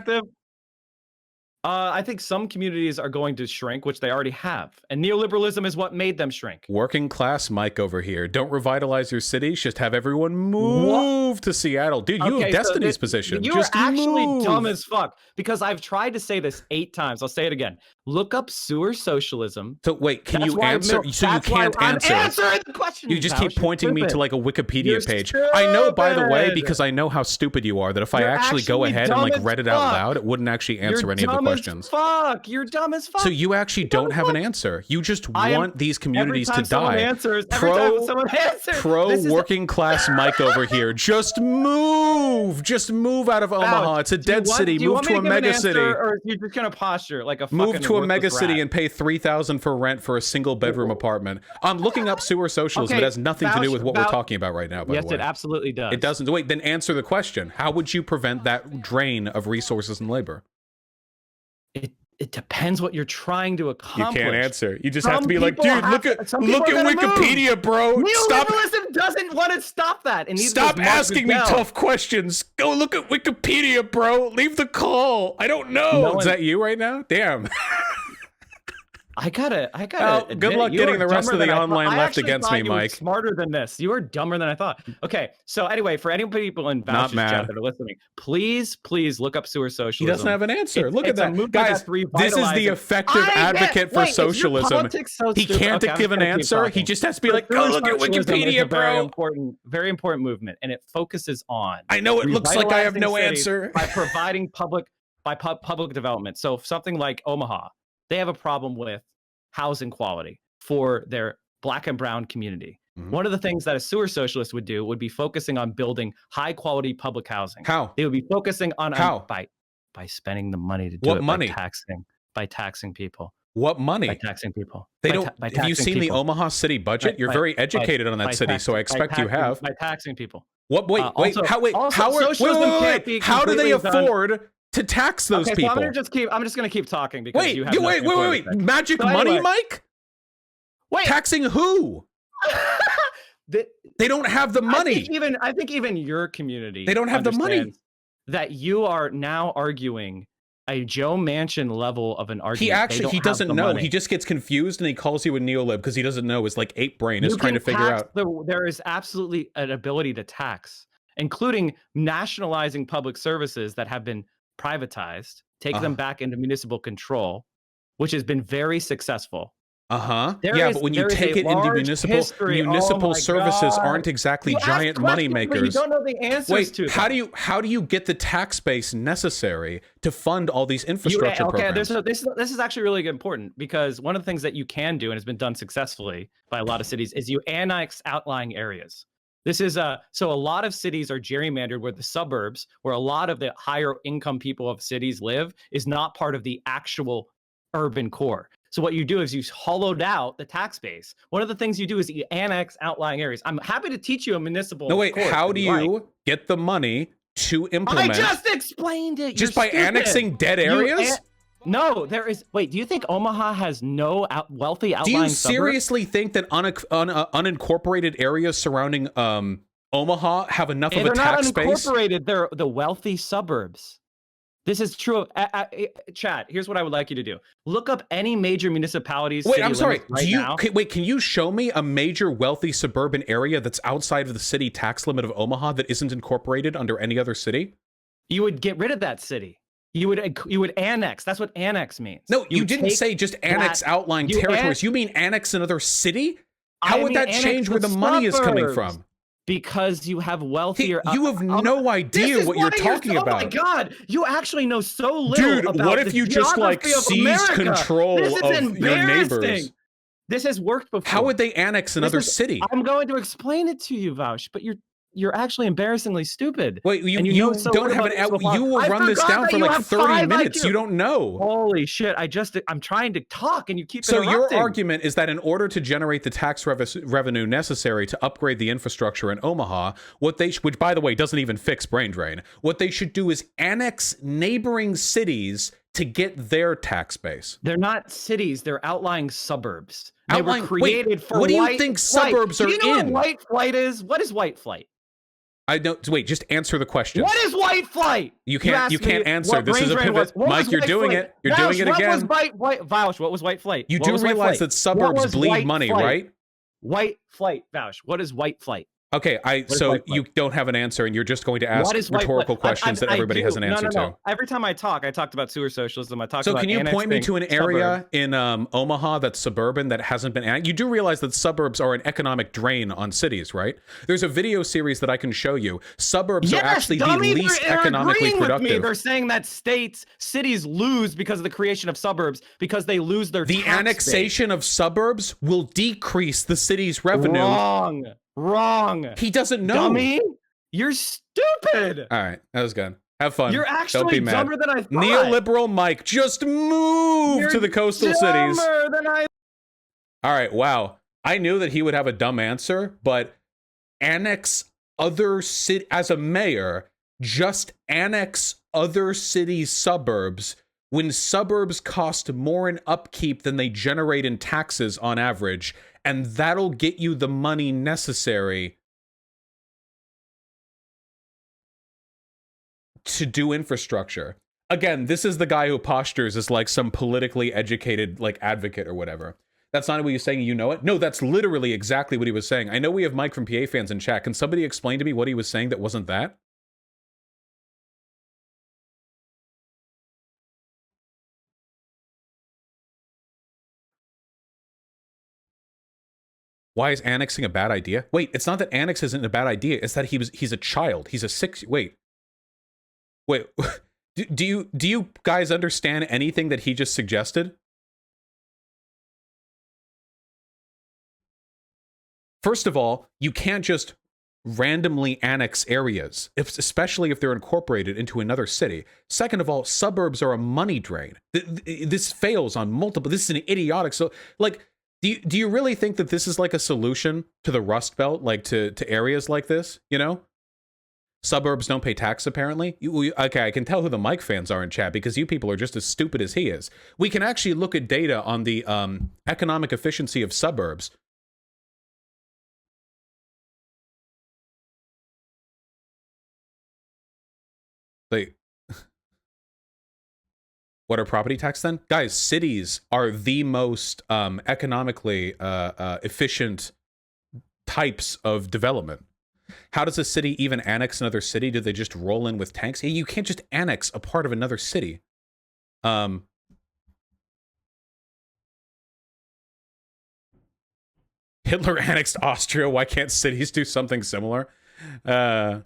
I think some communities are going to shrink, which they already have. And neoliberalism is what made them shrink. Working class Mike over here. Don't revitalize your cities, just have everyone move to Seattle. Dude, you have Destiny's position. You're actually dumb as fuck, because I've tried to say this 8 times. I'll say it again. Look up sewer socialism. So wait, can you answer? So you can't answer. I'm answering the question. You just keep pointing me to like a Wikipedia page. I know, by the way, because I know how stupid you are, that if I actually go ahead and like read it out loud, it wouldn't actually answer any of the questions. Fuck, you're dumb as fuck. So you actually don't have an answer. You just want these communities to die. Every time someone answers, pro working class Mike over here. Just move. Just move out of Omaha. It's a dead city. Move to a mega city. Or you're just gonna posture like a move to a mega city and pay $3,000 for rent for a single bedroom apartment. I'm looking up sewer socialism. It has nothing to do with what we're talking about right now. By the way, yes, it absolutely does. It doesn't. Wait, then answer the question. How would you prevent that drain of resources and labor? It depends what you're trying to accomplish. You can't answer. You just have to be like, dude, look at Wikipedia, bro. Neoliberalism doesn't want to stop that. And stop asking me tough questions. Go look at Wikipedia, bro. Leave the call. I don't know. Is that you right now? Damn. I gotta. Good luck getting the rest of the online left against me, Mike. Smarter than this. You are dumber than I thought. Okay, so anyway, for any people in Vaush's chat that are listening, please look up sewer socialism. He doesn't have an answer. Look at that, guys. This is the effective advocate for socialism. He can't give an answer. He just has to be like, go look at Wikipedia, bro. Very important movement, and it focuses on. I know it looks like I have no answer. By providing public development. So something like Omaha. They have a problem with housing quality for their Black and brown community. Mm-hmm. One of the things that a sewer socialist would do would be focusing on building high quality public housing. How? They would be focusing on by spending the money to do what it. Money? By taxing people. What money? By taxing people. They don't. Have you seen the Omaha city budget? You're very educated on that city, so I expect you have. By taxing people. What? Wait. How do they afford to tax those people? So I'm just gonna keep talking because you have wait. Magic money, Mike? Wait. Taxing who? They don't have the money. I think even your community. They don't have the money. That you are now arguing a Joe Manchin level of an argument. He doesn't know. Money. He just gets confused and he calls you a neolib because he doesn't know. His like ape brain is trying to figure out. There is absolutely an ability to tax, including nationalizing public services that have been privatized, take them back into municipal control, which has been very successful. But when you take it into municipal services aren't exactly giant money makers. You don't know the answers to them. How do you get the tax base necessary to fund all these infrastructure programs? This is actually really important because one of the things that you can do and has been done successfully by a lot of cities is you annex outlying areas. This is so a lot of cities are gerrymandered where the suburbs, where a lot of the higher income people of cities live, is not part of the actual urban core. So what you do is you hollowed out the tax base. One of the things you do is you annex outlying areas. I'm happy to teach you a municipal. No, wait, how do you get the money to implement? I just explained it. Just by annexing dead areas? No, there is. Wait, do you think Omaha has no wealthy outlying suburbs? Do you seriously think that unincorporated areas surrounding Omaha have enough of a tax base? They're not unincorporated. They're the wealthy suburbs. This is true. Chat, here's what I would like you to do. Look up any major municipalities. Wait, I'm sorry. Can you show me a major wealthy suburban area that's outside of the city tax limit of Omaha that isn't incorporated under any other city? You would get rid of that city. You would annex. That's what annex means. No, you didn't say just annex outlying territories. You mean annex another city? How would that change where the money is coming from? Because you have wealthier. You have no idea what you're talking about. Oh my god, you actually know so little. Dude, what if you just like seized control of your neighbors? This has worked before. How would they annex another city? I'm going to explain it to you, Vaush, but you're actually embarrassingly stupid. Wait, you don't have an. You will run this down for like 30 minutes. You don't know. Holy shit! I'm trying to talk, and you keep interrupting. So your argument is that in order to generate the tax revenue necessary to upgrade the infrastructure in Omaha, which by the way doesn't even fix brain drain, what they should do is annex neighboring cities to get their tax base. They're not cities; they're outlying suburbs. They were created for. What do you think suburbs are in? Do you know what white flight is? What is white flight? I don't wait. Just answer the question. What is white flight? You can't answer. what This is a brain drain pivot. was. Mike, you're doing flight? it. You're doing it again. Vaush, what was white flight? You What do was white realize flight? that suburbs bleed money, flight? right? White flight, Vaush. What is white flight? Okay, so you don't have an answer, and you're just going to ask rhetorical questions that everybody has an answer to. Every time I talked about sewer socialism. I talked So about. can you point me to an area in Omaha that's suburban that hasn't been annexed? You do realize that suburbs are an economic drain on cities, right? There's a video series that I can show you. Suburbs are actually the least economically productive. They're saying that cities lose because of the creation of suburbs because they lose their the tax annexation base. of suburbs will decrease the city's revenue. Wrong. He doesn't know. Dummy, you're stupid. All right, that was good. Have fun. You're actually Don't be mad. dumber than I thought. Neoliberal Mike, just move to the coastal cities. Than I... All right, wow. I knew that he would have a dumb answer, but annex other city as a mayor, just annex other cities' suburbs when suburbs cost more in upkeep than they generate in taxes on average, and that'll get you the money necessary to do infrastructure. Again, this is the guy who postures as like some politically educated like advocate or whatever. That's not what he's saying. You know it? No, that's literally exactly what he was saying. I know we have Mike from PA fans in chat. Can somebody explain to me what he was saying that wasn't that? Why is annexing a bad idea? Wait, it's not that annex isn't a bad idea. It's that he's a child. He's a wait. Do you guys understand anything that he just suggested? First of all, you can't just randomly annex areas, especially if they're incorporated into another city. Second of all, suburbs are a money drain. This fails on multiple. This is an idiotic. So, like, do you really think that this is like a solution to the Rust Belt, like to areas like this? You know, suburbs don't pay tax. Apparently, okay, I can tell who the Mike fans are in chat because you people are just as stupid as he is. We can actually look at data on the economic efficiency of suburbs. Like, what are property tax then? Guys, cities are the most economically efficient types of development. How does a city even annex another city? Do they just roll in with tanks? You can't just annex a part of another city. Hitler annexed Austria. Why can't cities do something similar? Yeah.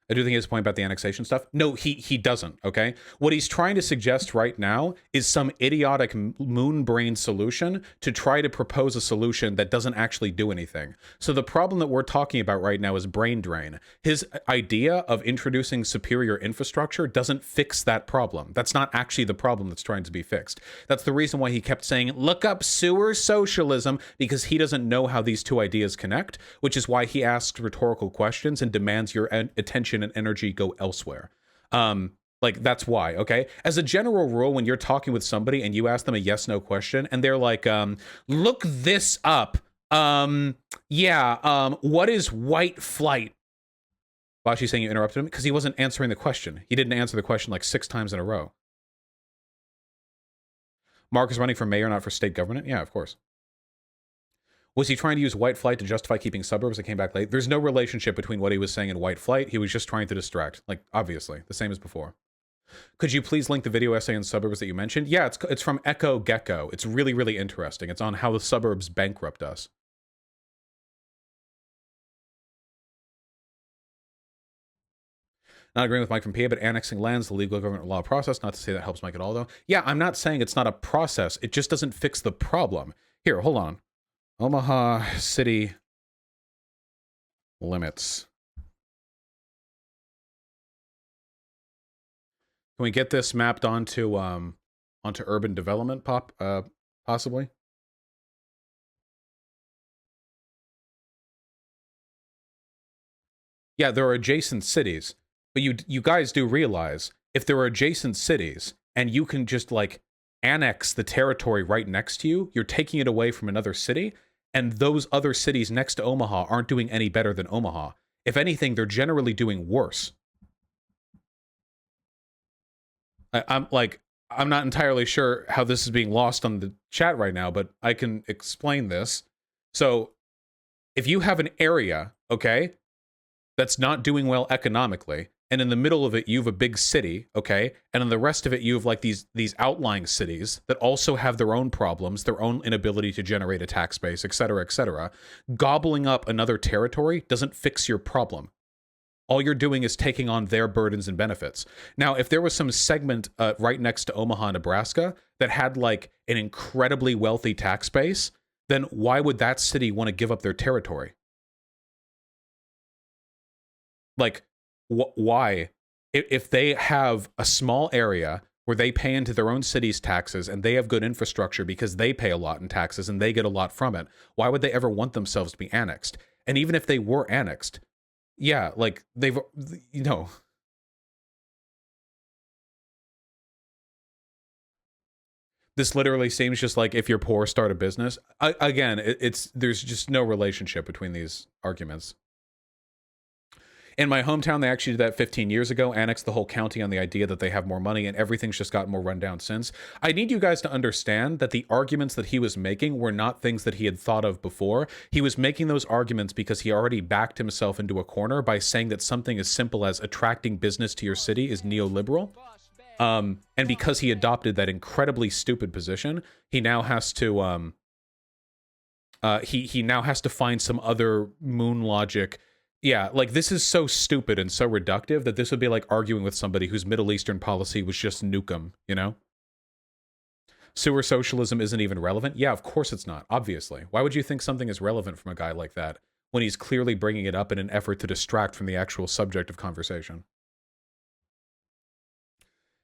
I do think he has a point about the annexation stuff. No, he doesn't, okay? What he's trying to suggest right now is some idiotic moon brain solution to try to propose a solution that doesn't actually do anything. So the problem that we're talking about right now is brain drain. His idea of introducing superior infrastructure doesn't fix that problem. That's not actually the problem that's trying to be fixed. That's the reason why he kept saying, look up sewer socialism, because he doesn't know how these two ideas connect, which is why he asks rhetorical questions and demands your attention and energy go elsewhere. Like, that's why, okay? As a general rule, when you're talking with somebody and you ask them a yes-no question and they're like, look this up. What is white flight? Vaush, you saying you interrupted him? Because he wasn't answering the question. He didn't answer the question like 6 times in a row. Mark is running for mayor, not for state government? Yeah, of course. Was he trying to use white flight to justify keeping suburbs that came back late? There's no relationship between what he was saying and white flight. He was just trying to distract. Like, obviously, the same as before. Could you please link the video essay on suburbs that you mentioned? Yeah, it's from Gecko. It's really, really interesting. It's on how the suburbs bankrupt us. Not agreeing with Mike from PA, but annexing lands, the legal government law process. Not to say that helps Mike at all, though. Yeah, I'm not saying it's not a process. It just doesn't fix the problem. Here, hold on. Omaha city limits. Can we get this mapped onto urban development possibly? Yeah, there are adjacent cities, but you guys do realize if there are adjacent cities and you can just like annex the territory right next to you, you're taking it away from another city. and those other cities next to Omaha aren't doing any better than Omaha. If anything, they're generally doing worse. I'm not entirely sure how this is being lost on the chat right now, but I can explain this. So if you have an area, okay, that's not doing well economically, and in the middle of it you have a big city, okay, and in the rest of it you have like these outlying cities that also have their own problems, their own inability to generate a tax base, etc., gobbling up another territory doesn't fix your problem. All you're doing is taking on their burdens and benefits. Now, if there was some segment right next to Omaha, Nebraska, that had like an incredibly wealthy tax base, then why would that city want to give up their territory? Like, why? If they have a small area where they pay into their own city's taxes and they have good infrastructure because they pay a lot in taxes and they get a lot from it, why would they ever want themselves to be annexed? And even if they were annexed, yeah, like they've, you know. This literally seems just like if you're poor, start a business. Again, there's just no relationship between these arguments. In my hometown, they actually did that 15 years ago, annexed the whole county on the idea that they have more money, and everything's just gotten more run down since. I need you guys to understand that the arguments that he was making were not things that he had thought of before. He was making those arguments because he already backed himself into a corner by saying that something as simple as attracting business to your city is neoliberal. And because he adopted that incredibly stupid position, he now has to he now has to find some other moon logic. Yeah, like this is so stupid and so reductive that this would be like arguing with somebody whose Middle Eastern policy was just nuke 'em, you know? Sewer socialism isn't even relevant? Yeah, of course it's not, obviously. Why would you think something is relevant from a guy like that when he's clearly bringing it up in an effort to distract from the actual subject of conversation?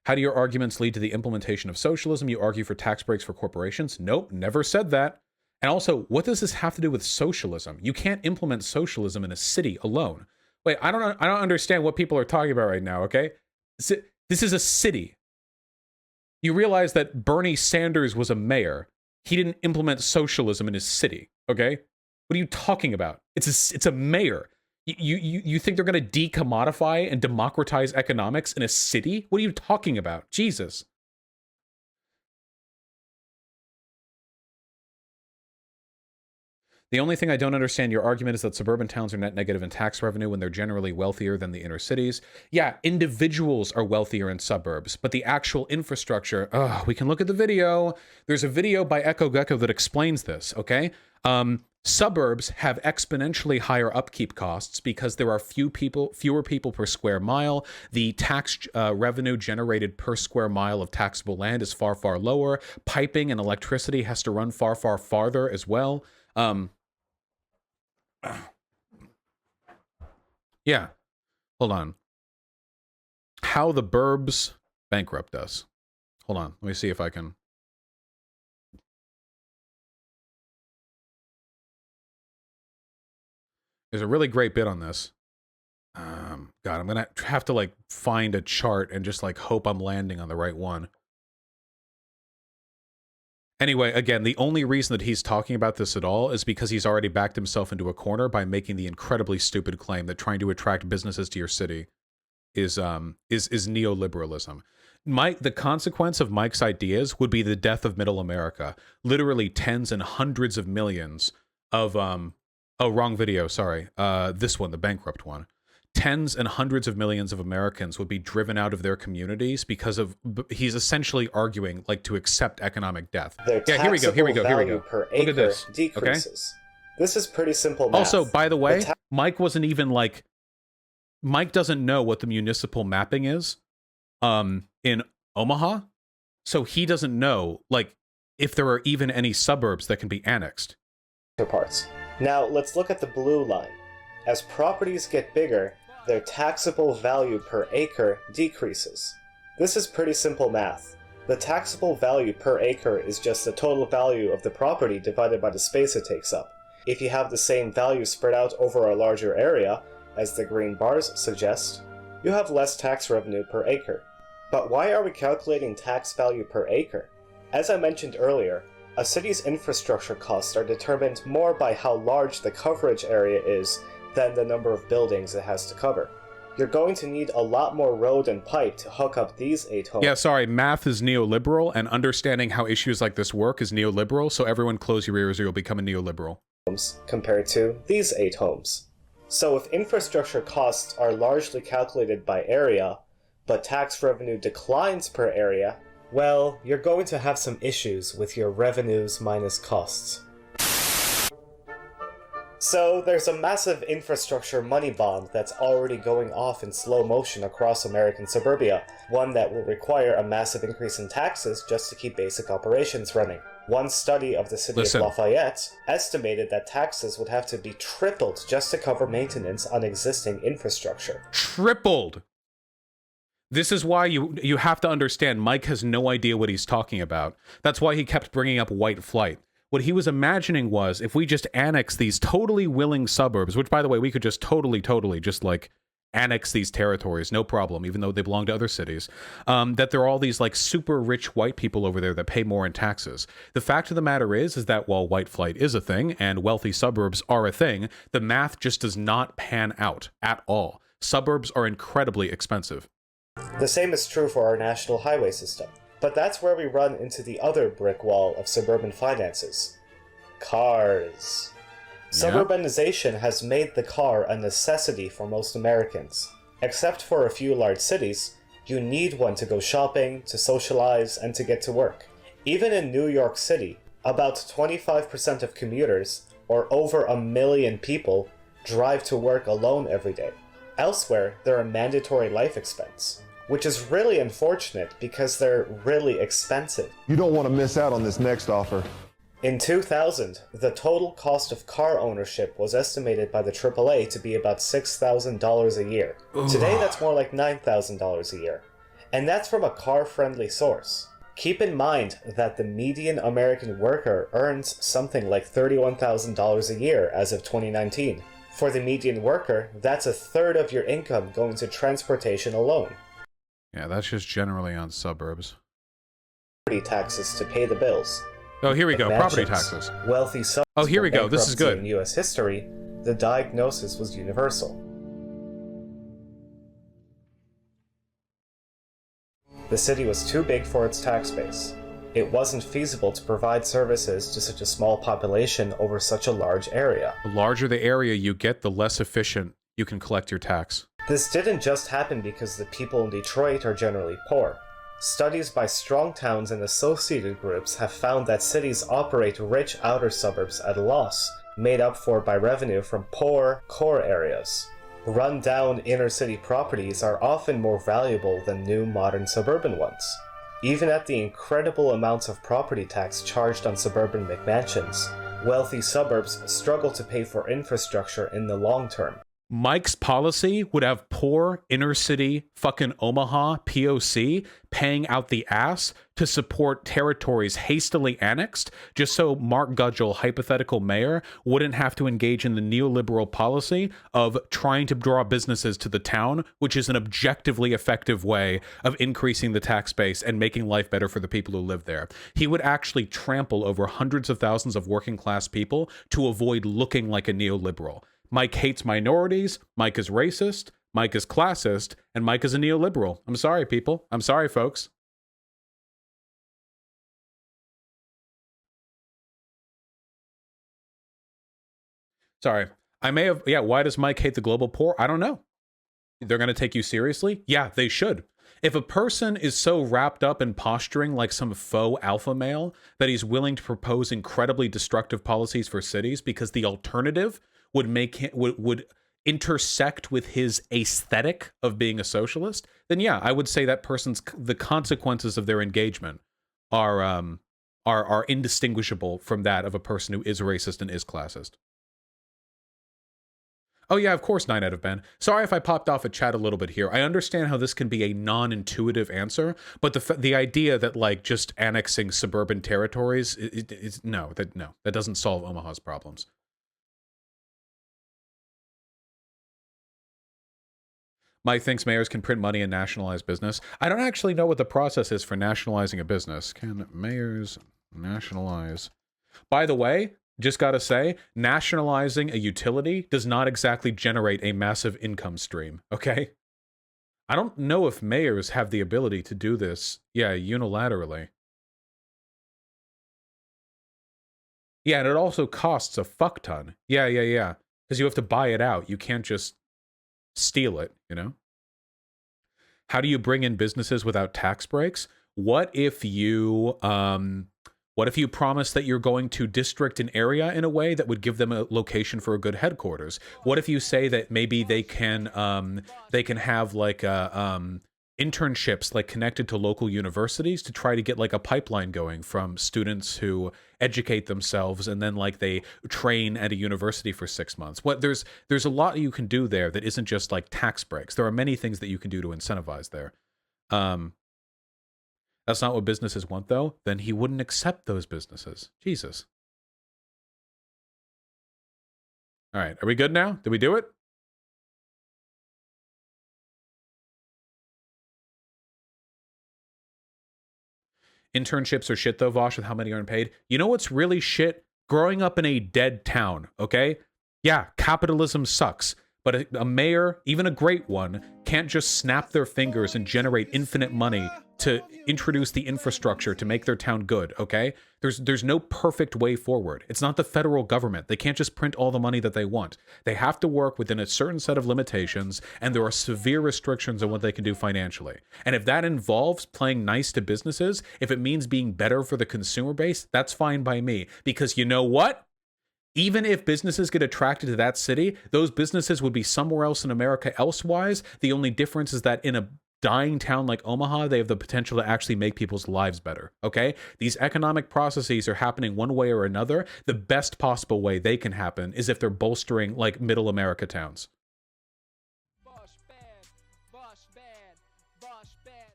How do your arguments lead to the implementation of socialism? You argue for tax breaks for corporations? Nope, never said that. And also, what does this have to do with socialism? You can't implement socialism in a city alone. Wait, I don't understand what people are talking about right now, okay? This is a city. You realize that Bernie Sanders was a mayor. He didn't implement socialism in his city, okay? What are you talking about? It's a mayor. You think they're going to decommodify and democratize economics in a city? What are you talking about? Jesus. The only thing I don't understand your argument is that suburban towns are net negative in tax revenue when they're generally wealthier than the inner cities. Yeah, individuals are wealthier in suburbs, but the actual infrastructure, we can look at the video. There's a video by Gecko that explains this, okay? Suburbs have exponentially higher upkeep costs because there are fewer people per square mile. The tax revenue generated per square mile of taxable land is far, far lower. Piping and electricity has to run far, far farther as well. Yeah, hold on. How the burbs bankrupt us. Hold on, let me see if I can. There's a really great bit on this. God, I'm gonna have to like find a chart and just like hope I'm landing on the right one. Anyway, again, the only reason that he's talking about this at all is because he's already backed himself into a corner by making the incredibly stupid claim that trying to attract businesses to your city is neoliberalism. The consequence of Mike's ideas would be the death of middle America. Literally tens and hundreds of millions of oh, wrong video, sorry. This one, the bankrupt one. Tens and hundreds of millions of Americans would be driven out of their communities because of, he's essentially arguing like to accept economic death. Yeah, here we go. Look at this. Decreases. Okay? This is pretty simple math. Also, by the way, Mike wasn't even like, Mike doesn't know what the municipal mapping is in Omaha. So he doesn't know like if there are even any suburbs that can be annexed. Parts. Now let's look at the blue line. As properties get bigger, their taxable value per acre decreases. This is pretty simple math. The taxable value per acre is just the total value of the property divided by the space it takes up. If you have the same value spread out over a larger area, as the green bars suggest, you have less tax revenue per acre. But why are we calculating tax value per acre? As I mentioned earlier, A city's infrastructure costs are determined more by how large the coverage area is than the number of buildings it has to cover. You're going to need a lot more road and pipe to hook up these 8 homes. Yeah, sorry, math is neoliberal, and understanding how issues like this work is neoliberal, so everyone close your ears or you'll become a neoliberal. Compared to these 8 homes. So if infrastructure costs are largely calculated by area, but tax revenue declines per area, well, you're going to have some issues with your revenues minus costs. So there's a massive infrastructure money bomb that's already going off in slow motion across American suburbia, one that will require a massive increase in taxes just to keep basic operations running. One study of the city of Lafayette estimated that taxes would have to be tripled just to cover maintenance on existing infrastructure. Tripled! This is why you have to understand Mike has no idea what he's talking about. That's why he kept bringing up white flight. What he was imagining was if we just annex these totally willing suburbs, which by the way, we could just totally just like annex these territories, no problem, even though they belong to other cities, that there are all these like super rich white people over there that pay more in taxes. The fact of the matter is that while white flight is a thing and wealthy suburbs are a thing, the math just does not pan out at all. Suburbs are incredibly expensive. The same is true for our national highway system. But that's where we run into the other brick wall of suburban finances. Cars. Suburbanization has made the car a necessity for most Americans. Except for a few large cities, you need one to go shopping, to socialize, and to get to work. Even in New York City, about 25% of commuters, or over 1 million people, drive to work alone every day. Elsewhere, they're a mandatory life expense. Which is really unfortunate because they're really expensive. You don't want to miss out on this next offer. In 2000, the total cost of car ownership was estimated by the AAA to be about $6,000 a year. Today, that's more like $9,000 a year. And that's from a car-friendly source. Keep in mind that the median American worker earns something like $31,000 a year as of 2019. For the median worker, that's a third of your income going to transportation alone. Yeah, that's just generally on suburbs. Property taxes to pay the bills. Oh, here we go. Property taxes. Wealthy suburbs. Oh, here we go. This is good. In U.S. history, the diagnosis was universal. The city was too big for its tax base. It wasn't feasible to provide services to such a small population over such a large area. The larger the area you get, the less efficient you can collect your tax. This didn't just happen because the people in Detroit are generally poor. Studies by strong towns and associated groups have found that cities operate rich outer suburbs at a loss, made up for by revenue from poor core areas. Run-down inner-city properties are often more valuable than new modern suburban ones. Even at the incredible amounts of property tax charged on suburban McMansions, wealthy suburbs struggle to pay for infrastructure in the long term. Mike's policy would have poor inner city fucking Omaha POC paying out the ass to support territories hastily annexed just so Mark Gudgel, hypothetical mayor, wouldn't have to engage in the neoliberal policy of trying to draw businesses to the town, which is an objectively effective way of increasing the tax base and making life better for the people who live there. He would actually trample over hundreds of thousands of working class people to avoid looking like a neoliberal. Mike hates minorities, Mike is racist, Mike is classist, and Mike is a neoliberal. I'm sorry, people. I'm sorry, folks. Sorry. I may have, yeah, why does Mike hate the global poor? I don't know. They're going to take you seriously? Yeah, they should. If a person is so wrapped up in posturing like some faux alpha male that he's willing to propose incredibly destructive policies for cities because the alternative would make him, would intersect with his aesthetic of being a socialist, then yeah, I would say that person's, the consequences of their engagement are indistinguishable from that of a person who is racist and is classist. Oh yeah, of course 9 out of Ben. Sorry if I popped off at chat a little bit here. I understand how this can be a non-intuitive answer, but the idea that like just annexing suburban territories that doesn't solve Omaha's problems. Mike thinks mayors can print money and nationalize business. I don't actually know what the process is for nationalizing a business. Can mayors Nationalize. By the way, just gotta say, nationalizing a utility does not exactly generate a massive income stream, okay? I don't know if mayors have the ability to do this, yeah, unilaterally. Yeah, and it also costs a fuck ton. Yeah. Because you have to buy it out. You can't just steal it, you know? How do you bring in businesses without tax breaks? What if you promise that you're going to district an area in a way that would give them a location for a good headquarters? What if you say that maybe they can have like internships like connected to local universities to try to get like a pipeline going from students who educate themselves and then like they train at a university for 6 months? There's a lot you can do there that isn't just like tax breaks. There are many things that you can do to incentivize there. That's not what businesses want, though. Then he wouldn't accept those businesses. Jesus. All right, are we good now? Did we do it? Internships are shit, though, Vaush, with how many aren't paid. You know what's really shit? Growing up in a dead town, okay? Yeah, capitalism sucks. But a mayor, even a great one, can't just snap their fingers and generate infinite money to introduce the infrastructure to make their town good, okay? There's no perfect way forward. It's not the federal government. They can't just print all the money that they want. They have to work within a certain set of limitations, and there are severe restrictions on what they can do financially. And if that involves playing nice to businesses, if it means being better for the consumer base, that's fine by me. Because you know what? Even if businesses get attracted to that city, those businesses would be somewhere else in America elsewise. The only difference is that in a dying town like Omaha, they have the potential to actually make people's lives better, okay? These economic processes are happening one way or another. The best possible way they can happen is if they're bolstering, like, middle America towns. Vaush bad. Vaush bad. Vaush bad.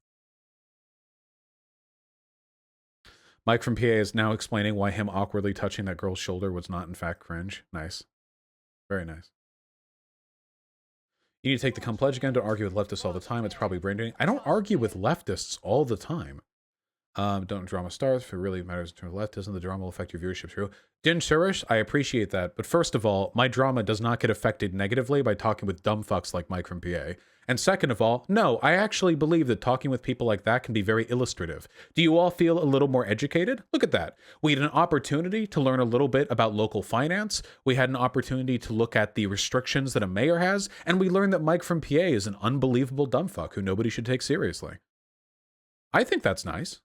Mike from PA is now explaining why him awkwardly touching that girl's shoulder was not in fact cringe. Nice. Very nice. You need to take the come pledge again. Don't argue with leftists all the time. It's probably brain draining. I don't argue with leftists all the time. Don't drama stars. If it really matters in terms of leftism, the drama will affect your viewership. True. Din Surish, I appreciate that. But first of all, my drama does not get affected negatively by talking with dumb fucks like Mike from PA. And second of all, no, I actually believe that talking with people like that can be very illustrative. Do you all feel a little more educated? Look at that. We had an opportunity to learn a little bit about local finance. We had an opportunity to look at the restrictions that a mayor has. And we learned that Mike from PA is an unbelievable dumb fuck who nobody should take seriously. I think that's nice.